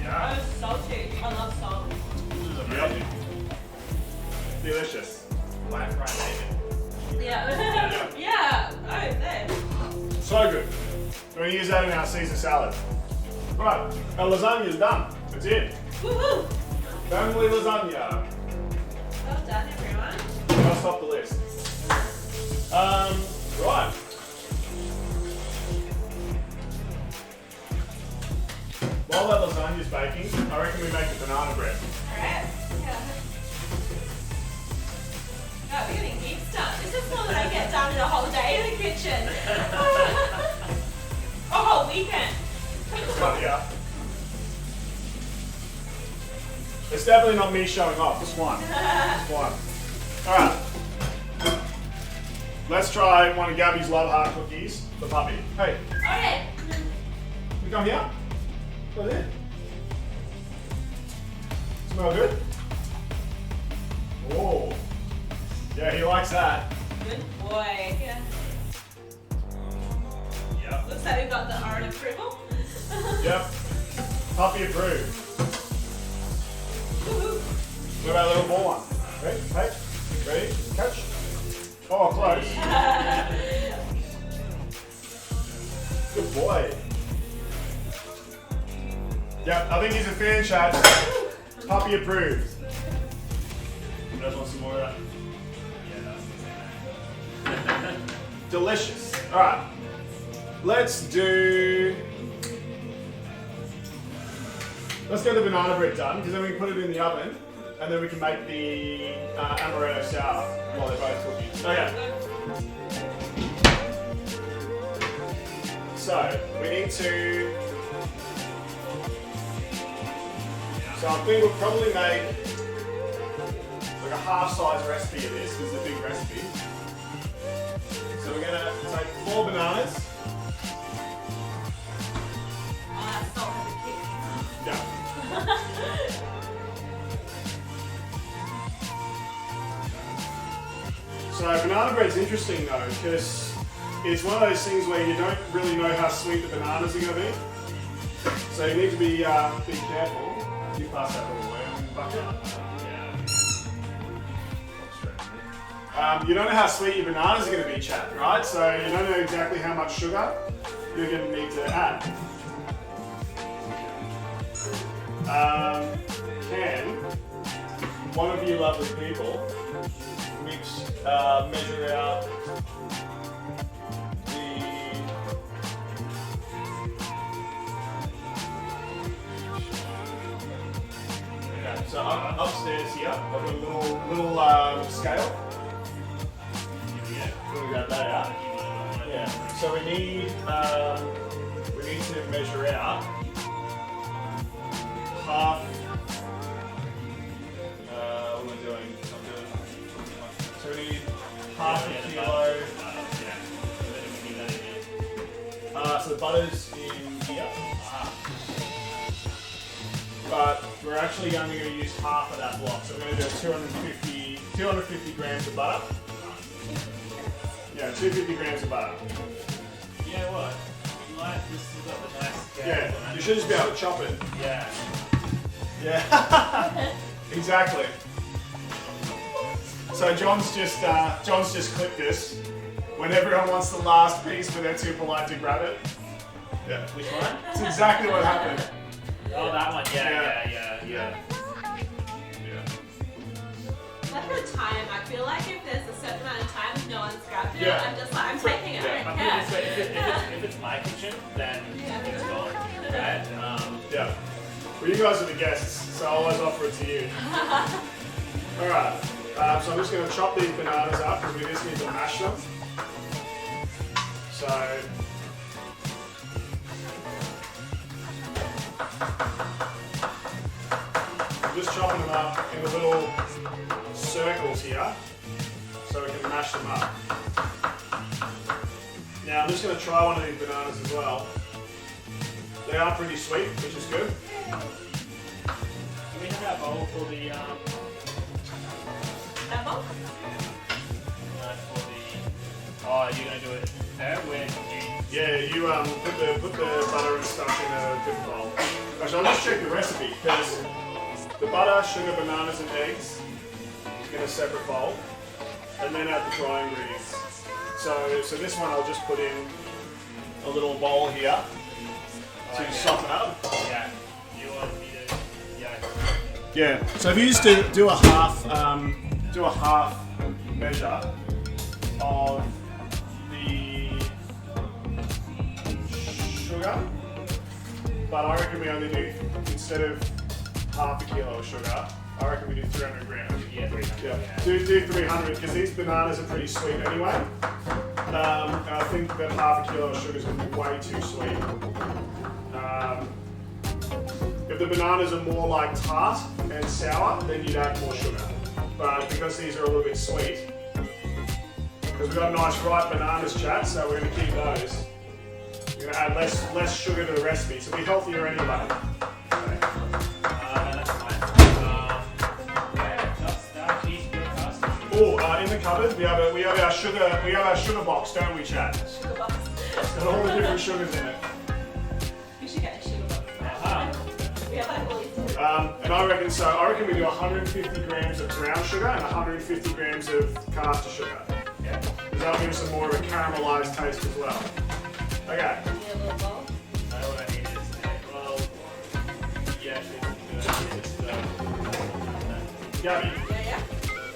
Yeah. Oh, salty. I love salt. This is Yep. amazing. Delicious. Black fried bacon. Yeah. Yeah. Oh, there. So good. We're going to use that in our Caesar salad. Right, our lasagna's done. That's it. Woohoo! Family lasagna. Well done, everyone. That's off the list. Right. While that lasagna's baking, I reckon we make the banana bread. Alright. Yeah. Oh, we're getting heaps done. This is more than I get done in a whole day in the kitchen. A whole weekend. But yeah. It's definitely not me showing off. Just one. Just one. Alright. Let's try one of Gabby's love heart cookies, the puppy. Hey, Alright. you come here. What's it? Smell good? Oh. Yeah, he likes that. Good boy. Yeah. Yep. Looks like we've got the Orin approval. Yep. Puppy approved. Woohoo. What about a little more one? Ready? Hey, ready? Catch. Oh, close. Good boy. Yep, I think he's a fan, chat. Puppy approved. You guys want some more of that? Yeah, that's the same. Delicious. Alright. Let's get the banana bread done, because then we can put it in the oven, and then we can make the amaretto sour while they're both cooking. Okay. So, we need to... So I think we'll probably make like a half-size recipe of this. This is a big recipe. So we're gonna take 4 bananas. Salt has a Yeah. So banana bread's interesting though, because it's one of those things where you don't really know how sweet the bananas are gonna be. So you need to be careful. You pass that little worm bucket. You don't know how sweet your bananas are going to be, chat, right? So you don't know exactly how much sugar you're going to need to add. Can one of you lovely people measure out so upstairs here, I've got a little scale. We'll grab that out. Yeah. So we need to measure out half. What am I doing? So we need half a kilo. So the butter's in here. But we're actually only going to use half of that block. So we're going to do 250 grams of butter. Yeah, 250 grams of butter. You know what? Like this has got the nice scale. Yeah, you should just be able to chop it. Yeah. Yeah, exactly. So John's just clipped this. When everyone wants the last piece, but they're too polite to grab it. Yeah. Which one? It's exactly what happened. Oh, that one. Yeah. Like for time, I feel like if there's a certain amount of time no one's grabbed it, Yeah. I'm just like, I'm taking it. I don't Yeah. care. If it's my kitchen, then it's gone. Right? Yeah. Well, you guys are the guests, so I'll always offer it to you. Alright, so I'm just going to chop these bananas up because we just need to mash them. So, I'm just chopping them up in little circles here so we can mash them up. Now I'm just going to try one of these bananas as well. They are pretty sweet, which is good. Do we have that bowl for the That bowl? Oh, you're gonna do it there? Where you? Yeah, you put the butter and stuff in a different bowl. Actually, I'll just check the recipe because the butter, sugar, bananas, and eggs in a separate bowl, and then add the dry ingredients. So this one I'll just put in a little bowl here to soften up. Yeah. You want me to? Yeah. Yeah. So if you just do a half measure of the sugar, but I reckon we only do, instead of half a kilo of sugar, I reckon we do 300 grams. Yeah, 300. Yeah. Do 300 because these bananas are pretty sweet anyway. And I think that half a kilo of sugar is going to be way too sweet. If the bananas are more like tart and sour, then you'd add more sugar. But because these are a little bit sweet, because we've got nice ripe bananas, chat, so we're going to keep those. We're going to add less sugar to the recipe, so be healthier anyway. Okay. That's fine. Oh, in the cupboard we have our sugar box, don't we, chat? Sugar box. It's got all the different sugars in it. We should get a sugar box. We have like all these different. And I reckon we do 150 grams of brown sugar and 150 grams of caster sugar. Yeah. Because that'll give us a more of a caramelized taste as well. Okay. Yeah, a little bowl. What I need is, well, yeah, Gabby, Yeah.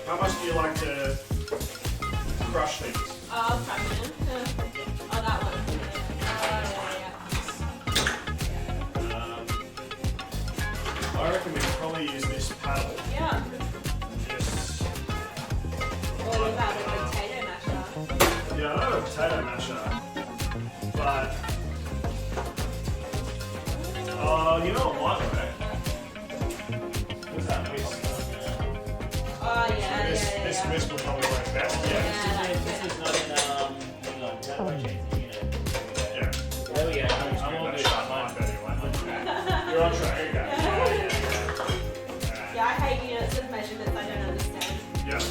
how much do you like to crush things? Oh, crushing. Oh, that one. I reckon we could probably use this paddle. Yeah. Just, Or what about a potato masher? yeah, I don't have a potato masher, but you know what might work? What's that whisk? Oh, yeah. This whisk will probably work best. Yeah. This is not in, hang on, is that by chance? Yeah. There we go. I'm all That good. sharp I'm line on better, you want. You're on track. Okay. Yeah, I hate units of measurements I don't understand. Yeah.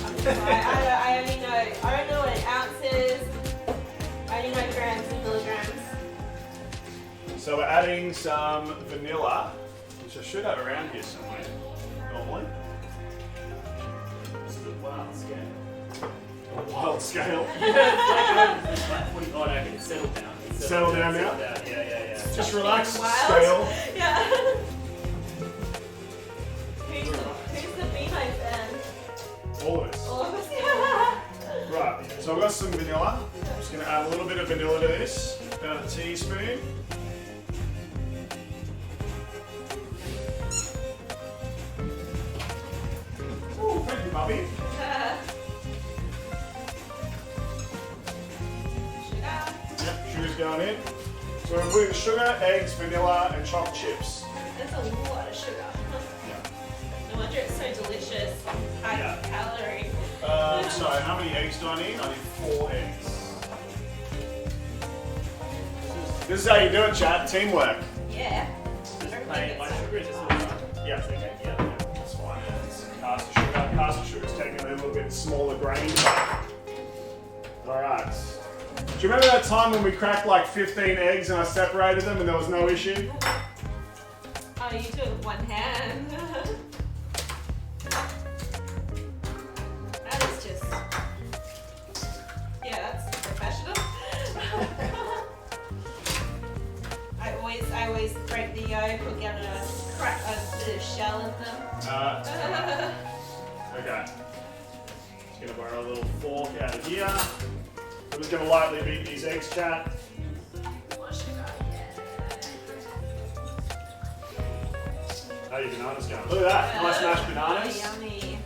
I don't know what an ounce is. I only know grams and milligrams. So we're adding some vanilla, which I should have around here somewhere, normally. This is a wild scale. A wild scale. It's like 40. Oh no, it's settled down. Settle down now? Yeah. Just relax, Wild. scale. Yeah. Who's the B-Mo fan? All of us. All of us. Yeah. Right, so I've got some vanilla. I'm just going to add a little bit of vanilla to this, about a teaspoon. Ooh, thank you, puppy. Sugar. Yep, sugar's going in. So we're putting sugar, eggs, vanilla, and chocolate chips. That's a lot of sugar. No wonder it's so delicious. High Yeah. calorie. So how many eggs do I need? I need 4 eggs. This is how you do it, chat. Teamwork. Yeah. My sugar is just a little. Yeah, okay. Yeah, that's fine. It's caster sugar. Caster sugar's technically a little bit smaller grain. Alright. Do you remember that time when we cracked like 15 eggs and I separated them and there was no issue? Oh, you do it with one hand. That is bit of shell in them. Okay. Just gonna borrow a little fork out of here. I'm just gonna lightly beat these eggs, chat. More sugar, How are your bananas going? Look at that, nice mashed bananas. Yummy.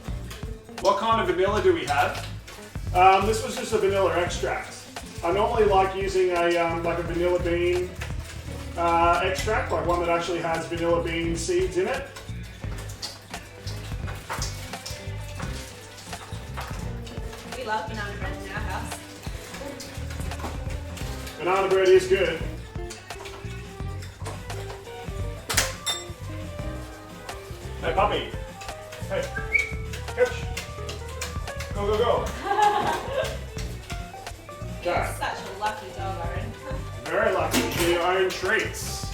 What kind of vanilla do we have? This was just a vanilla extract. I normally like using a like a vanilla bean extract, like one that actually has vanilla bean seeds in it. We love banana bread in our house. Banana bread is good. Hey puppy. Hey. Coach. Go, go, go. You're such a lucky dog, Orin. Very lucky. Your own treats.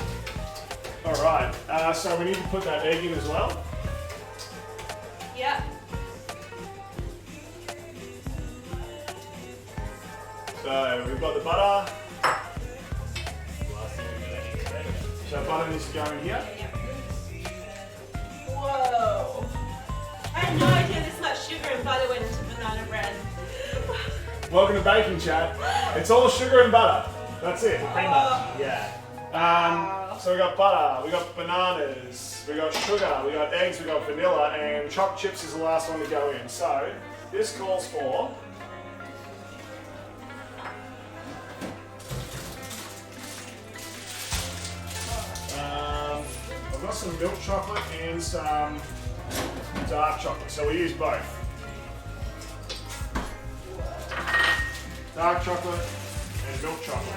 Alright, so we need to put that egg in as well. Yep. So we've got the butter. Last thing we're gonna need is bacon. So butter needs to go in here. Whoa. I had no idea this much sugar and butter went into banana bread. Welcome to baking, chat. It's all sugar and butter. That's it. Pretty much, yeah. So we got butter, we got bananas, we got sugar, we got eggs, we got vanilla, and chopped chips is the last one to go in. So this calls for I've got some milk chocolate and some dark chocolate. So we use both. Dark chocolate and milk chocolate.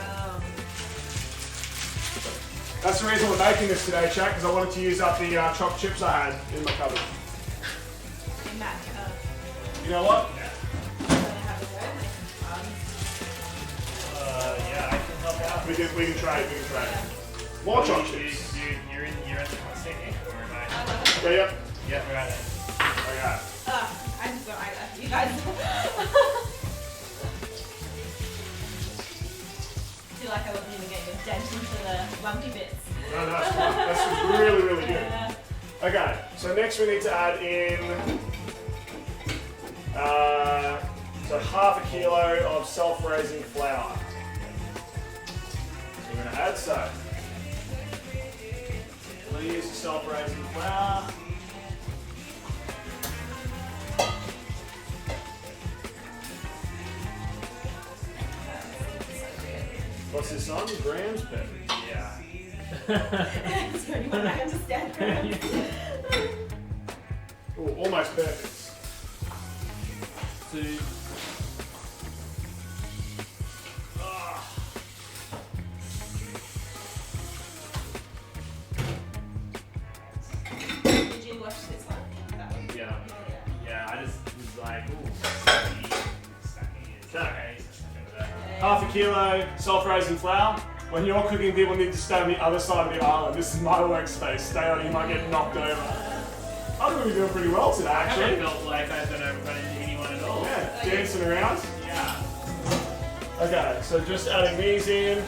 That's the reason we're making this today, chat, because I wanted to use up the chopped chips I had in my cupboard. You know what? Yeah, I can help out. We can trade. More chopped chips. You're in the hot seat, or am I? Yeah. Yeah, we're right there. Okay. I'm sorry, you guys. I feel like I wasn't even getting a dent into the lumpy bits. No, it's fine. This is really, really good. Yeah. Okay, so next we need to add in so half a kilo of self-raising flour. So we're going to add so. We'll use the self-raising flour. What's this on? Grams? Perfect. Yeah. It's the only one I understand. Ooh, almost perfect. Two. Did you watch this one? That one? Yeah. Yeah, I just was like, ooh, stacky. Okay. Yeah. Half a kilo self-raising flour. When you're cooking, people need to stay on the other side of the island. This is my workspace. Stay on, you might get knocked over. I think we're doing pretty well today, I actually. haven't felt like I've been run into anyone at all. Yeah, dancing around. Yeah. Okay, so just adding these in.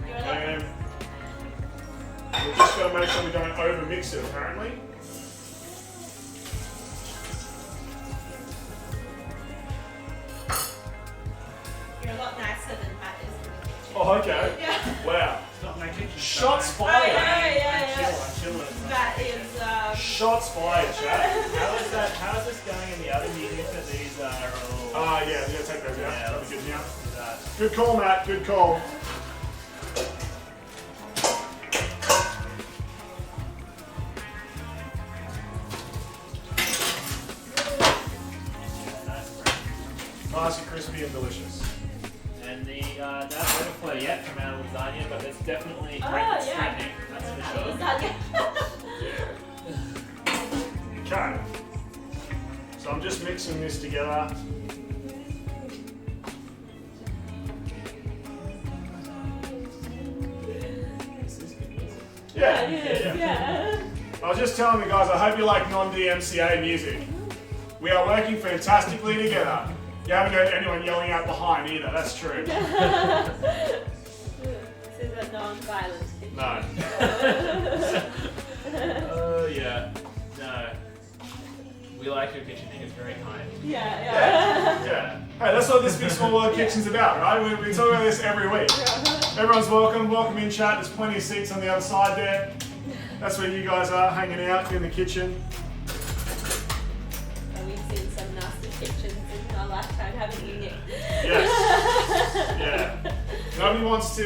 You're allowed. And we're just going to make sure we don't over-mix it, apparently. You're a lot nicer than Matt is. Oh, okay. Yeah. Wow. It's not my kitchen. Shots Oh, fired. yeah. I'm chilling. That is, Shots fired, chat. How is this going in the oven? Do you think that these are all... Yeah, take those out. Yeah, That'll be good now. that. Good call, Matt. Good call. Nice and crispy and delicious. And the that overflow yet from our lasagna, but it's definitely Oh, great yeah. strengthening, that's for sure. Okay. So I'm just mixing this together. Yeah. I was just telling the guys, I hope you like non-DMCA music. We are working fantastically together. You haven't heard anyone yelling out behind either, that's true. This is a non-violent. No. like your kitchen. I think it's very kind. Yeah. Hey, that's what this Big Small World Kitchen's about, right? We talk about this every week. Everyone's welcome. Welcome in, chat. There's plenty of seats on the other side there. That's where you guys are hanging out in the kitchen. We've seen some nasty kitchens in our lifetime, haven't you, Nick? Yes. Yeah. Nobody wants to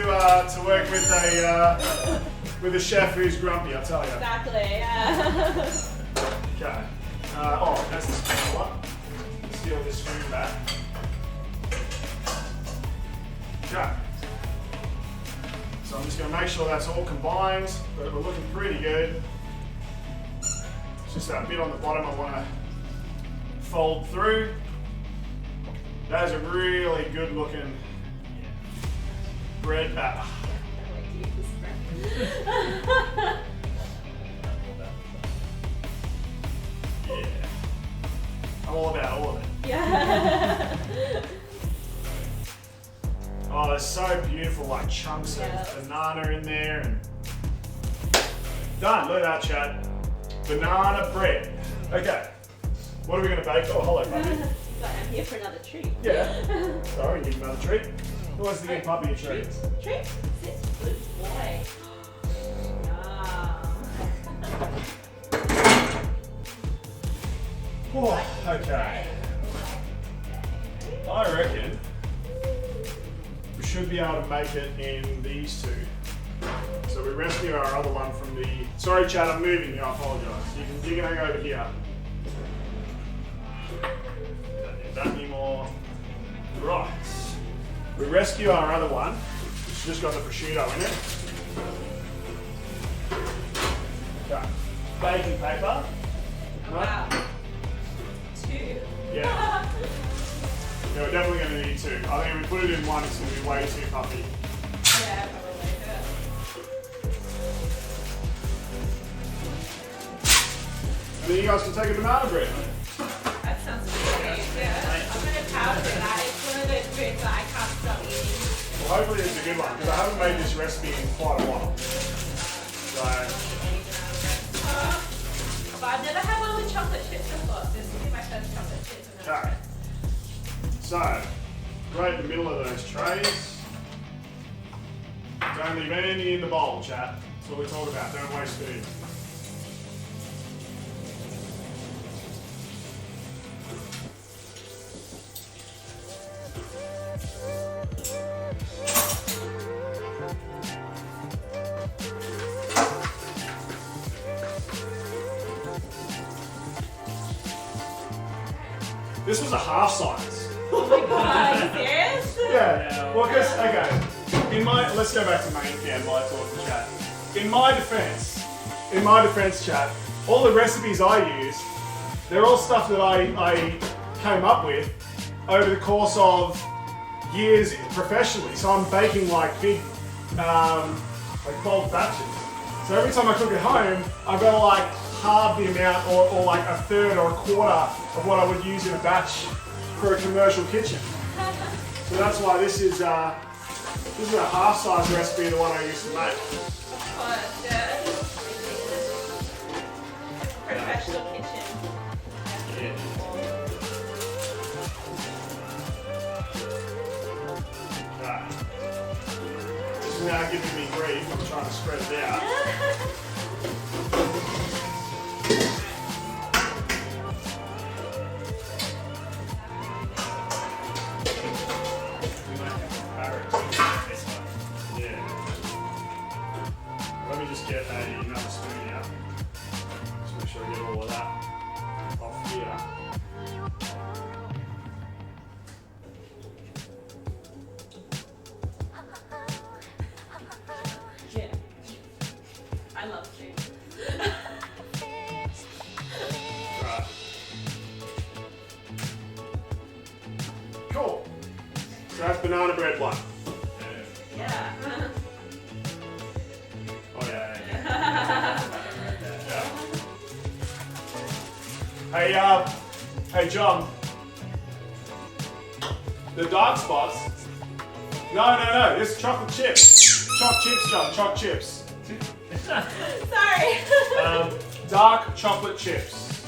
work with a chef who's grumpy, I'll tell you. Exactly. Yeah. Okay. Oh, that's the spatula. Steal this spoon back. Okay. So I'm just going to make sure that's all combined, but we're looking pretty good. It's just that bit on the bottom I want to fold through. That is a really good looking bread batter. Yeah. I'm all about all of it. Yeah. Oh, there's so beautiful, like chunks of banana in there. And done. Look at that, chat. Banana bread. Okay. What are we going to bake? Oh, hello, puppy. I'm here for another treat. Yeah. Sorry, give another treat. Who wants to give puppy a treat? Treat? Sit. Good boy. Oh, okay. I reckon we should be able to make it in these two. So we rescue our other one from the... Sorry, Chad, I'm moving you. I apologise. You can hang over here. Don't need that anymore. Right. We rescue our other one. It's just got the prosciutto in it. Okay. Baking paper. Wow. 2. Yeah. Yeah, we're definitely going to need 2. I think if we put it in one, it's going to be way too puffy. Yeah, probably. And then you guys can take a banana bread. That sounds great. Yeah. I'm going to power through that. It's one of those foods that I can't stop eating. Well, hopefully it's a good one, because I haven't made this recipe in quite a while. So... but I've never had one with chocolate chips before. This will be my first chocolate chips. Okay. So, right in the middle of those trays. Don't leave any in the bowl, chat. That's what we talk about. Don't waste food. This was a half size. Oh my god, are you serious? Yeah. Well, because, okay, let's go back to main cam while I talk to chat. In my defense, chat, all the recipes I use, they're all stuff that I came up with over the course of years professionally. So I'm baking like big, like bulk batches. So every time I cook at home, I've got to like halve the amount or like a third or a quarter of what I would use in a batch for a commercial kitchen. So that's why this is a half-size recipe of the one I used to make. Of course, yeah. Professional kitchen. Yeah. Right. This is now giving me grief. I'm trying to spread it out. Let me just get another spoon out. Just make sure I get all of that off here. Yeah. I love food. Right. Cool. So that's banana bread one. Yeah. Oh yeah. Yeah. Hey John. The dark spots. No. This is chocolate chips. Choc chips, John. Choc chips. Sorry. Dark chocolate chips.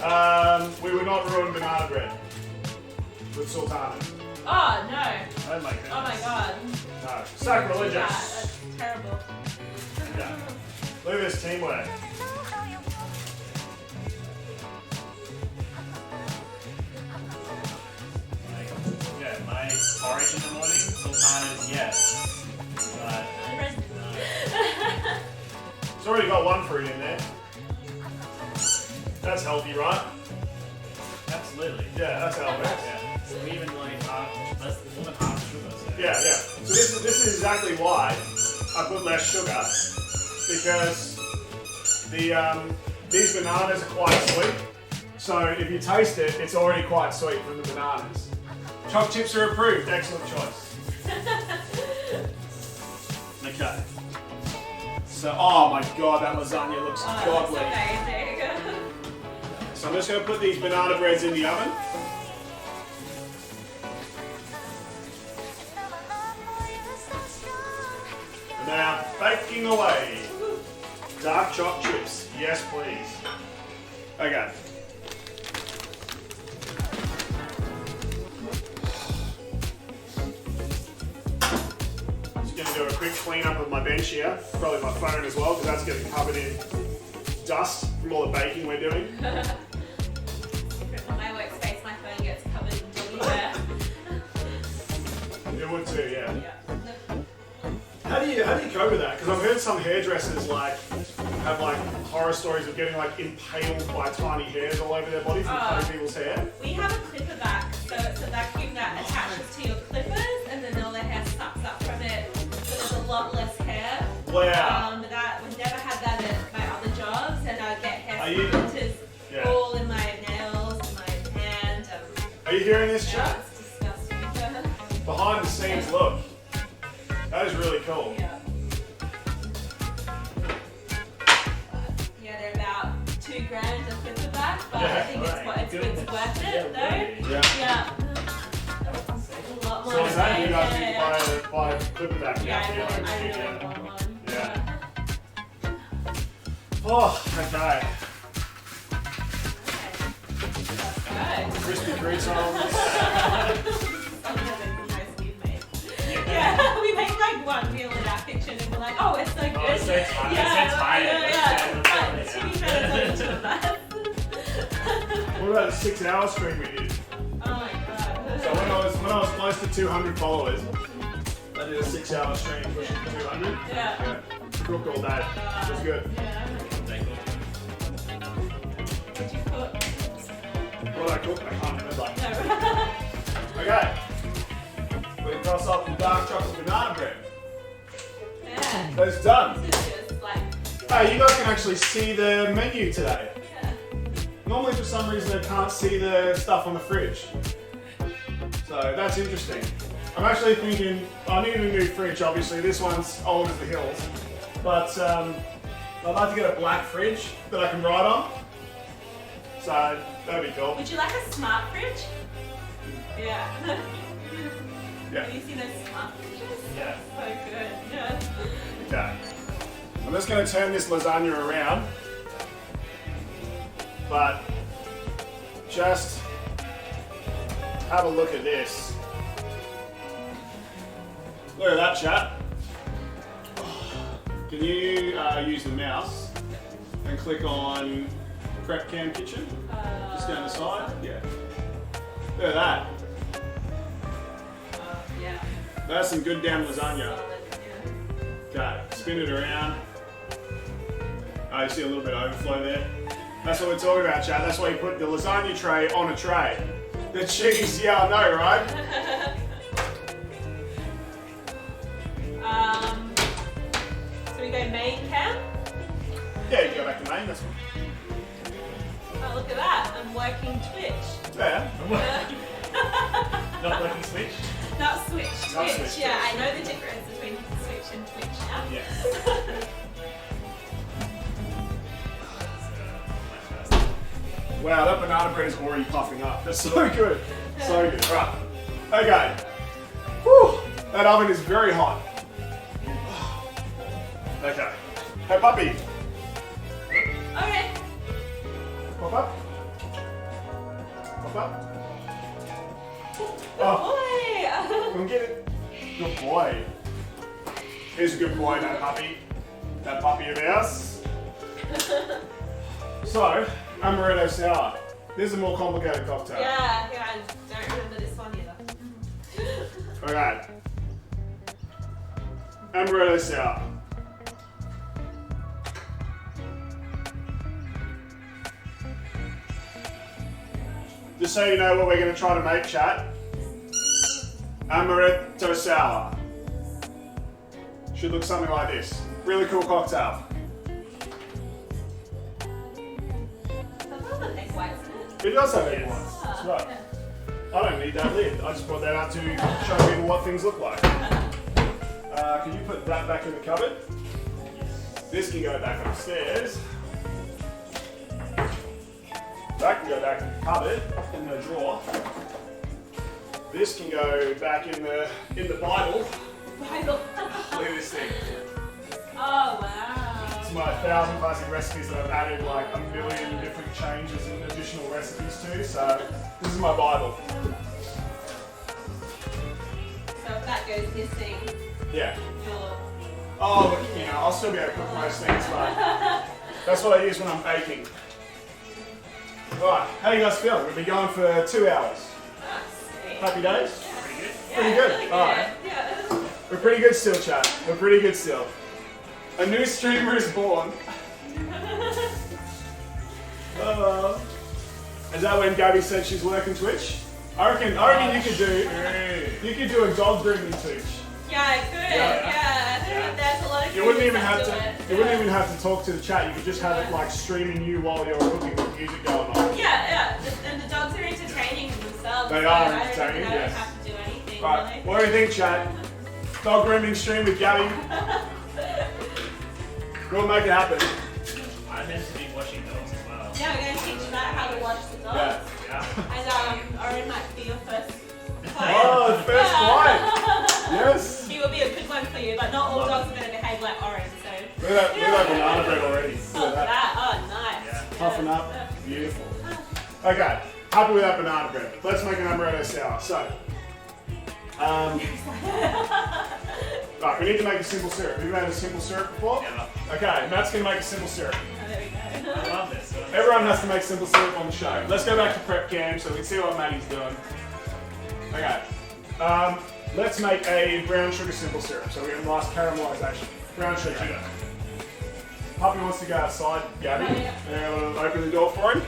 We would not ruin banana bread with sultana. Oh no. Oh my goodness. Oh my god. No. Sacrilegious. Yeah, that's terrible. Yeah. Look at this teamwork. Yeah, my porridge in the morning, sultanas, yes. But It's already got one fruit in there. That's healthy, right? absolutely. Yeah, that's healthy. Yeah. So we even like more than half sugar. So. Yeah, yeah. So this is exactly why I put less sugar, because these bananas are quite sweet. So if you taste it, it's already quite sweet from the bananas. Choc chips are approved. Excellent choice. Okay. So, oh my god, that lasagna looks godly. That's amazing. So I'm just going to put these banana breads in the oven. And now, baking away. Dark choc chips. Yes, please. Okay. Just going to do a quick clean up of my bench here. Probably my phone as well, because that's getting covered in dust from all the baking we're doing. On my workspace, my phone gets covered in doggy hair. It would too, yeah. Yeah. How do you cope with that? Because I've heard some hairdressers have horror stories of getting impaled by tiny hairs all over their body from cutting people's hair. We have a clipper vac, so it's a vacuum that attaches to your clippers, and then all the hair sucks up from it. So there's a lot less hair. Wow. But we've never had that at my other jobs, and I get hair splinters Yeah. all in my nails and my hand. Are you hearing this, Yeah, chat? it's disgusting. Behind the scenes look. That is really cool. Yeah. Yeah, they're about $2,000 a clipper vac, but I think it's worth it though. Yeah. Yeah. A lot more. So is that you guys need yeah. to buy a clipper back? Yeah, I really want one. Yeah. Oh, okay. Okay. Crispy croutons. Yeah, we make one meal in our kitchen and we're like, oh, it's so good. Oh, it's so tired. Yeah. 2 minutes into that. What about the 6-hour stream we did? Oh my god. So when I was close to 200 followers, I did a 6-hour stream pushing 200. Yeah. Cooked all day. It was good. Yeah. What'd you cook? What did I cook? I can't remember. No. Okay. We're gonna cross off the dark chocolate banana bread. Yeah. That's done. This is just like, Hey, you guys can actually see the menu today. yeah. Normally, for some reason, I can't see the stuff on the fridge. So that's interesting. I'm actually thinking, I need a new fridge, obviously. This one's old as the hills. But I'd like to get a black fridge that I can write on. So that'd be cool. Would you like a smart fridge? Yeah. Yeah. Have you seen those smart fridges? Yeah. So good. Yeah. Okay. I'm just going to turn this lasagna around. But just have a look at this. Look at that, chat. Can you use the mouse and click on Prep Cam Kitchen? Just down the side? Yeah. Look at that. Yeah. That's some good damn lasagna. Solid, yeah. Okay, spin it around. Oh, you see a little bit of overflow there. That's what we're talking about, chat. That's why you put the lasagna tray on a tray. The cheese, yeah, I know, right? So we go main cam. Yeah, you go back to main, that's fine. Oh, look at that. I'm working Twitch. Yeah. Not working switch? Not Switch. Not Twitch. Switch, Yeah, I know the difference between Switch and Twitch now. Yes. Wow, that banana bread is already puffing up. That's so good. So good. Right. Okay. Whew. That oven is very hot. Okay. Hey, puppy. Okay. Pop up. Here's a good boy, that puppy of ours. So, amaretto sour. This is a more complicated cocktail. Yeah, I don't remember this one either. Okay. Amaretto sour. Just so you know what we're going to try to make, chat. Amaretto sour. Should look something like this. Really cool cocktail. It does have egg whites. That's right. I don't need that lid. I just brought that out to show people what things look like. Can you put that back in the cupboard? This can go back upstairs. That can go back in the cupboard, in the drawer. This can go back in the Bible. Bible. Look at this thing. Oh wow. It's my 1,000 classic recipes that I've added like a million different changes and additional recipes to. So this is my Bible. So if that goes missing, Yeah. you'll... Oh, look, you know, I'll still be able to cook most things, but that's what I use when I'm baking. Right, how do you guys feel? We've been going for 2 hours. Happy days? Pretty good. All right. Yeah. We're pretty good still, chat. We're pretty good still. A new streamer is born. Is that when Gabby said she's working Twitch? I reckon you could do a dog grooming Twitch. Yeah, I could. Yeah. There's a lot of You wouldn't even that have do to. it. You wouldn't even have to talk to the chat. You could just have it like streaming you while you're cooking with music going on. Yeah. And the dogs are entertaining themselves. They so are I entertaining, don't yes. have to do anything. Right. Really. What do you think, chat? Dog grooming stream with Gabby. We'll make it happen. I'm meant to be watching dogs as well. Yeah, we're going to teach Matt how to watch the dogs. Yeah. And Orin might be your first client. Oh, the first client. Yes. He will be a good one for you, but not all dogs are going to behave like Orin. So. Look at that banana bread already. Oh, that. Oh, nice. Yeah. Puffing up. Beautiful. Okay. Happy with that banana bread. Let's make an amaretto sour. So, right, we need to make a simple syrup. Have you made a simple syrup before? Yeah. Okay, Matt's going to make a simple syrup. Oh, there we go. I love this. Everyone has to make simple syrup on the show. Let's go back to prep cam so we can see what Maddie's doing. Okay. Let's make a brown sugar simple syrup. So we're going to nice caramelization. Brown sugar. Puppy wants to go outside, Gabby. And we'll open the door for him.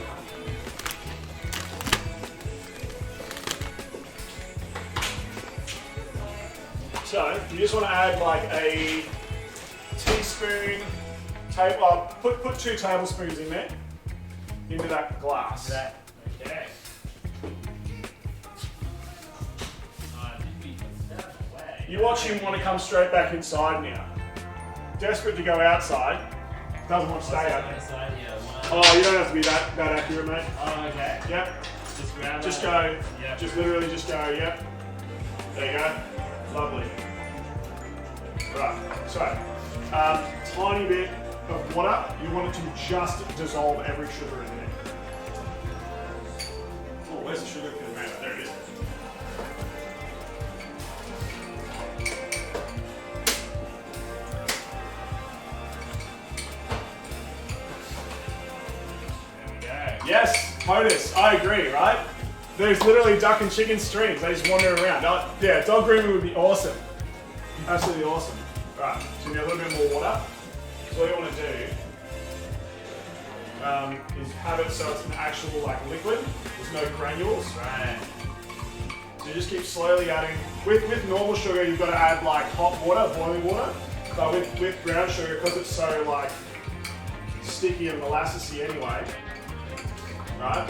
So you just want to add like a teaspoon, put 2 tablespoons in there, into that glass. Okay. You watch him want to come straight back inside now. Desperate to go outside, doesn't want to stay out there. Oh, you don't have to be that accurate, mate. Oh, okay. Yep. Just grab Just it. go. Yep. Just literally just go. Yep. There you go. Lovely. Right. So, tiny bit of water. You want it to just dissolve every sugar in there. Oh, where's the sugar? There it is. Yes, POTUS, I agree, right? There's literally duck and chicken streams. They just wander around. Yeah, dog grooming would be awesome. Absolutely awesome. Right, so you need a little bit more water. So what you want to do is have it so it's an actual like liquid. There's no granules. Right. So you just keep slowly adding. With normal sugar, you've got to add like hot water, boiling water. But with brown sugar, because it's so like sticky and molassesy anyway, right?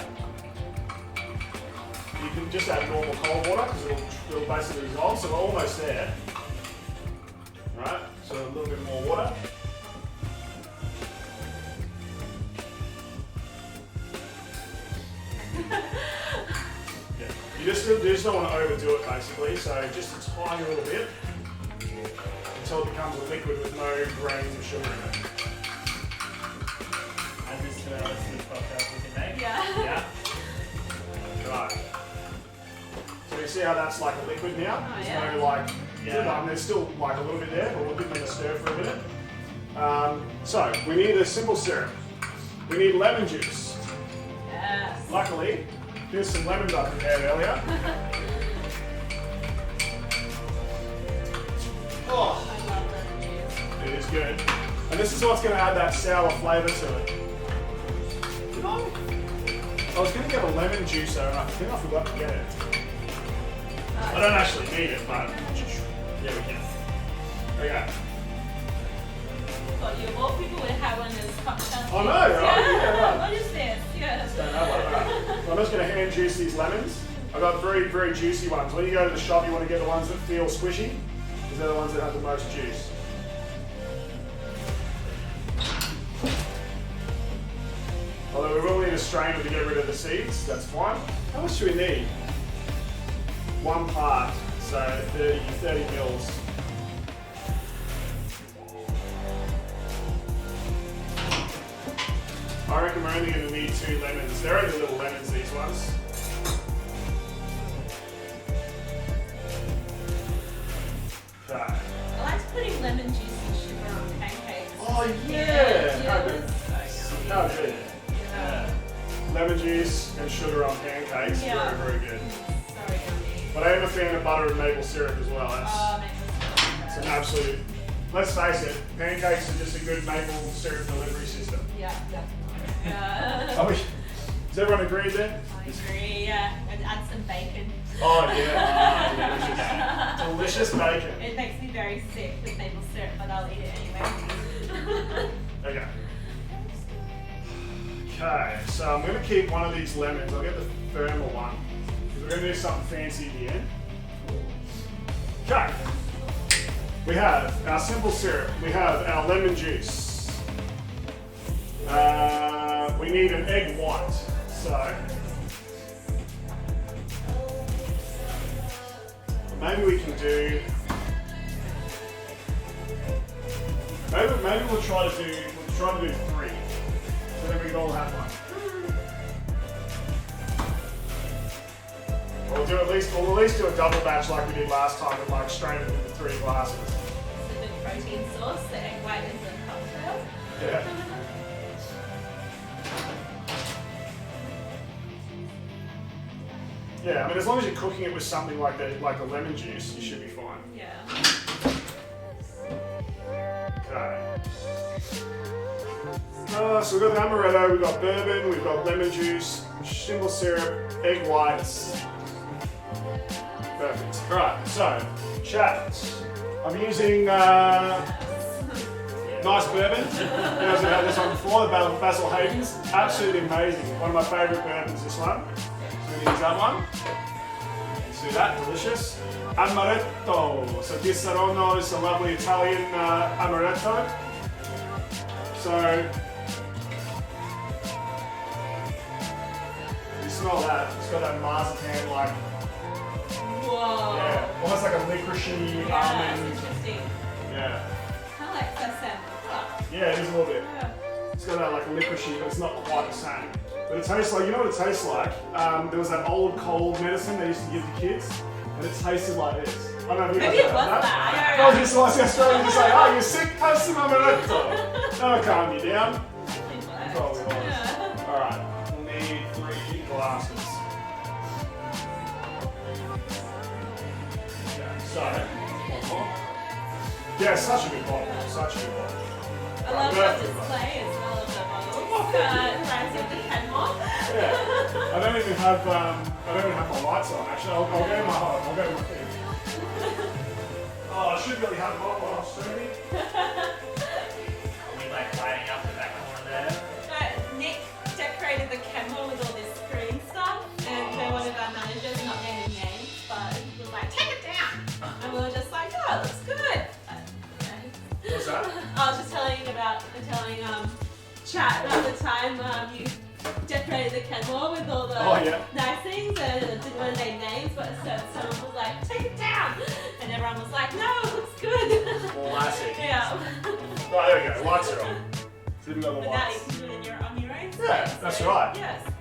You can just add normal cold water because it'll basically dissolve. So we're almost there, right? So a little bit more water. Yeah. You just don't want to overdo it basically. So just a tiny little bit until it becomes a liquid with no grains of sugar in it. And this is cocktails we can make. Yeah. Yeah. Right. So you see how that's like a liquid now? Oh, There's yeah. no like Yeah. There's still like a little bit there, but we'll give them a stir for a minute. So we need a simple syrup. We need lemon juice. Yes. Luckily, here's some lemons I prepared earlier. Oh, I love lemon juice. it is good. And this is what's going to add that sour flavour to it. I was going to get a lemon juicer and I think I forgot to get it. I don't actually need it, but yeah, we can. Okay. Thought you of all people would have one of those cocktails. I know, right? Yeah, What is this? Yes. don't know about that. So I'm just going to hand juice these lemons. I've got very, very juicy ones. When you go to the shop, you want to get the ones that feel squishy, because they're the ones that have the most juice. Although we will need a strainer to get rid of the seeds, that's fine. How much do we need? 1 part, so 30 mils. I reckon we're only going to need 2 lemons. They're only little lemons, these ones. Okay. I like putting lemon juice and sugar on pancakes. Oh yeah! How good. So How good. yeah. Lemon juice and sugar on pancakes, Yeah. very, very good. So yummy. But I am a fan of butter and maple syrup as well. Makes It's an absolute, let's face it, pancakes are just a good maple syrup delivery system. Yeah, definitely. Oh, does everyone agree there? I agree, yeah. And add some bacon. Oh yeah, delicious bacon. It makes me very sick with maple syrup, but I'll eat it anyway. Okay. Okay, so I'm going to keep one of these lemons. I'll get the firmer one, because we're going to do something fancy at the end. Okay. We have our simple syrup. We have our lemon juice. We need an egg white. So maybe we can do. Maybe we'll try to do 3. So then we can all have one. We'll at least do a double batch like we did last time and like strain it into 3 glasses. It's a good protein source, the egg white is a cocktail. Yeah. Yeah, I mean as long as you're cooking it with something like the lemon juice, you should be fine. Yeah. Okay. So we've got the amaretto, we've got bourbon, we've got lemon juice, simple syrup, egg whites. Perfect. Alright, so, chat. I'm using nice bourbon. You guys have had this one before, the Basil Hayden's. Absolutely amazing. One of my favourite bourbons, this one. So we use that one. Let's do that, delicious. Amaretto. So Disaronno is a lovely Italian amaretto. So, you smell that. It's got that marzipan like, Whoa. yeah, almost like a licoricey Yeah, almond. that's interesting. Yeah. Kind of like sesame. Yeah, it is a little bit. Yeah. It's got that like licoricey, but it's not quite the same. But it tastes like, you know what it tastes like? There was that old cold medicine they used to give the kids, and it tasted like this. I don't know if you guys Maybe it have was that. that. I was just like Australian to say, oh, you're sick? Have some amaretto. That'll calm you down. Probably was. Yeah. Alright, we'll need 3 glasses. Okay, so, one more. Yeah, such a good bottle. Such a good bottle. I love the display as well of the bottles. Reminds me of the Kenmore. Yeah. I don't even have my lights on actually. I'll go to my thing. Oh, I should really have my light off soon. We like lighting up in that corner there. Nick decorated the Kenmore with all this green stuff, and one of our managers, not naming names, but was like, take it down. And we were just like, oh, it looks good. What's that? I was just telling chat about the time you decorated the Kenmore with all the nice things and didn't want to name names, but someone was like, take it down. And everyone was like, no, it looks good. Classic. Yeah. Right, there we go. Lights are on. So we've got the But now you lights. can do it on your own. Yeah, that's right. Yes.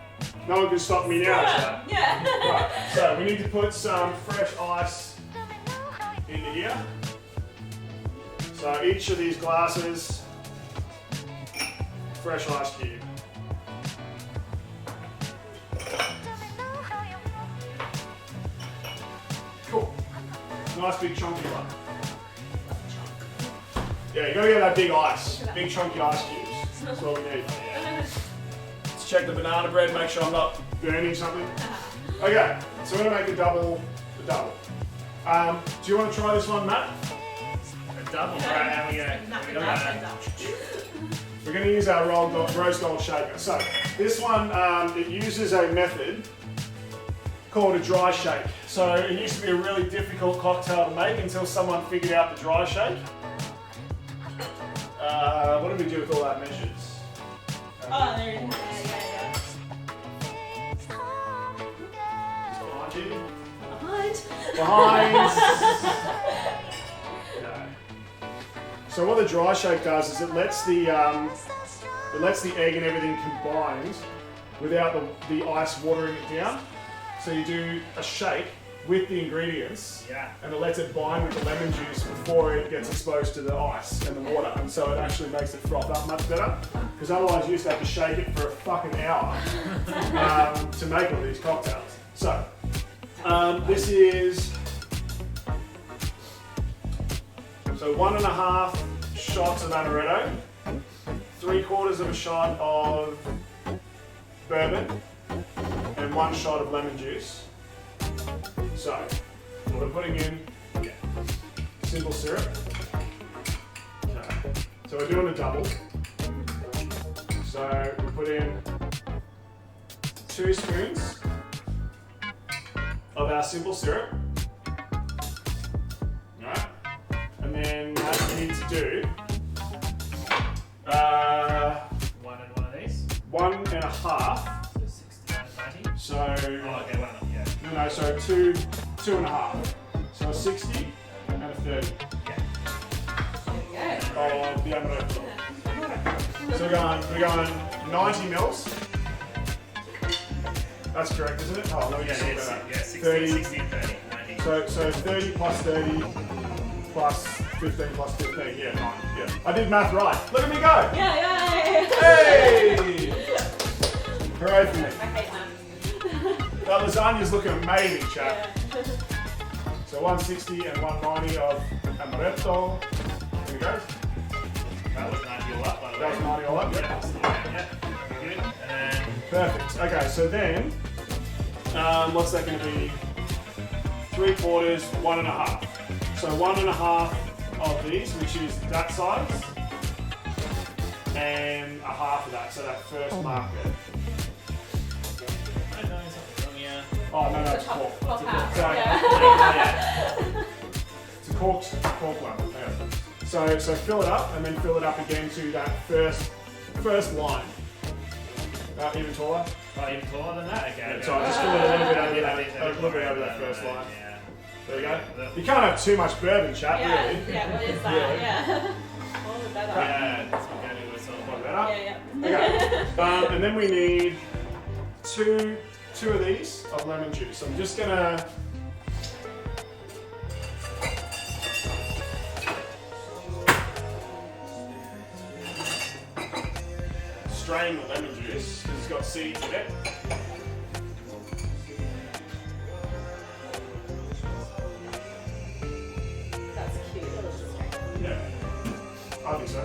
No one can stop me now. Yeah. Right, so we need to put some fresh ice into here. So each of these glasses, fresh ice cube. Cool. Nice big chunky one. Yeah, you gotta get that big ice. Big chunky ice cubes. That's what we need. Let's check the banana bread, make sure I'm not burning something. Okay, so we're gonna make a double. Do you want to try this one, Matt? A double? Right, how we go? We're going to use our rose gold shaker. So this one, it uses a method called a dry shake. So it used to be a really difficult cocktail to make until someone figured out the dry shake. What did we do with all our measures? Oh, there it is. Behind you. Behind. No. So what the dry shake does is it lets the egg and everything combined without the ice watering it down. So you do a shake with the ingredients, and it lets it bind with the lemon juice before it gets exposed to the ice and the water, and so it actually makes it froth up much better. Because otherwise you used to have to shake it for a fucking hour to make all these cocktails. So this is 1.5 shots of amaretto, 3/4 of a shot of bourbon, and 1 shot of lemon juice. So we're putting in simple syrup. Okay. So we're doing a double. So we put in 2 spoons of our simple syrup. Alright. And then what we need to do 1 of these? 1.5. So 60 and 90? So Oh, okay, 1 of them, yeah. no, so 2.5. So a 60 and a 30 of the amaretto. So we're going 90 mils. That's correct, isn't it? Oh, let me just see that. Yeah, 60, 30. 60 and 30, 90. So 30 plus 30 plus 15 plus 15. Yeah, 9. Yeah. I did math right. Look at me go. Yeah. Hey! Hooray for me. I hate math. That lasagna's looking amazing, chap. Yeah. So 160 and 190 of amaretto. Here we go. That was 90 all up, by the way. That was 90 all up. Yep. Yeah, good. And then Perfect. Okay, so then, what's that going to be? 3/4, 1.5. So 1.5 of these, which is that size, and 1/2 of that, so that first mark there. I know something wrong here. Oh, no, it's cork. Pop out. Sorry. Yeah. It's a cork one. Yeah. So fill it up, and then fill it up again to that first line. Even taller. Oh, even taller than that? Okay. Yeah, so I just fill it a little bit over that first line. Yeah. There you go. You can't have too much bourbon, chap, really. Yeah, what is that? Yeah. All the better. Yeah, that's what we're going to do. Sort of What better? Yeah. Okay. And then we need two of these of lemon juice. I'm just gonna strain the lemon juice because it's got seeds in it. That's cute. Yeah, I think so.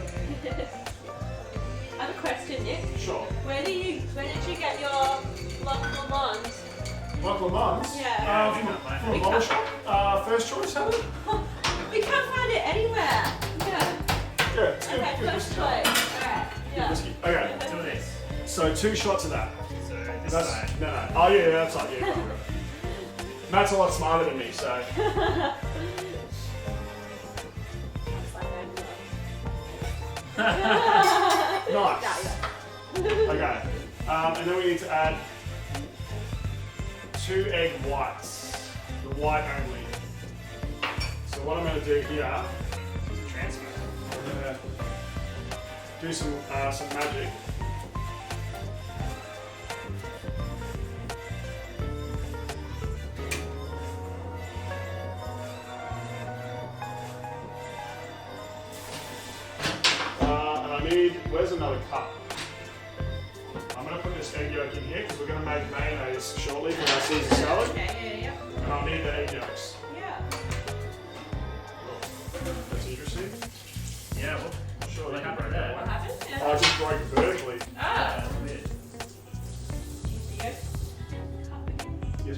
I have a question, Nick. Sure. Where did you get your Loch Lomond? Like Lamont's? Yeah. From a bottle shop. First choice, Helen? We can't find it anywhere. Yeah. Yeah, it's good. Okay, Good first whiskey. choice. Alright. Yeah. Whiskey. Okay, Do this. so 2 shots of that. So this That's, side. no. Oh yeah, that's right. Yeah, right. Matt's a lot smarter than me, so. Nice. Okay. And then we need to add 2 egg whites. The white only. So what I'm going to do here is transfer. I'm going to do some magic. where's another cup? I'm going to put this egg yolk in here because we're going to make mayonnaise shortly for our Caesar salad. Okay, yeah. And I'll need the egg yolks. Yeah. Oh, that's interesting. Yeah, I'm sure what they can happened break there? that What one. happened? Yeah. Oh, I just broke it vertically. Ah. that's weird. Yes, please.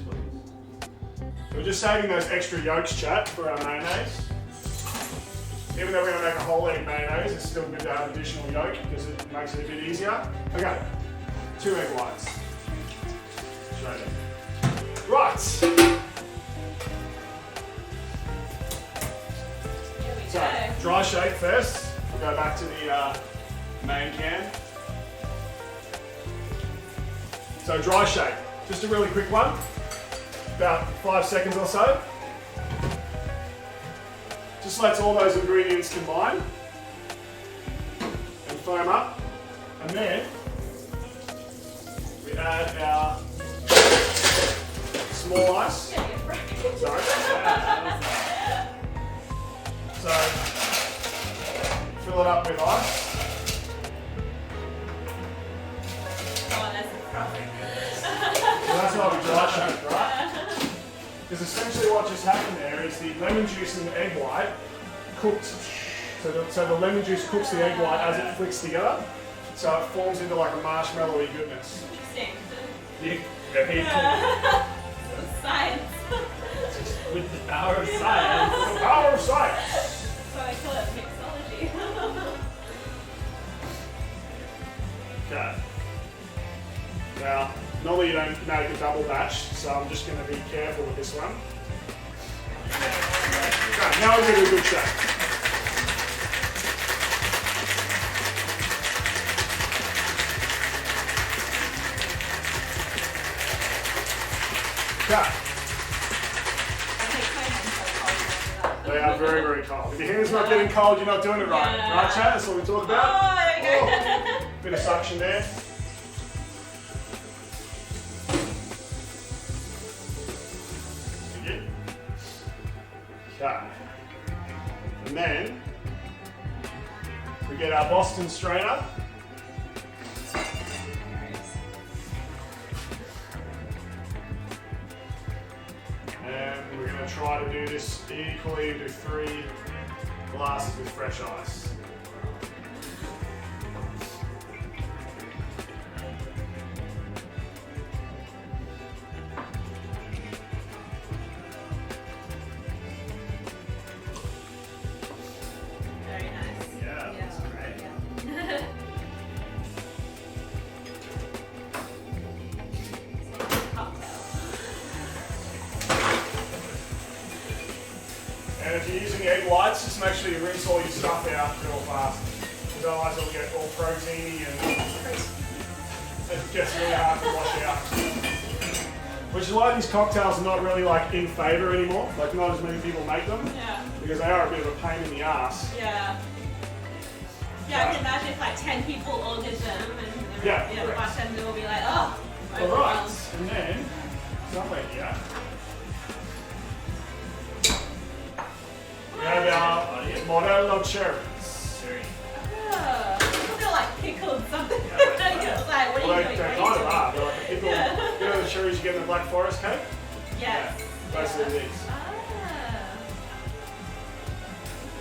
So we're just saving those extra yolks, chat, for our mayonnaise. Even though we're going to make a whole egg mayonnaise, it's still good to have additional yolk because it makes it a bit easier. Okay, 2 egg whites. Straight in. Right. So, dry shake first. We'll go back to the main can. So, dry shake. Just a really quick one. About 5 seconds or so. Just lets all those ingredients combine and foam up. And then we add our small ice. Sorry. So fill it up with ice. Oh, that's impressive. So that's why we dry shake, right? Because essentially what just happened there is the lemon juice and the egg white cooked. So the lemon juice cooks the egg white as it flicks together. So it forms into like a marshmallowy goodness. Interesting. Yeah. Science. With the power of science. The power of science. So I call it mixology. Okay. Now, normally you don't make a double batch, so I'm just going to be careful with this one. Okay, now we'll give it a good shake. Okay. They are very, very cold. If your hand's not getting cold, you're not doing it right. Yeah. Right, chat? That's what we talk about. Oh, there you go. Bit of suction there. Good. Okay. And then we get our Boston strainer. And we're going to try to do this equally, do 3 glasses with fresh ice. Very nice. Yeah, that's great. Yeah. And if you're using egg whites, just make sure you rinse all your stuff out real fast. Because otherwise it'll get all proteiny and it gets really hard to wash out. Which is why these cocktails are not really like in favour anymore. Like not as many people make them. Yeah. Because they are a bit of a pain in the ass. Yeah. Yeah, I can imagine if like 10 people all did them and Yeah, the correct. bartender will be like, oh, Alright, and then somewhere here. We have our Morello cherries. I feel like pickled something. It's like, what Well, are they you kind doing? of are. They're like a pickle. Yeah. You know the cherries you get in the Black Forest cake? Yes. Basically these. Ah.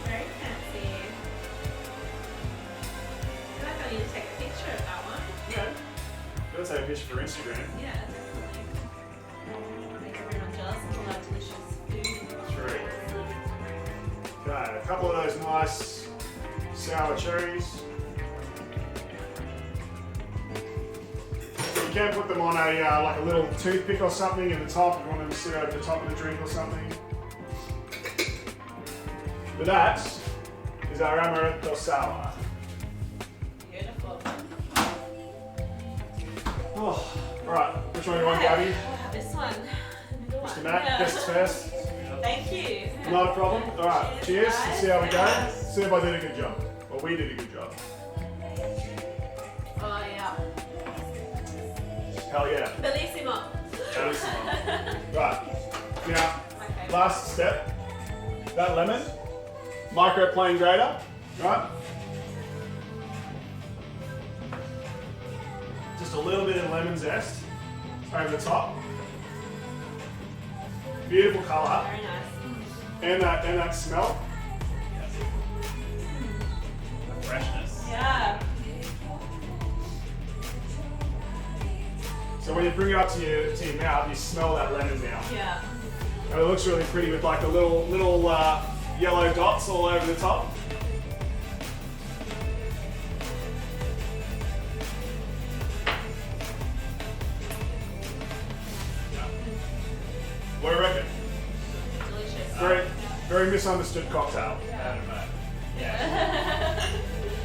Very fancy. I feel like I need to take a picture of that one. Yeah. Gotta take a picture for Instagram. Yeah, definitely. Make everyone jealous of all our delicious food. True. Okay, a couple of those nice sour cherries. You can put them on a like a little toothpick or something in the top if you want them to sit over the top of the drink or something. But that is our amaretto sour. Beautiful. Oh, right, which one do you want, Gabby? I'll have this one. Middle Mr. one. Matt, guess first. Thank you. Not a problem. All right, cheers. Guys. Let's see how we go. See if I did a good job. Well, we did a good job. Oh yeah. Hell yeah. Bellissimo. Right. Now, Okay. last step. That lemon, microplane grater, right? a little bit of lemon zest over the top. Beautiful colour. Very nice. And that smell. Yes. The freshness. Yeah. So when you bring it up to your mouth, you smell that lemon now. Yeah. And it looks really pretty with like the little yellow dots all over the top. What do you reckon? Delicious. Very misunderstood cocktail. Yeah.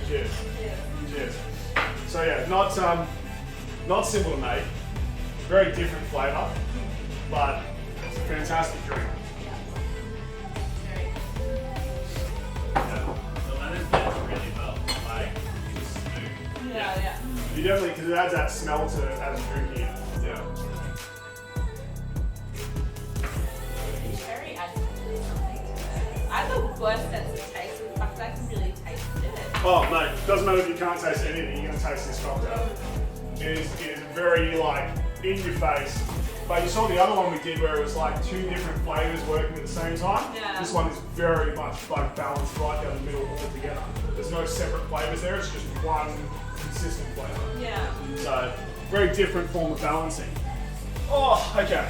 Cheers. Cheers. So yeah, not simple to make. Very different flavour, but it's a fantastic drink. Yeah. The lemon blends really well. Like, it's smooth. Yeah. You definitely, because it adds that smell to as you drink it. Yeah. Cherry adds something to it. I have the worst sense of taste with cocktails. I can really taste it. Oh mate, doesn't matter if you can't taste anything, you're gonna taste this cocktail. It is very like in your face. But you saw the other one we did where it was like two different flavours working at the same time. Yeah. This one is very much like balanced right down the middle all together. There's no separate flavours there, it's just one consistent flavour. Yeah. So, very different form of balancing. Oh, okay.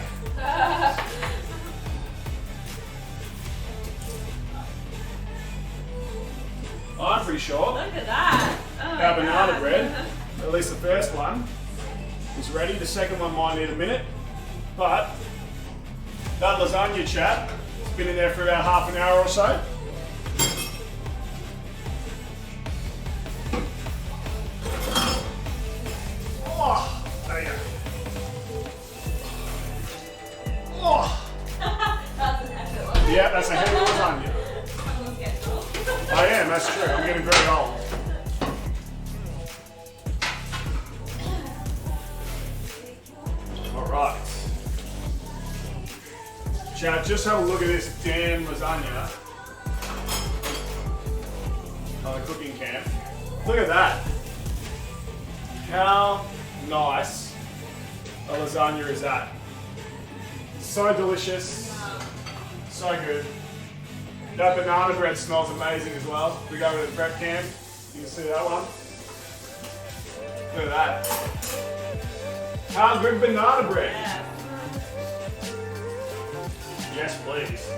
I'm pretty sure Look at that. Oh my our banana God. bread, at least the first one, is ready. The second one might need a minute, but that lasagna chat has been in there for about half an hour or so. Oh, there you go. Oh, That's an effort, wasn't it? yeah, that's a heavy lasagna. Someone's getting old. I am, that's true. I'm getting very old. Alright. Chad, just have a look at this damn lasagna on the cooking camp. Look at that. How nice a lasagna is that? So delicious. So good. That banana bread smells amazing as well. We go to the prep camp. You can see that one. Look at that. How good banana bread? Yeah. Yes, please.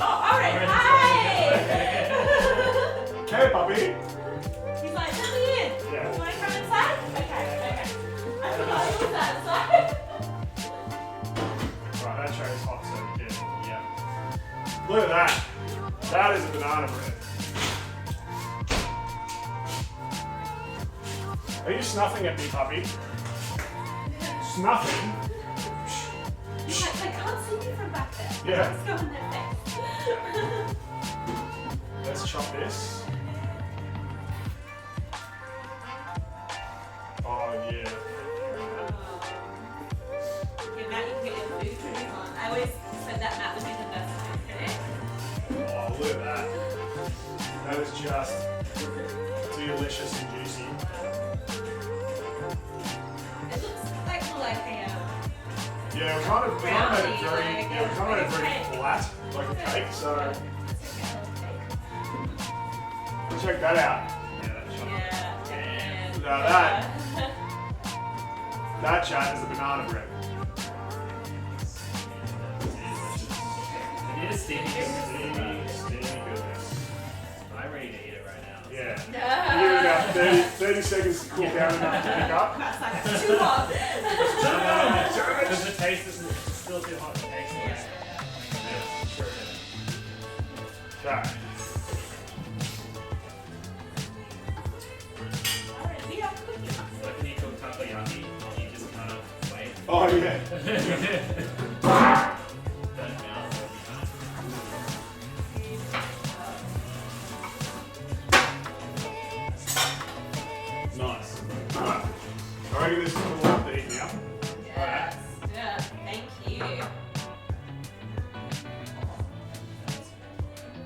Oh, Orin, hi! Okay, puppy. He's like, let me in. Yeah. You want to come inside? Okay. I forgot he was outside. Right, that tray is hot, so good. Yeah. Look at that. That is a banana bread. Are you snuffing at me, puppy? Snuffing? He's like, I can't see you from back there. Yeah. Let's go in there next. Let's chop this. Oh, yeah. Okay, Matt, you can get your food critic on. I always said that Matt would be the best food critic. Oh, look at that. That is just delicious and juicy. It looks like more like a Yeah, we kind of made it very, Brownie, yeah, we kind of made it very cake. flat, like a cake, so yeah, check that out. Yeah, that chocolate. Now that, that chat is the banana bread. I need a steamy goodness. Steamy goodness. I'm ready to eat it right now. Yeah. Yeah. You give it about 30 seconds to cool down enough to pick up. That's like it's too hot. Because the taste is still too hot to taste. Yeah. Sure. Okay. Alright, we are cooking. Like when you cook takoyaki, you just kind of wait. Oh, yeah. Don't mouth every time. Nice. Alright. I reckon this is cool enough to eat now. Yes. Yeah, thank you.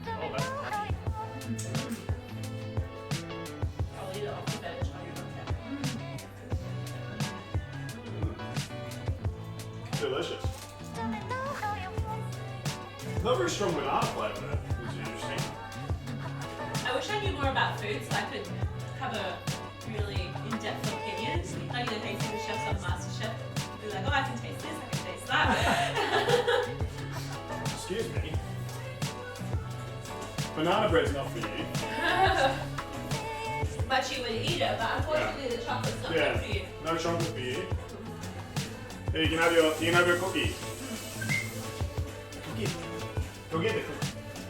Oh, that's I'll eat it off the bed. Not very strong banana flavour there, which is interesting. I wish I knew more about food so I could have a really in-depth opinion. Like, you know, tasting the chefs on MasterChef. Be like, oh, I can taste this, I can taste that. Excuse me. Banana bread's not for you. But you would eat it, but unfortunately the chocolate's not good for you. No chocolate for you. Here, you can have your cookie. Go get the cookie.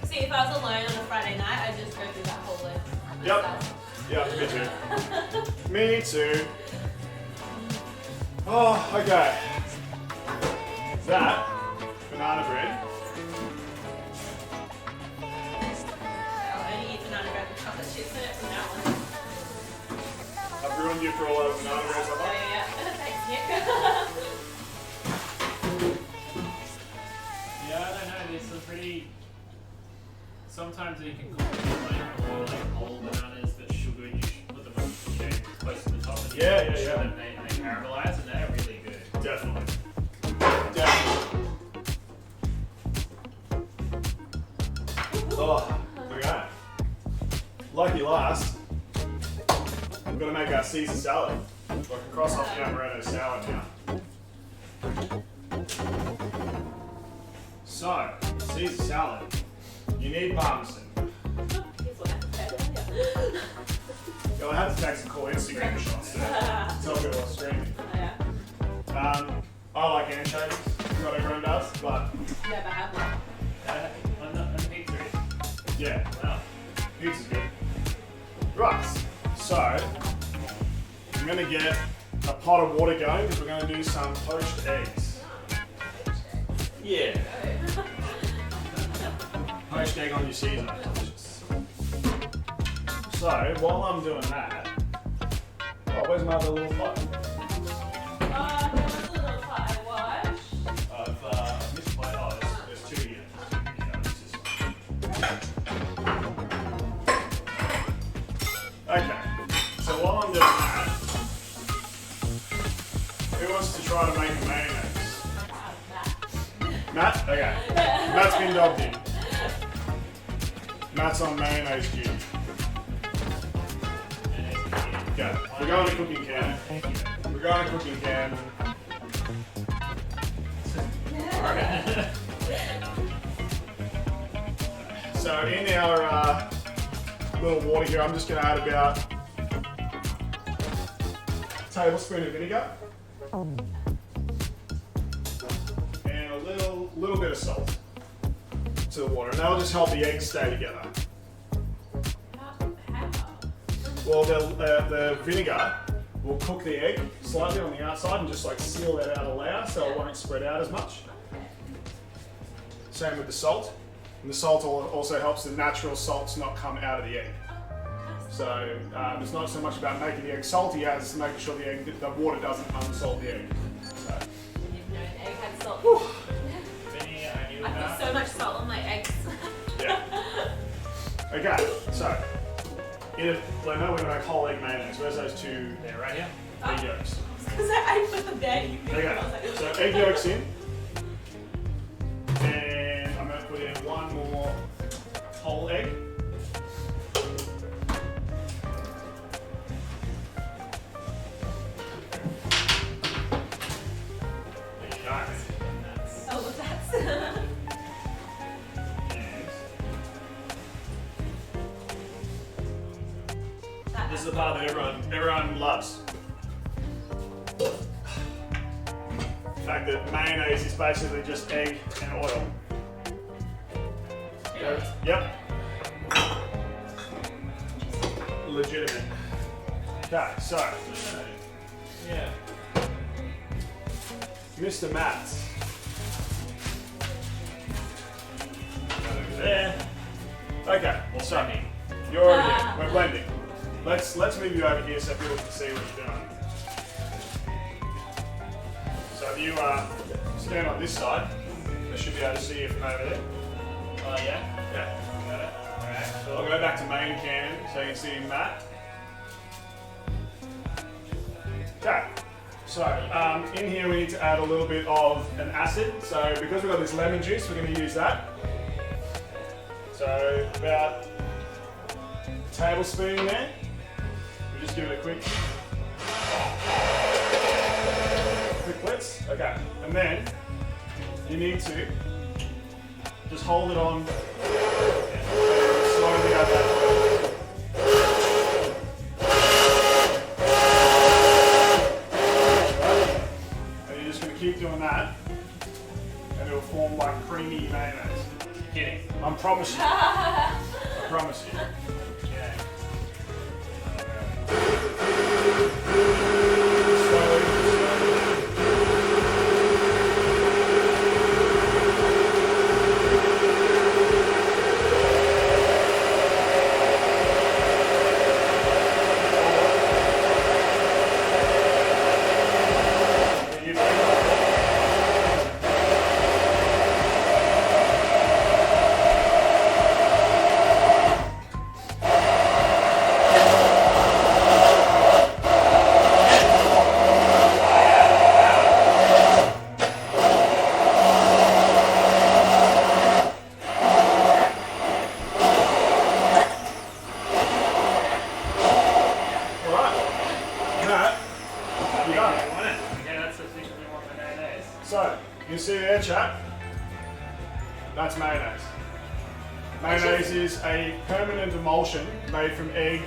See, if I was alone on a Friday night, I'd just go through that whole list myself. Yep, me too. Me too. Oh, okay. That banana bread. I'll only eat banana bread with chocolate chips in it from now on. I've ruined you for all those banana breads, have I? Yeah. Thanks, Nick. Yeah, I don't know. There's some pretty. Sometimes you can cook like whole bananas, but sugar you should put them close to the top. And Yeah. And they caramelize, and they're really good. Definitely. Oh, okay. Lucky last. We've got to make our Caesar salad. So I can cross off the amaretto salad now. So, Caesar salad. You need parmesan. Here's what I said earlier. I had to take some cool Instagram shots to tell people what's streaming. I like anchovies, not everyone does, but Never had one. On the pizza. yeah, pizza's good. Right, so I'm going to get a pot of water going because we're going to do some poached eggs. Yeah. Poached egg on your Caesar. Delicious. So, while I'm doing that, oh, where's my other little pot? There was a little pot I washed. I've misplaced. Oh, there's two here. Yeah, this is okay, so while I'm doing that, who wants to try to make a mayonnaise? Matt? Okay. Matt's been dobbed in. Matt's on mayonnaise duty. Okay, we're going to cooking can. We're going to cooking can. So in our little water here, I'm just going to add about a tablespoon of vinegar and a little bit of salt to the water, and that'll just help the eggs stay together. Well, the vinegar will cook the egg slightly on the outside and just like seal that out a layer so it won't spread out as much. Same with the salt. And the salt also helps the natural salts not come out of the egg. So it's not so much about making the egg salty as making sure the water doesn't unsalt the egg. So. I didn't know an egg had salt. Vinny, I put so much salt on my eggs. Yeah. Okay, so in a blender we're going to make whole egg mayonnaise. Where's those two? They're right here. Egg yolks. Because I put them there. Okay, so egg yolks in. And I'm going to put in one more whole egg. Oh, that's. This is the part that everyone loves. The fact that mayonnaise is basically just egg and oil. Yep. Legitimate. Okay, so Yeah. Mr. Matts. Over there. Okay, so you're over here. We're blending. Let's move you over here so people can see what you're doing. So if you stand on this side, they should be able to see you from over there. Oh yeah. Yeah. Got it. All right. I'll go back to main can so you can see Matt. Okay. So in here we need to add a little bit of an acid. So because we've got this lemon juice, we're going to use that. So about a tablespoon there. We just give it a quick blitz. Okay, and then you need to just hold it on slowly add that. And you're just going to keep doing that, and it'll form like creamy mayonnaise. Kidding. I promise you. I promise you. Yeah. So, you see there, chat? That's mayonnaise. Mayonnaise is a permanent emulsion made from egg,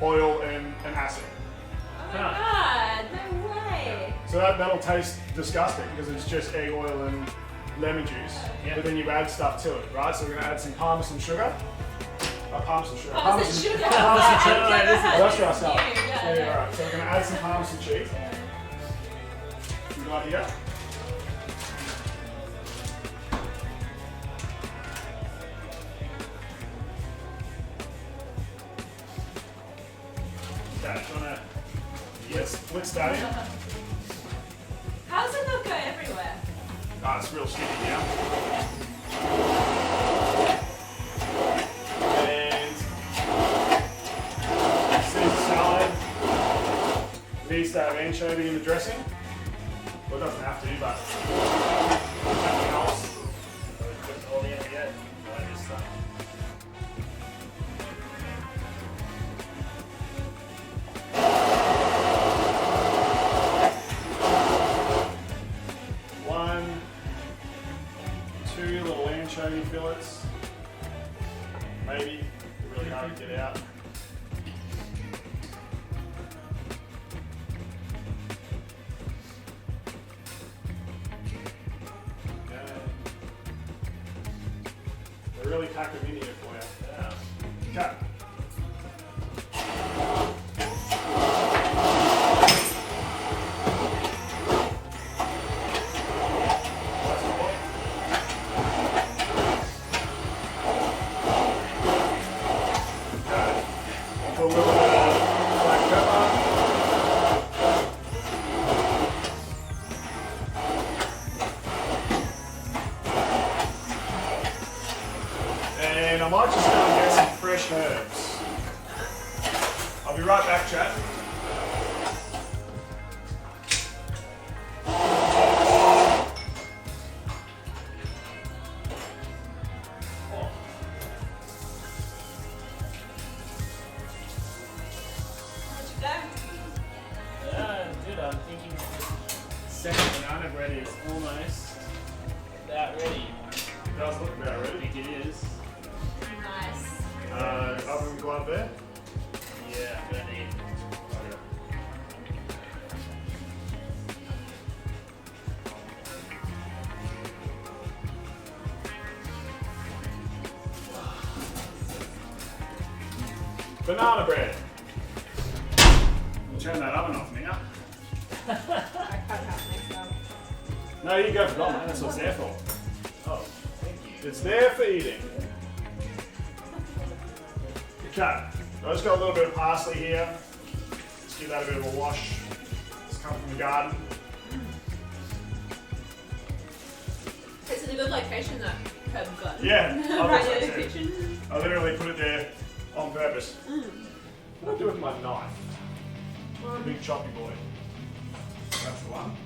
oil, and acid. Oh my god, no way. So that'll taste disgusting because it's just egg, oil, and lemon juice. Yeah. But then you add stuff to it, right? So we're gonna add some Parmesan sugar. Parmesan sugar. Parmesan sugar. Parmesan sugar. I've never had That's this right, so. new, Yeah, right. So we're gonna add some Parmesan cheese. You got here? Okay, do you wanna let's that in? How does it not go everywhere? Oh, it's real sticky now. And Caesar salad needs to have anchovy in the dressing. Well, it doesn't have to, but nothing else. So we put all the in again. Like this stuff. One, two little anchovy fillets. Maybe. Really hard to get out. Okay. They really pack them in here for you. Yeah. Okay. Put a little bit of black pepper. And I might just go and get some fresh herbs. I'll be right back, chat. How'd you go? Yeah, dude, I'm thinking second banana bread is almost about ready. It does look about I ready. think it is. Nice. Oven glove there. Yeah, I'm gonna need. Banana bread. We'll turn that oven off now. I can't help myself. No, you go for it, man. That's what it's there for. Oh, thank you. It's there for eating. Okay, I just got a little bit of parsley here. Let's give that a bit of a wash. It's come from the garden. It's in a good location that Herb got. Yeah, I Right thought so near the too. kitchen. I literally put it there on purpose. What do I do with my knife? I'm a big choppy boy. That's the one.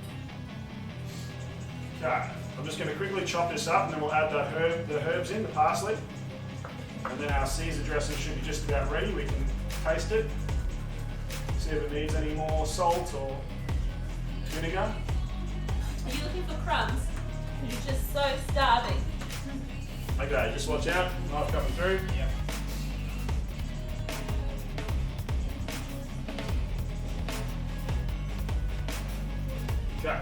Okay, I'm just going to quickly chop this up and then we'll add the herbs in, the parsley. And then our Caesar dressing should be just about ready. We can taste it. See if it needs any more salt or vinegar. Are you looking for crumbs? You're just so starving. Okay, just watch out. Knife coming through. Yep. Okay.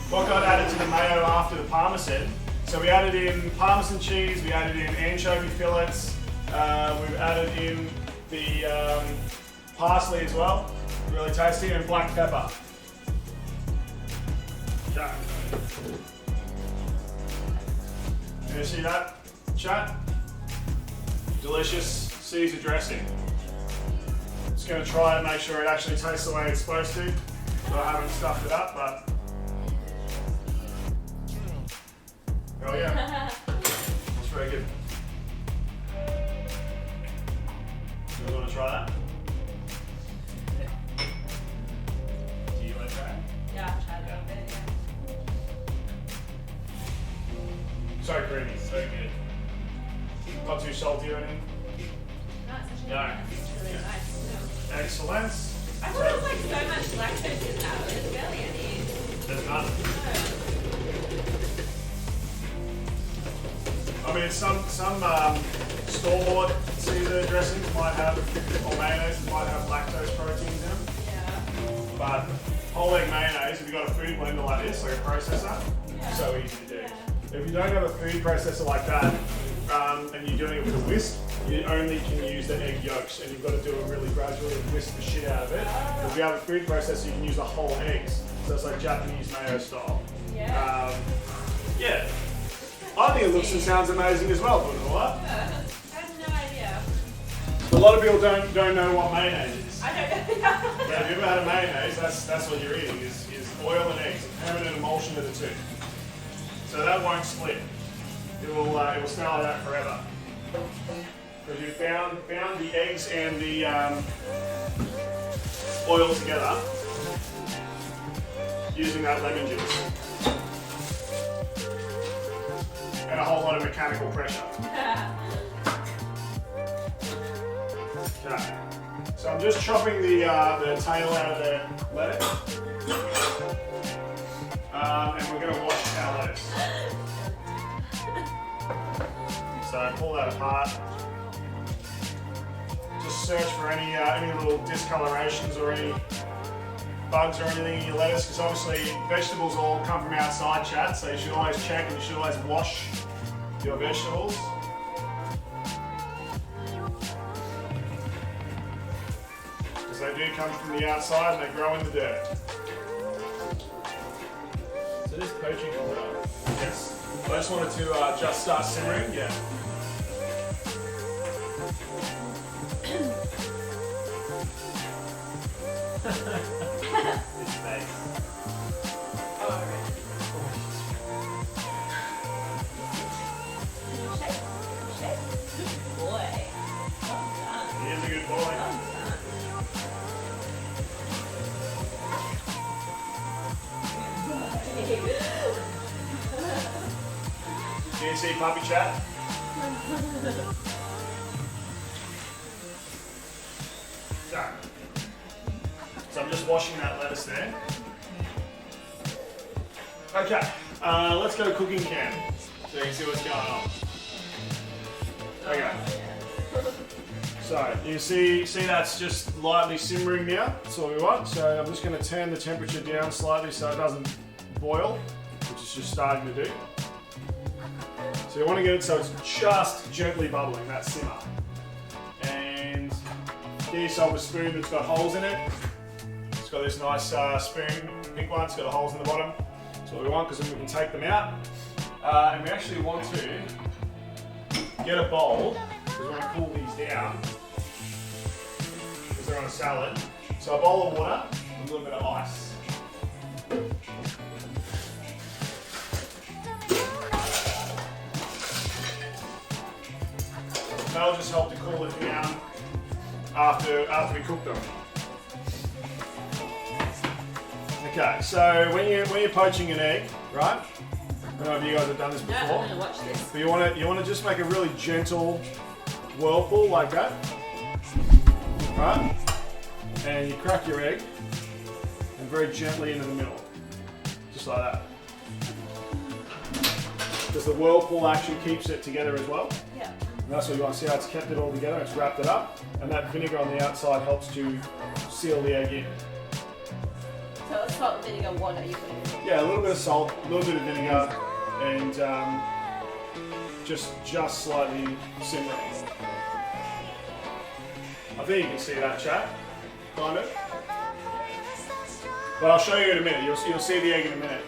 What got added to the mayo after the parmesan? So we added in parmesan cheese, we added in anchovy fillets, we've added in the parsley as well, really tasty, and black pepper. Okay. You see that, chat? Delicious Caesar dressing. Just going to try and make sure it actually tastes the way it's supposed to. So I haven't stuffed it up, but oh yeah, that's very good. You want to try that? Do you want to try it? Yeah, I've tried it a bit, yeah. So creamy, so good. Not too salty or anything. No, it's actually No. it's really nice. Yeah. Excellent. I thought there was like so much lactose in that, but there's barely any. There's none. I mean, some store-bought Caesar dressings might have, or mayonnaise might have lactose proteins in them. Yeah. But whole egg mayonnaise, if you've got a food blender like this, like a processor, Yeah. so easy to do. Yeah. If you don't have a food processor like that, and you're doing it with a whisk, you only can use the egg yolks, and you've got to do it really gradually and whisk the shit out of it. If you have a food processor, you can use the whole eggs. So it's like Japanese mayo style. Yeah. Yeah. I think it looks and sounds amazing as well, putting it all up. I have no idea. A lot of people don't know what mayonnaise is. I don't know. Yeah, if you've ever had a mayonnaise, that's what you're eating, is oil and eggs, a permanent emulsion of the two. So that won't split. It will stay like that forever. Because you found the eggs and the oil together using that lemon juice. And a whole lot of mechanical pressure. Okay. So I'm just chopping the tail out of the lettuce. And we're going to wash our lettuce. So pull that apart. Just search for any little discolorations or any bugs or anything in your lettuce, because obviously vegetables all come from outside, chat, so you should always check and you should always wash your vegetables. Because they do come from the outside and they grow in the dirt. So this poaching order. Yes. I just wanted to just start simmering, yeah. This face. Shake. Good boy. Well done. He is a good boy. Well done. Can you see puppy chat? So I'm just washing that lettuce there. Okay, let's go cooking cam so you can see what's going on. Okay. So you can see that's just lightly simmering now. That's what we want. So I'm just going to turn the temperature down slightly so it doesn't boil, which is just starting to do. So you want to get it so it's just gently bubbling, that simmer. And get yourself a spoon that's got holes in it. It's got this nice spoon, pink one, it's got the holes in the bottom. That's what we want, because then we can take them out. And we actually want to get a bowl, because we want to cool these down, because they're on a salad. So a bowl of water, and a little bit of ice. That'll just help to cool it down after we cook them. Okay, so when you're poaching an egg, right? I don't know if you guys have done this before. No, I'm gonna watch this. But you want to just make a really gentle whirlpool like that, right? And you crack your egg and very gently into the middle, just like that. Because the whirlpool actually keeps it together as well. Yeah. And that's what you want to see how it's kept it all together. It's wrapped it up, and that vinegar on the outside helps to seal the egg in. So it's salt, vinegar, water you put in. Yeah, a little bit of salt, a little bit of vinegar, and just slightly simmering. I think you can see that, chat, kind of. But I'll show you in a minute. You'll see the egg in a minute.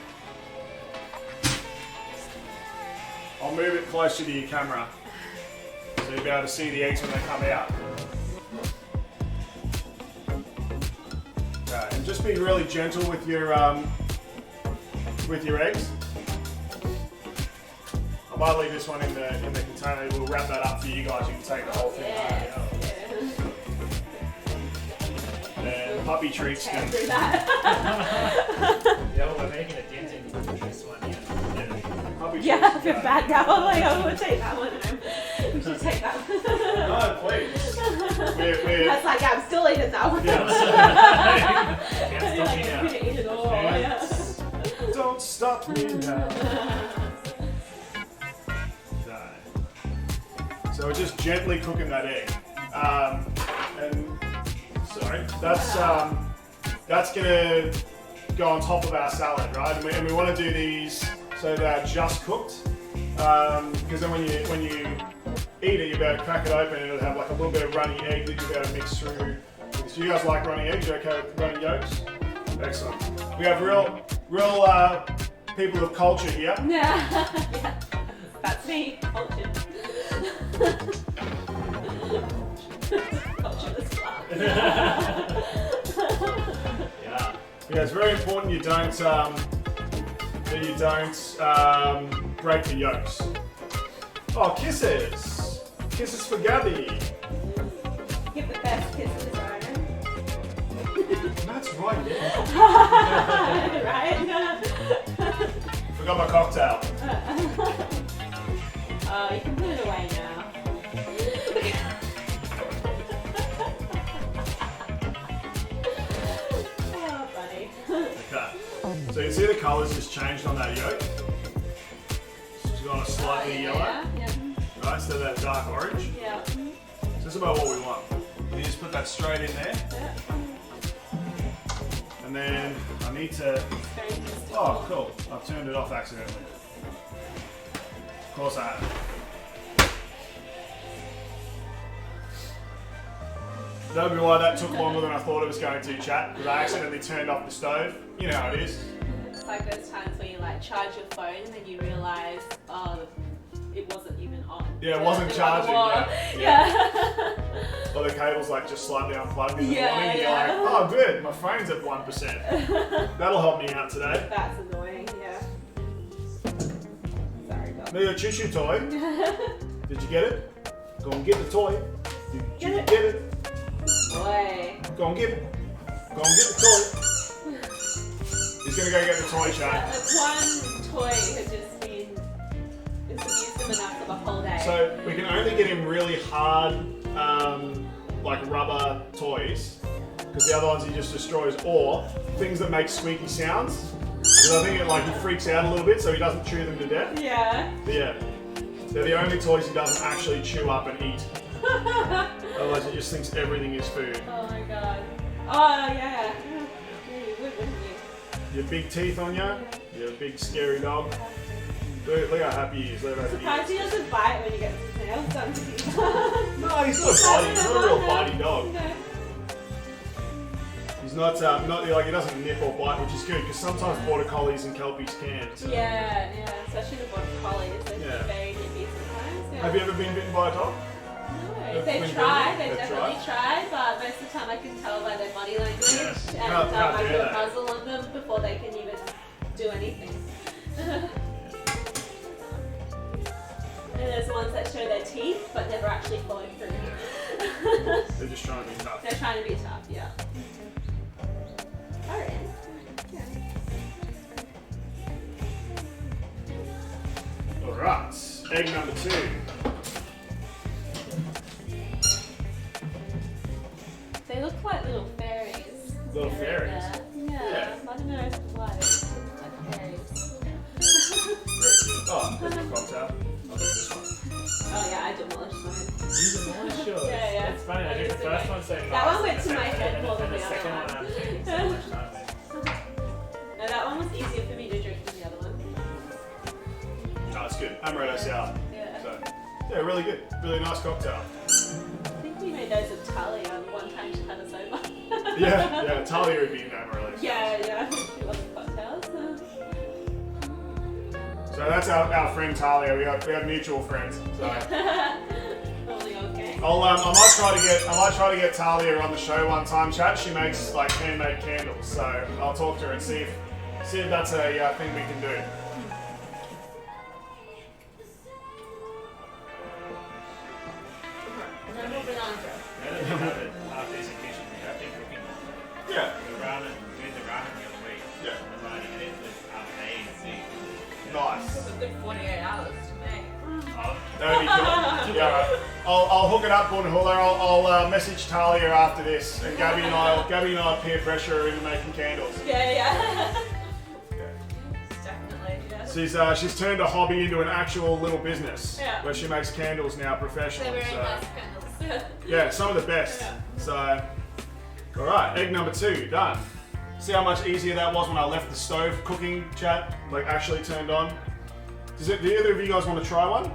I'll move it closer to your camera so you'll be able to see the eggs when they come out. Okay, and just be really gentle with your eggs. I might leave this one in the container. We'll wrap that up for you guys. You can take the whole thing home. And puppy treats can. Yeah, well, we're making a dent in this one. Yeah, I feel bad now. I'm like, I'm gonna take that one home. We should take that one. No, please. That's like, yeah, I'm still eating that one. Can't stop me now. I'm gonna eat it all. Yeah. Don't stop me now. So we're just gently cooking that egg. And sorry, that's gonna go on top of our salad, right? And we want to do these so they're just cooked, because then when you eat it, you'll be able to crack it open and it'll have like a little bit of runny egg that you'll be able to mix through. So you guys like runny eggs? You okay with runny yolks? Excellent. We have real people of culture here. Yeah. That's me. Culture. Cultureless club. Yeah. Yeah, it's very important you don't break the yolks. Oh, kisses! Kisses for Gabby. Give the best kisses, Orin. That's right, yeah. Right? Forgot my cocktail. Oh, you can put it away now. Oh, buddy. Okay. So you can see the colours just changed on that yolk. It's gone a slightly yellow. Yeah. Right, instead of that dark orange. Yeah. So this is about what we want. You just put that straight in there. Yeah. And then I need to... Oh, cool. I've turned it off accidentally. Of course I have. That'll be why that took longer than I thought it was going to, chat, because I accidentally turned off the stove. You know how it is. It's like those times when you like charge your phone and then you realise, oh, it wasn't even on. Yeah, it wasn't charging. Yeah. Or the cable's like just slightly unplugged in the Yeah, morning and yeah. you're like, oh good, my phone's at 1%. That'll help me out today. That's annoying, yeah. Sorry, God. Need a choo-choo toy. Did you get it? Go and get the toy. Did you Get get it? Boy. Go and get it. Go and get the toy. He's gonna go get the toy, chat. One toy has just been, it's amused him enough for the whole day. So we can only get him really hard, like rubber toys, because the other ones he just destroys, or things that make squeaky sounds. Because I think he freaks out a little bit, so he doesn't chew them to death. Yeah. But yeah, they're the only toys he doesn't actually chew up and eat. Otherwise, he just thinks everything is food. Oh my god. Oh yeah. Yeah, you would, wouldn't you? Your big teeth on you. You're a big scary dog. Look how happy he is. Look how happy Surprised he doesn't bite when he gets his nails done. No, he's not a bitey. He's not a real bitey dog. No. He's not like he doesn't nip or bite, which is good because sometimes border collies and kelpies can. So. Yeah, especially the border collies. They're Yeah. very nippy sometimes. Yeah. Have you ever been bitten by a dog? No, they've tried. They've definitely tried, but most of the time I can tell by their body language, Yes. and Can't I do do a that. muzzle on them before they can even do anything. there's the ones that show their teeth but never actually followed through. They're just trying to be tough. They're trying to be tough, yeah. Orin. Alright, egg number 2. They look like little fairies. Little fairies? Yeah. I don't know why. They look like fairies. Very good. Oh, there's my cocktail. I'll do this one. Oh yeah, I demolished mine. You demolished yours. Yeah. It's funny, I think the first one so That one went to my head more than and the the other second one. one I'm taking so much time with. No, that one was easier for me to drink than the other one. Oh, it's good. Amaretto sour. Yeah. So, yeah, really good. Really nice cocktail. I think we made those with Talia one time she had us over. Yeah, Talia would be in amaretto sour. Yeah. She loves cocktails. So that's our friend Talia. We have mutual friends. So Only okay. I might try to get Talia on the show one time. Chat. She makes like handmade candles. So I'll talk to her and see if that's a thing we can do. No more banana. Yeah, we have it half decent kitchen. We have been cooking. Yeah. The ramen, we did the ramen the other week. Yeah. And running it was amazing. Nice. It was a good 48 hours to make. That would be cool. Yeah, right. I'll hook it up, Bunhula. I'll message Talia after this, and Gabby and I peer pressure her into making candles. Yeah. Definitely, yeah. She's turned a hobby into an actual little business, Yeah. where she makes candles now They're professionally. very So nice candles. yeah, some of the best. Yeah. So, all right, egg number 2 done. See how much easier that was when I left the stove cooking, chat, like actually turned on. Do either of you guys want to try one?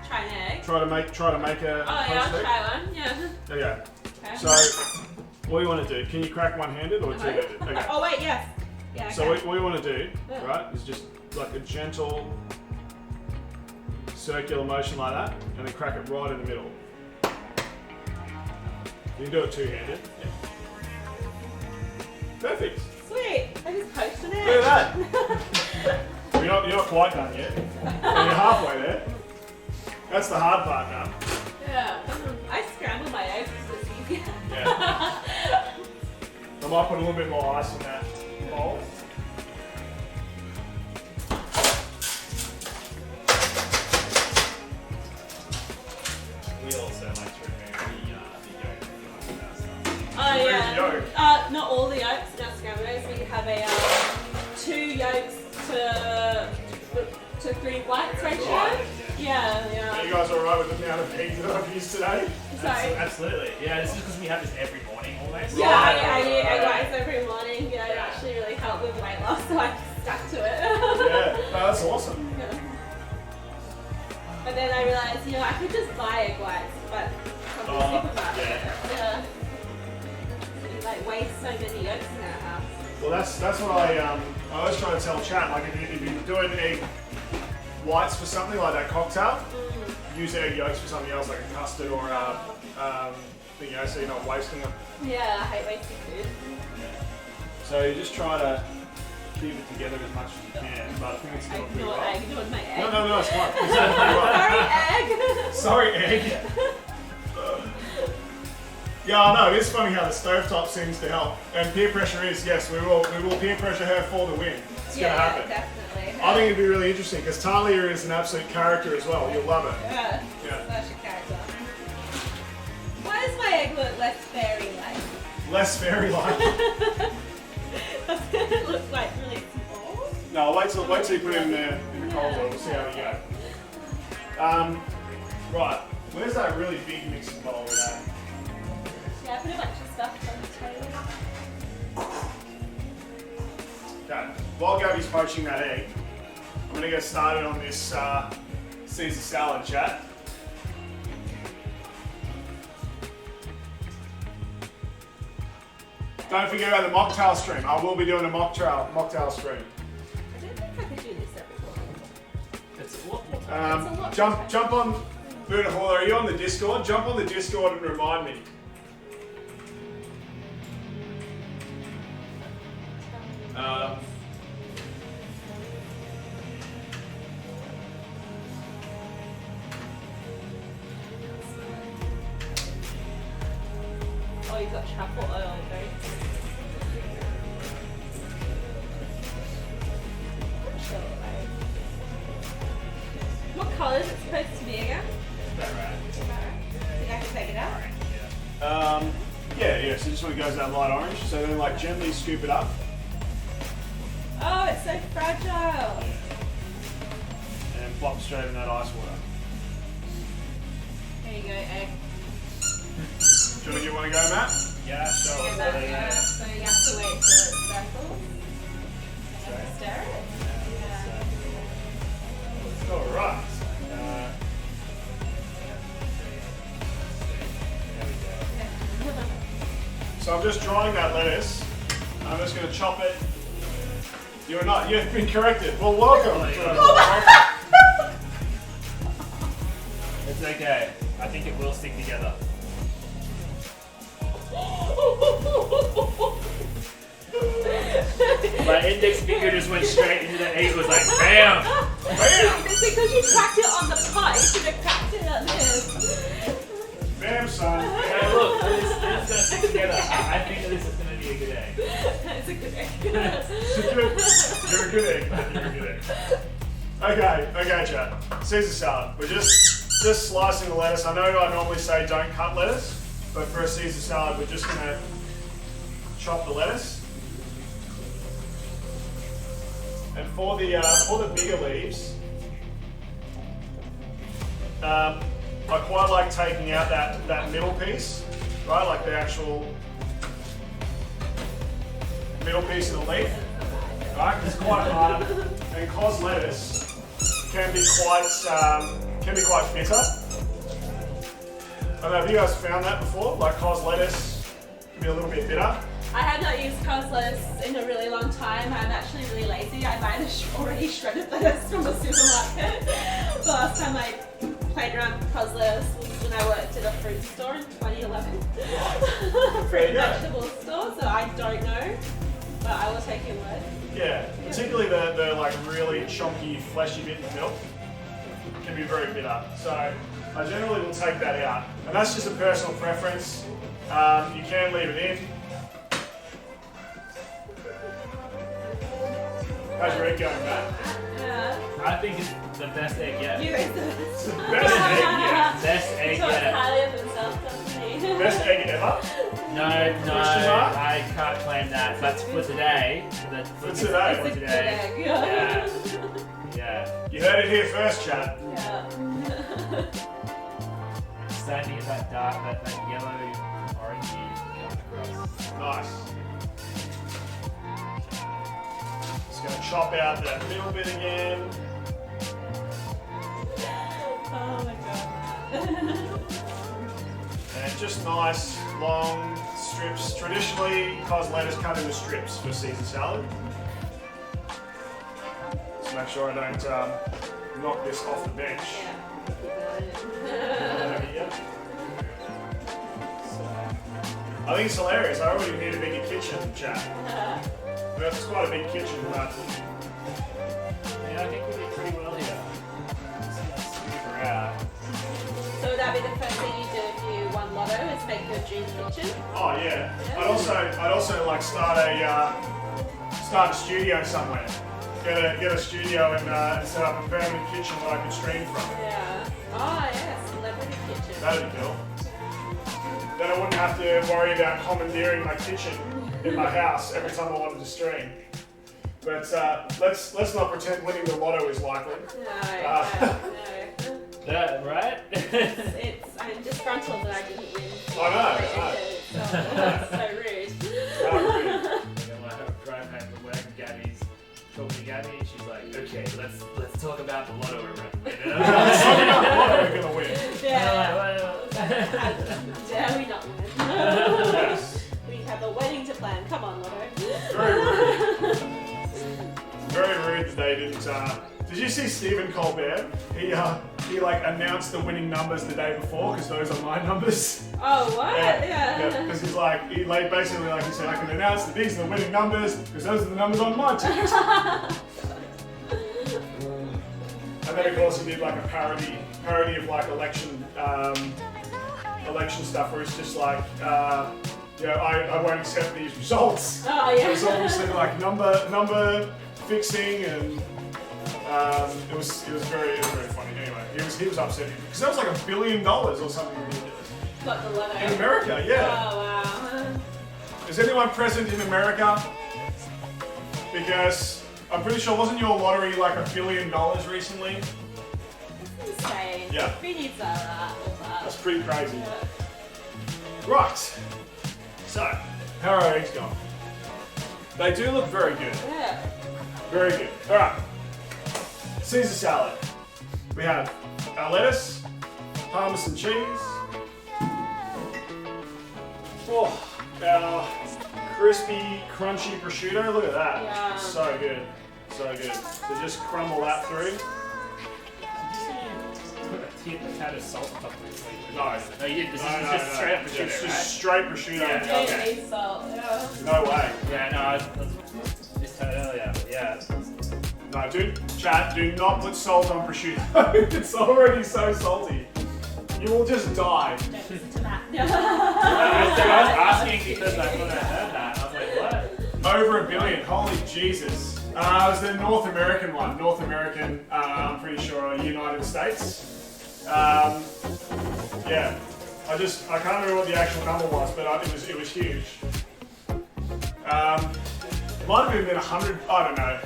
Try an egg. Try to make a Oh yeah, poached I'll egg? try one. Yeah. Okay. Okay. So, what do you want to do? Can you crack one-handed or two-handed? Okay. Oh wait, yes. Yeah. So what you want to do, Yeah. right, is just like a gentle circular motion like that, and then crack it right in the middle. You can do it two-handed. Yeah. Perfect. Sweet. I just poached an egg. Look at that. You're not quite done yet. You're halfway there. That's the hard part now. Yeah. I scramble my eggs because it's easier. Yeah. I might put a little bit more ice in that bowl. We also like to remove the yolk from our stuff. Oh Where's yeah. the yolk? Not all the yolks in our scrambled eggs. We have a 2 yolks to 3 whites ratio. Right. Yeah. Are you guys alright with the amount of eggs that I've used today? Sorry. Absolutely. Yeah, this is because we have this every morning almost. Yeah, Right. I eat egg whites every morning. Yeah, it actually really helped with weight loss, so I stuck to it. Yeah, no, that's awesome. Yeah. But then I realised, I could just buy egg whites, but from the supermarket. Yeah. We waste so many yolks in our house. Well, that's what I always try to tell chat. Like if you're doing egg whites for something like that cocktail, use egg yolks for something else like a custard or so you're not wasting them. Yeah, I hate wasting food. So you just try to keep it together as much as you can. But I think it's doing pretty well. Egg, doing my egg. No, it's fine. It's doing pretty well. Sorry, egg. Sorry, egg. Yeah, I know. It's funny how the stovetop seems to help. And peer pressure is, yes, we will peer pressure her for the win. It's going to happen. Definitely. I think it'd be really interesting because Talia is an absolute character as well. You'll love it. Yeah. Such a character. Why does my egg look less fairy-like? Less fairy-like. Doesn't it look like really small? No, wait till you put it in the cold water. We'll see how we go. Right. Where's that really big mixing bowl with that? Yeah, I put a bunch of stuff on the table. Okay. While Gabby's poaching that egg, I'm going to get started on this Caesar salad, chat. Don't forget about the mocktail stream. I will be doing a mocktail stream. I don't think I could do this every morning. It's a lot. Jump on Buddha Hall. Are you on the Discord? Jump on the Discord and remind me. Oh, you've got truffle oil, very What colour is it supposed to be again? Is that right? Think I can take it out? Yeah, so just when it goes that light orange, so then like gently scoop it up. Oh, it's so fragile. And plop straight in that ice water. There you go, egg. Do you want to go, Matt? Yeah, sure. So you have to wait till it circles. And you have to stir it. It's all right. So I'm just drying that lettuce. I'm just going to chop it. You're not. You've been corrected. Well, welcome. It's okay. I think it will stick together. My index finger just went straight into the egg. Was like, bam, bam. It's because you cracked it on the pot. You should have cracked it at this. Bam, son. Hey, look, this is gonna stick together. I think that this is gonna be a good egg. It's a good egg. You're a good egg, man. You're a good egg. Okay, chat. Caesar salad. We're just slicing the lettuce. I know I normally say don't cut lettuce, but for a Caesar salad, we're just gonna chop the lettuce. And for the bigger leaves, I quite like taking out that middle piece, right? Like the actual middle piece of the leaf, right? It's quite hard, and cos lettuce can be quite bitter. I don't know, have you guys found that before? Like cos lettuce can be a little bit bitter. I have not used cos lettuce in a really long time. I'm actually really lazy. I buy the already shredded lettuce from the supermarket. The last time I played around with cos lettuce was when I worked at a fruit store in 2011. Fruit and vegetable store, so I don't know, but I will take your word. Yeah, particularly the like really chunky, fleshy bit in the middle can be very bitter. So I generally will take that out, and that's just a personal preference. You can leave it in. How's your egg going, Matt? Yeah. I think it's the best egg yet. You guys It's the best egg yet. Best egg talk yet. highly of himself, doesn't he? Best egg ever. No, Question mark? I can't claim that. But for today, For today. For It's a good today. egg. Yeah. Yeah. You heard it here first, chat. Yeah. Starting to get that dark, that yellow, orangey coming across. Nice. Just gonna chop out that middle bit again. Oh my god. And just nice, long strips. Traditionally, cos lettuce cut into strips for Caesar salad. Just make sure I don't knock this off the bench. Yeah. I think it's hilarious. I already need a bigger kitchen, chat. That's quite a big kitchen, but Yeah, I think we did pretty well here. Let's scoop her out. So would that be the first thing you do if you won Lotto, is make your dream kitchen? oh yeah. I'd also like start a studio somewhere. Get a studio and set up a permanent kitchen that I could stream from. Yeah. Oh yeah, celebrity kitchen. That'd be cool. Then I wouldn't have to worry about commandeering my kitchen in my house every time I wanted to stream. But let's not pretend winning the lotto is likely. No. That right? I'm disgruntled that I didn't win. I know. So rude. I'm like, drive home from work and Gabby's talking to Gabby and she's like, okay, let's talk about the lotto we're going to win. Let's talk about the lotto we're going to win. Yeah. Dare we not win? Yes. We have a wedding to plan. Come on, Lotto. Very rude. Very rude that they didn't. Did you see Stephen Colbert? He like announced the winning numbers the day before because those are my numbers. Oh, what? Yeah. Because he basically he said I can announce that these are the winning numbers because those are the numbers on my ticket. And then of course he did like a parody of like election stuff where it's just like yeah, I won't accept these results. Oh yeah. It was obviously like number fixing, and it was very funny. Anyway, he was upset because that was like $1 billion or something ridiculous. Got the lotto. In America, yeah. Oh wow. Is anyone present in America? Because I'm pretty sure, wasn't your lottery like $1 billion recently? Insane. Yeah. Who needs that? That's pretty crazy. Yeah. Right. So, how are our eggs going? They do look very good. Yeah. Very good. All right. Caesar salad. We have our lettuce, Parmesan cheese. Oh, our crispy, crunchy prosciutto. Look at that. Yeah. So good. So good. So just crumble that through. Put a tad of salt on top of this. No. No, you did. This is No, just straight up Yeah, prosciutto, it's right? just straight prosciutto. Yeah. Okay. Need salt. Yeah. No way. Yeah, no, I just told earlier, but yeah. No, chat, do not put salt on prosciutto. It's already so salty. You will just die. Don't listen to that. I was asking because I thought I heard that. I was like, what? Over $1 billion. Holy Jesus. It was the North American one. North American, I'm pretty sure, United States. Yeah. I can't remember what the actual number was, but it was huge. It might have even been 100. I don't know.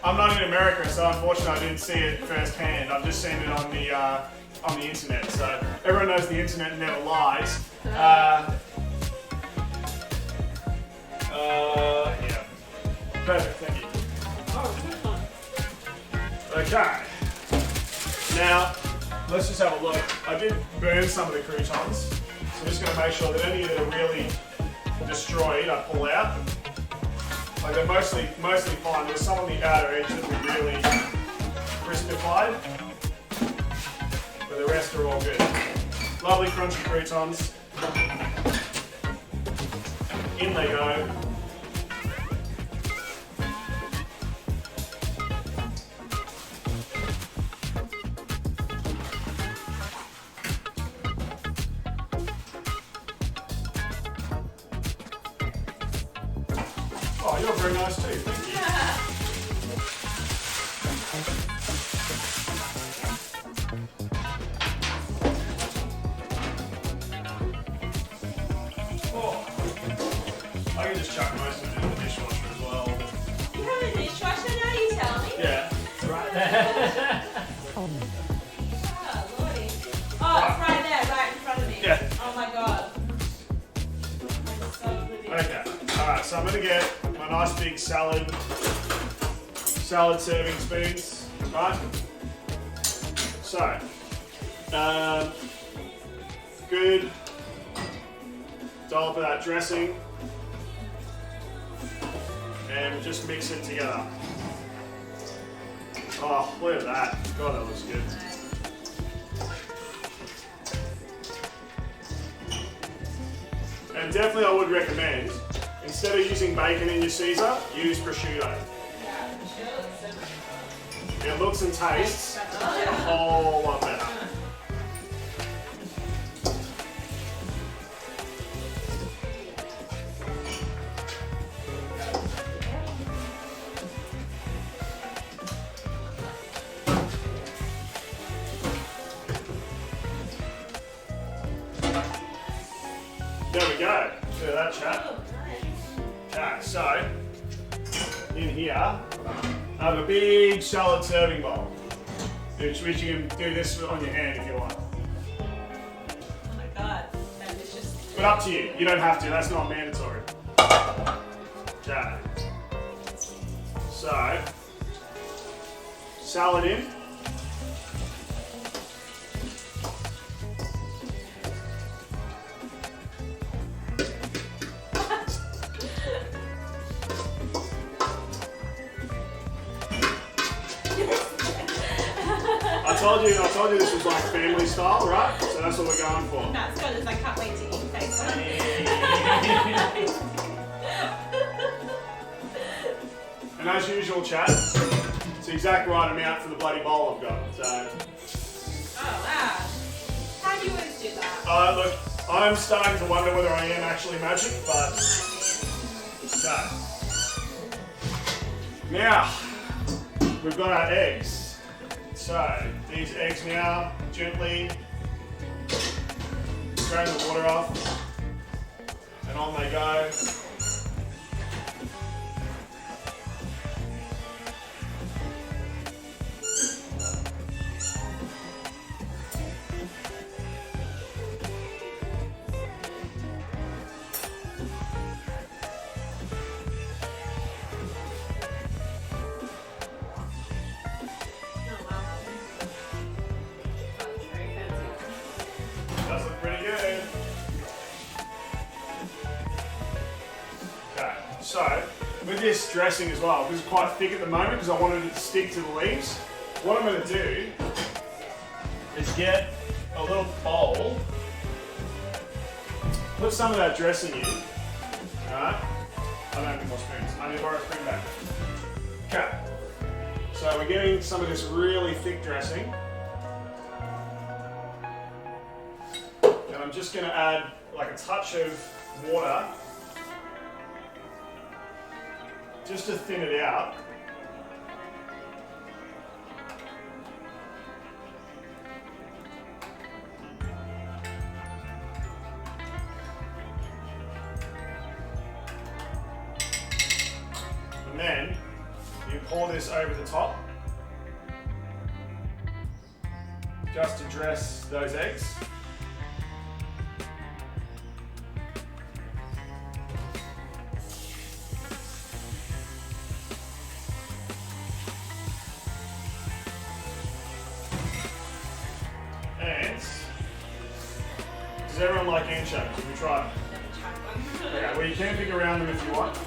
I'm not in America, so unfortunately I didn't see it firsthand. I've just seen it on the internet. So everyone knows the internet never lies. Yeah. Perfect. Thank you. Okay. Now, let's just have a look. I did burn some of the croutons, so I'm just going to make sure that any that are really destroyed I pull out. Like they're mostly fine. There's some on the outer edge that we really crispified, but the rest are all good. Lovely crunchy croutons. In they go. Oh, you're very nice too. Thank you. Oh, I can just chuck most of it in the dishwasher as well. You have a dishwasher now, you tell me? Yeah. It's right there. Oh, lordy. Oh, it's right there, right in front of me. Yeah. Oh my god. I'm so oblivious. Okay. All right. So I'm gonna get my nice big salad serving spoons, right? So, good dollop of that dressing, and just mix it together. Oh, look at that! God, that looks good. And definitely, I would recommend, instead of using bacon in your Caesar, use prosciutto. Yeah, for sure. It looks and tastes a whole lot better. There we go. Look at that, chat. Oh, nice. Okay, so in here, I have a big salad serving bowl, which you can do this on your hand if you want. Oh my god. That is just. But up to you. You don't have to. That's not mandatory. Okay. So, salad in. I told you this was like family style, right? So that's what we're going for. That's good as I can't wait to eat next one. And as usual, chat, it's the exact right amount for the bloody bowl I've got. So, Oh wow. How do you always do that? look, I'm starting to wonder whether I am actually magic, but okay. Now we've got our eggs. So these eggs now gently drain the water off, and on they go. Does look pretty good. Okay, so with this dressing as well, this is quite thick at the moment because I wanted it to stick to the leaves. What I'm going to do is get a little bowl, put some of that dressing in. Alright, I don't have any more spoons. I need to borrow a spoon back. Okay, so we're getting some of this really thick dressing. I'm just going to add like a touch of water just to thin it out. And then you pour this over the top just to dress those eggs. Does everyone like anchovies? Have you tried them? Okay, well you can pick around them if you want.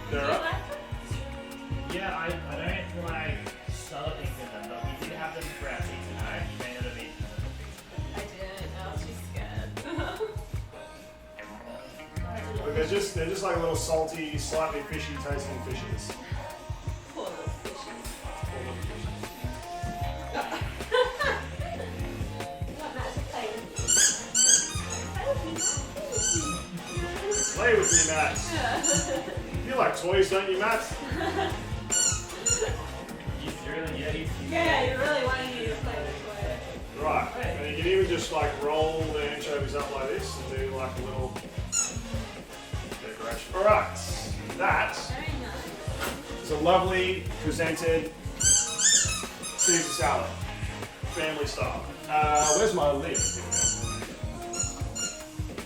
They're right. Yeah, I don't like salad things in them, but we did have them for our pizza night. You may not have eaten them. I didn't. I was too scared. But they're just like little salty, slightly fishy tasting fishes. Poor little fishes. Play with me, Matt. You like toys, don't you, Matt? Yeah, you really wanted me to play with toy. Right, and you can even just like roll the anchovies up like this and do like a little decoration. Alright, that Very nice. is a lovely presented Caesar salad, family style. Where's my lid?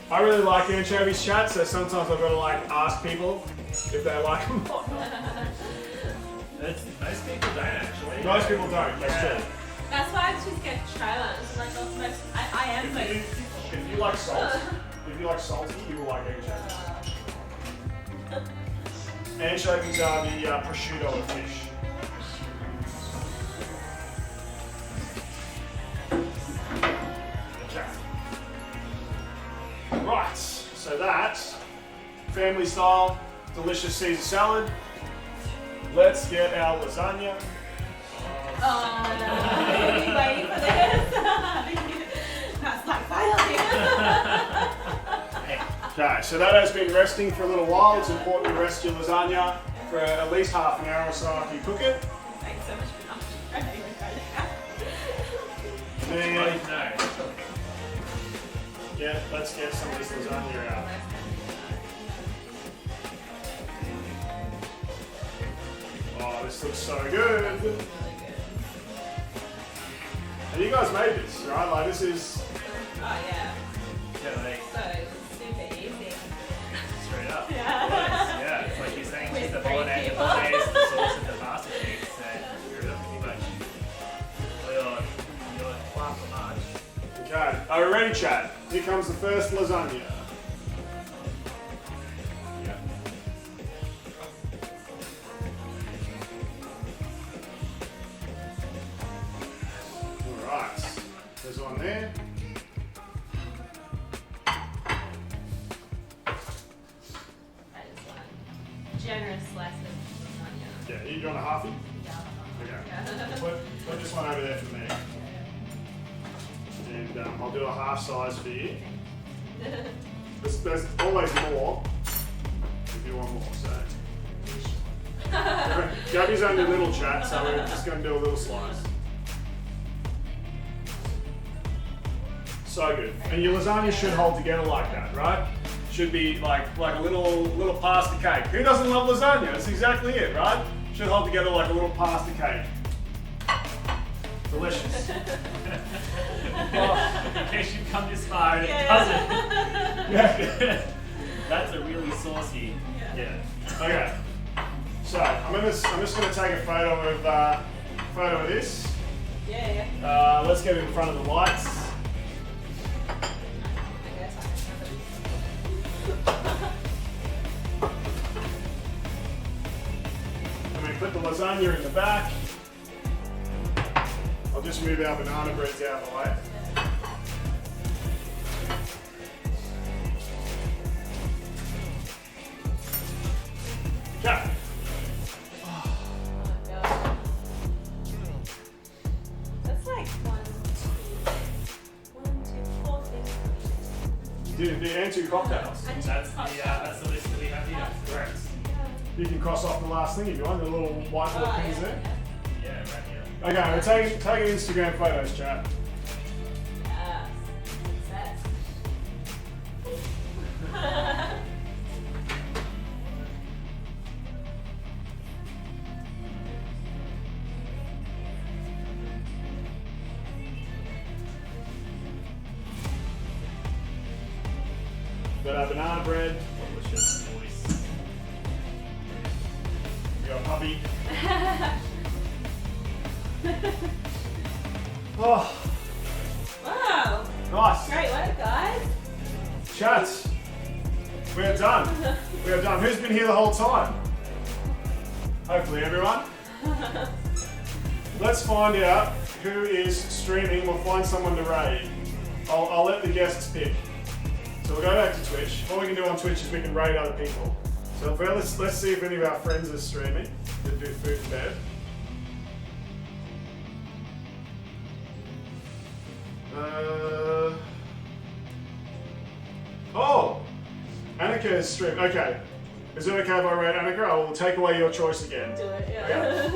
I really like anchovies, chat, so sometimes I've got to like ask people if they like them. Most people don't actually. Most people don't, that's true. That's why I just get to try one. It's like I am like. If you like salt, if you like salty, you will like anchovies. Anchovies are the prosciutto of fish. Okay. Right, so that family style delicious Caesar salad. Let's get our lasagna. Oh no! I've been waiting for this. That's like finally. Okay, so that has been resting for a little while. It's important to rest your lasagna for at least half an hour or so after you cook it. Thanks so much for not. Then, yeah, let's get some of this lasagna out. Oh, this looks so good. Really good. And you guys made this, right? Like this is. Oh yeah. Yeah, like, So super easy. straight up. Yeah. Yeah, it's like you're saying, With just the three bolognese, the people. bolognese, the sauce, and the pasta cheese. So you're pretty much your plan for March. Okay, are we ready, chat? Here comes the first lasagna. Yeah. Alright, there's one there. That is one generous slice of lasagna. Yeah, you want a halfie? Yeah. Okay. Put this one over there for me. And and I'll do a half size for you. There's always more if you want more, so. Gabby's only little chat, so we're just going to do a little slice. So good. And your lasagna should hold together like that, right? Should be like a little pasta cake. Who doesn't love lasagna? That's exactly it, right? Should hold together like a little pasta cake. Delicious. In case you've come this far and it doesn't. Yeah. That's a really saucy. Yeah. Okay. So I'm just gonna take a photo of this. Yeah. Let's get in front of the lights. And we put the lasagna in the back. I'll just move our banana breads out of the way. Okay. That's like 1, 2, 4 things. And 2 cocktails. That's the list that we have here. Correct. You can cross off the last thing if you want, the little white little pins there. Yeah, right here. Okay, we're taking Instagram photos, chat. Got our banana bread. Delicious voice. We got a puppy. Oh, Wow. nice. Great work, guys. Chats, we are done. We are done. Who's been here the whole time? Hopefully everyone. Let's find out who is streaming. We'll find someone to raid. I'll let the guests pick. So we'll go back to Twitch. What we can do on Twitch is we can raid other people. So let's see if any of our friends are streaming that do food and bev. Oh! Annika is streaming. Okay. Is it okay if I raid Annika? I will take away your choice again. Do it, yeah. Okay.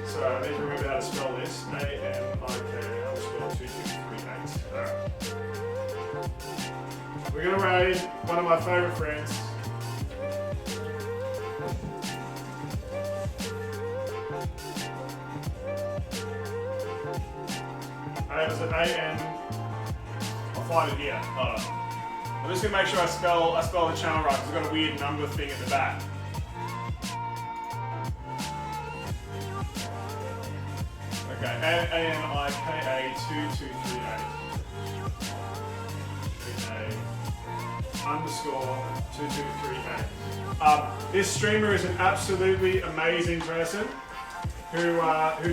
So I need to remember how to spell this. AMIK_2238. Alright. We're gonna raid one of my favourite friends. Is it A-N? I'll find it here. Hold on. I'm just gonna make sure I spell the channel right because I've got a weird number thing at the back. Okay, ANIKA2238. This streamer is an absolutely amazing person who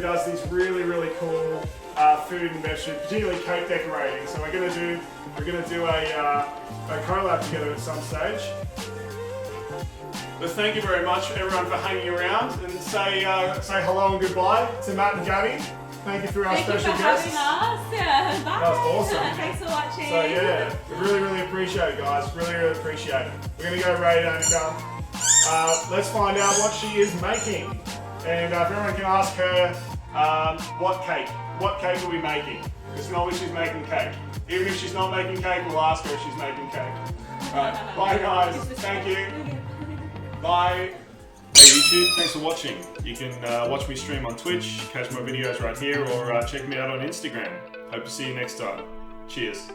does these really cool food and beverage, particularly cake decorating. So we're gonna do a collab together at some stage. But thank you very much everyone for hanging around and say hello and goodbye to Matt and Gabby. Thank you for our special guests. Thank you for having us. Yeah, bye. That was awesome. Thanks for watching. So yeah, we really appreciate it, guys. Really appreciate it. We're gonna go raid Annika. Let's find out what she is making, and if everyone can ask her what cake are we making? Because normally she's making cake. Even if she's not making cake, we'll ask her if she's making cake. Alright, bye guys. Thank you. Bye. Hey YouTube, thanks for watching. You can watch me stream on Twitch, catch my videos right here, or check me out on Instagram. Hope to see you next time. Cheers.